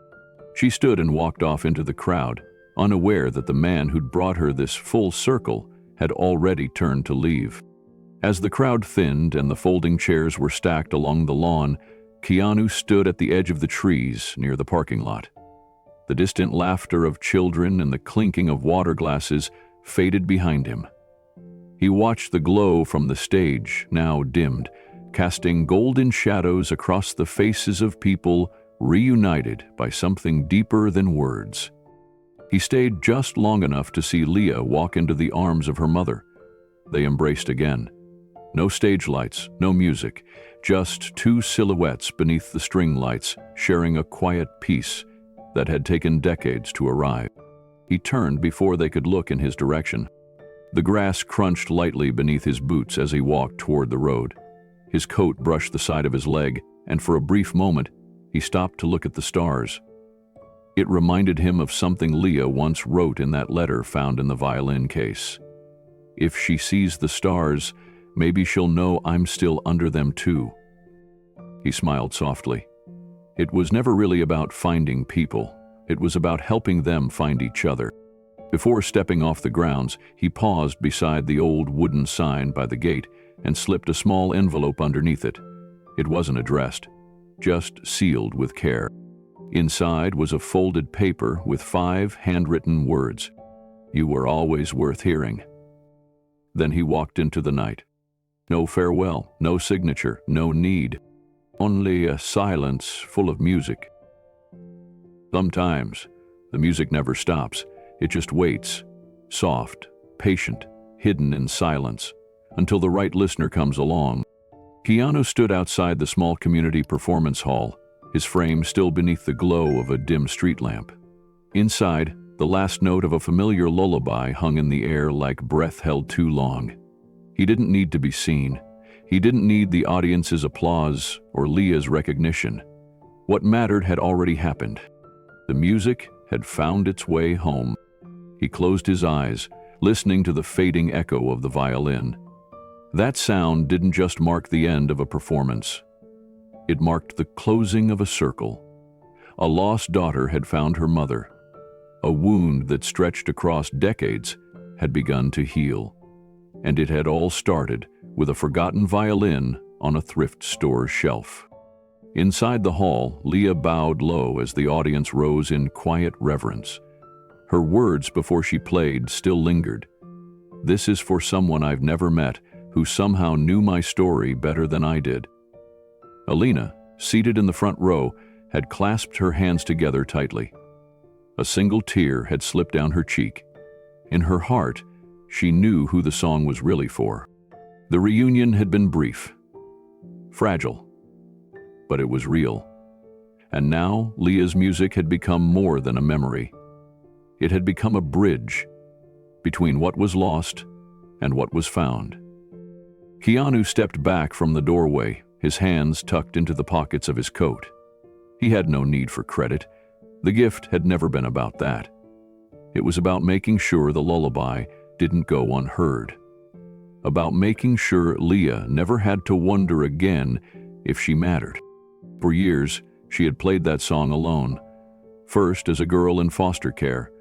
She stood and walked off into the crowd, unaware that the man who'd brought her this full circle had already turned to leave. As the crowd thinned and the folding chairs were stacked along the lawn, Keanu stood at the edge of the trees near the parking lot. The distant laughter of children and the clinking of water glasses faded behind him. He watched the glow from the stage, now dimmed, casting golden shadows across the faces of people reunited by something deeper than words. He stayed just long enough to see Leah walk into the arms of her mother. They embraced again. No stage lights, no music, just two silhouettes beneath the string lights, sharing a quiet peace that had taken decades to arrive. He turned before they could look in his direction. The grass crunched lightly beneath his boots as he walked toward the road. His coat brushed the side of his leg, and for a brief moment, he stopped to look at the stars. It reminded him of something Leah once wrote in that letter found in the violin case. If she sees the stars, Maybe she'll know I'm still under them too." He smiled softly. It was never really about finding people. It was about helping them find each other. Before stepping off the grounds, he paused beside the old wooden sign by the gate and slipped a small envelope underneath it. It wasn't addressed, just sealed with care. Inside was a folded paper with 5 handwritten words. "You were always worth hearing." Then he walked into the night. No farewell, no signature, no need. Only a silence full of music. Sometimes, the music never stops. It just waits, soft, patient, hidden in silence, until the right listener comes along. Keanu stood outside the small community performance hall, his frame still beneath the glow of a dim street lamp. Inside, the last note of a familiar lullaby hung in the air like breath held too long. He didn't need to be seen. He didn't need the audience's applause or Leah's recognition. What mattered had already happened. The music had found its way home. He closed his eyes, listening to the fading echo of the violin. That sound didn't just mark the end of a performance. It marked the closing of a circle. A lost daughter had found her mother. A wound that stretched across decades had begun to heal. And it had all started with a forgotten violin on a thrift store shelf. Inside the hall, Leah bowed low as the audience rose in quiet reverence. Her words before she played still lingered. "This is for someone I've never met, who somehow knew my story better than I did." Alina, seated in the front row, had clasped her hands together tightly. A single tear had slipped down her cheek. In her heart, she knew who the song was really for. The reunion had been brief, fragile, but it was real. And now Leah's music had become more than a memory. It had become a bridge between what was lost and what was found. Keanu stepped back from the doorway, his hands tucked into the pockets of his coat. He had no need for credit. The gift had never been about that. It was about making sure the lullaby didn't go unheard. About making sure Leah never had to wonder again if she mattered. For years, she had played that song alone. First as a girl in foster care,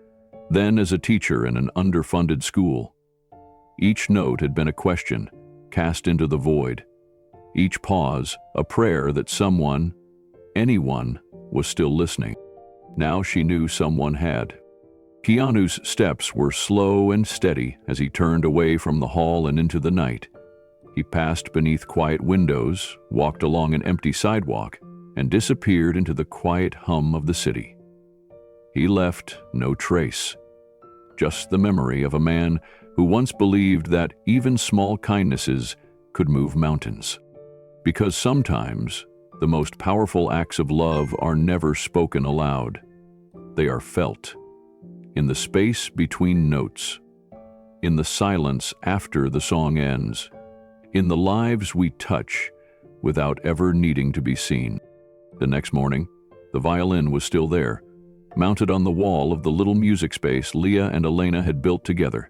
then as a teacher in an underfunded school. Each note had been a question, cast into the void. Each pause, a prayer that someone, anyone, was still listening. Now she knew someone had. Keanu's steps were slow and steady as he turned away from the hall and into the night. He passed beneath quiet windows, walked along an empty sidewalk, and disappeared into the quiet hum of the city. He left no trace, just the memory of a man who once believed that even small kindnesses could move mountains. Because sometimes the most powerful acts of love are never spoken aloud. They are felt, in the space between notes, in the silence after the song ends, in the lives we touch without ever needing to be seen. The next morning, the violin was still there, mounted on the wall of the little music space Leah and Elena had built together.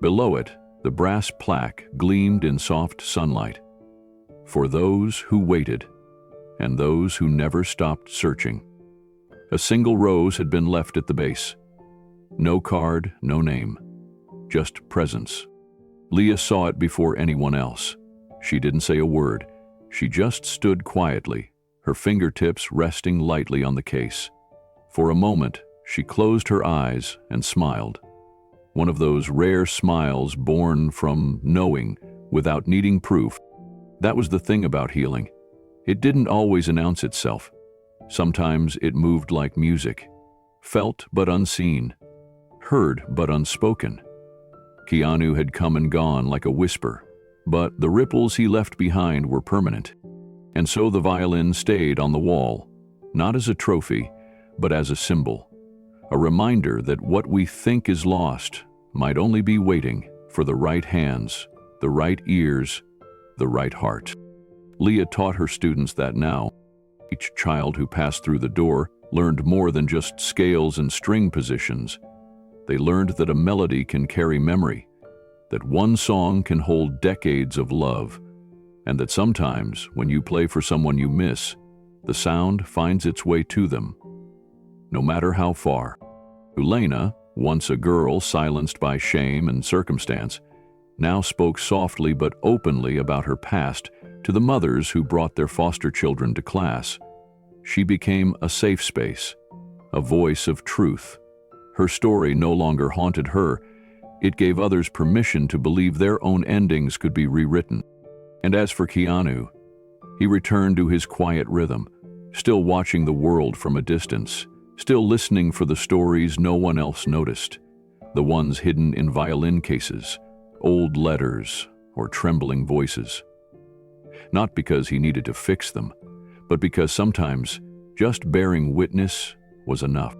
Below it, the brass plaque gleamed in soft sunlight. For those who waited, and those who never stopped searching. A single rose had been left at the base. No card, no name, just presence. Leah saw it before anyone else. She didn't say a word. She just stood quietly, her fingertips resting lightly on the case. For a moment, she closed her eyes and smiled. One of those rare smiles born from knowing without needing proof. That was the thing about healing. It didn't always announce itself. Sometimes it moved like music, felt but unseen, heard but unspoken. Keanu had come and gone like a whisper, but the ripples he left behind were permanent. And so the violin stayed on the wall, not as a trophy, but as a symbol, a reminder that what we think is lost might only be waiting for the right hands, the right ears, the right heart. Leah taught her students that now. Each child who passed through the door learned more than just scales and string positions. They learned that a melody can carry memory, that one song can hold decades of love, and that sometimes, when you play for someone you miss, the sound finds its way to them, no matter how far. Elena, once a girl silenced by shame and circumstance, now spoke softly but openly about her past to the mothers who brought their foster children to class. She became a safe space, a voice of truth. Her story no longer haunted her. It gave others permission to believe their own endings could be rewritten. And as for Keanu, he returned to his quiet rhythm, still watching the world from a distance, still listening for the stories no one else noticed, the ones hidden in violin cases, old letters, or trembling voices. Not because he needed to fix them, but because sometimes just bearing witness was enough.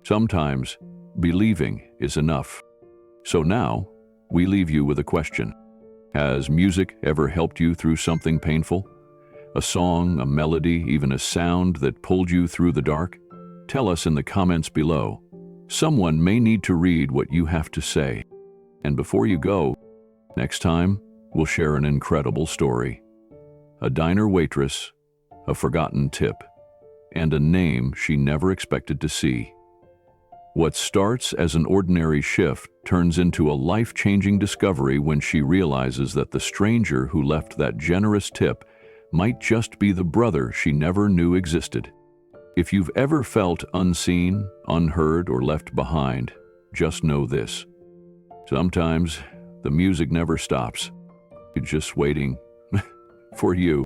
Sometimes believing is enough. So now, we leave you with a question. Has music ever helped you through something painful? A song, a melody, even a sound that pulled you through the dark? Tell us in the comments below. Someone may need to read what you have to say. And before you go, next time, we'll share an incredible story. A diner waitress, a forgotten tip, and a name she never expected to see. What starts as an ordinary shift turns into a life-changing discovery when she realizes that the stranger who left that generous tip might just be the brother she never knew existed. If you've ever felt unseen, unheard, or left behind, just know this. Sometimes the music never stops. It's just waiting for you.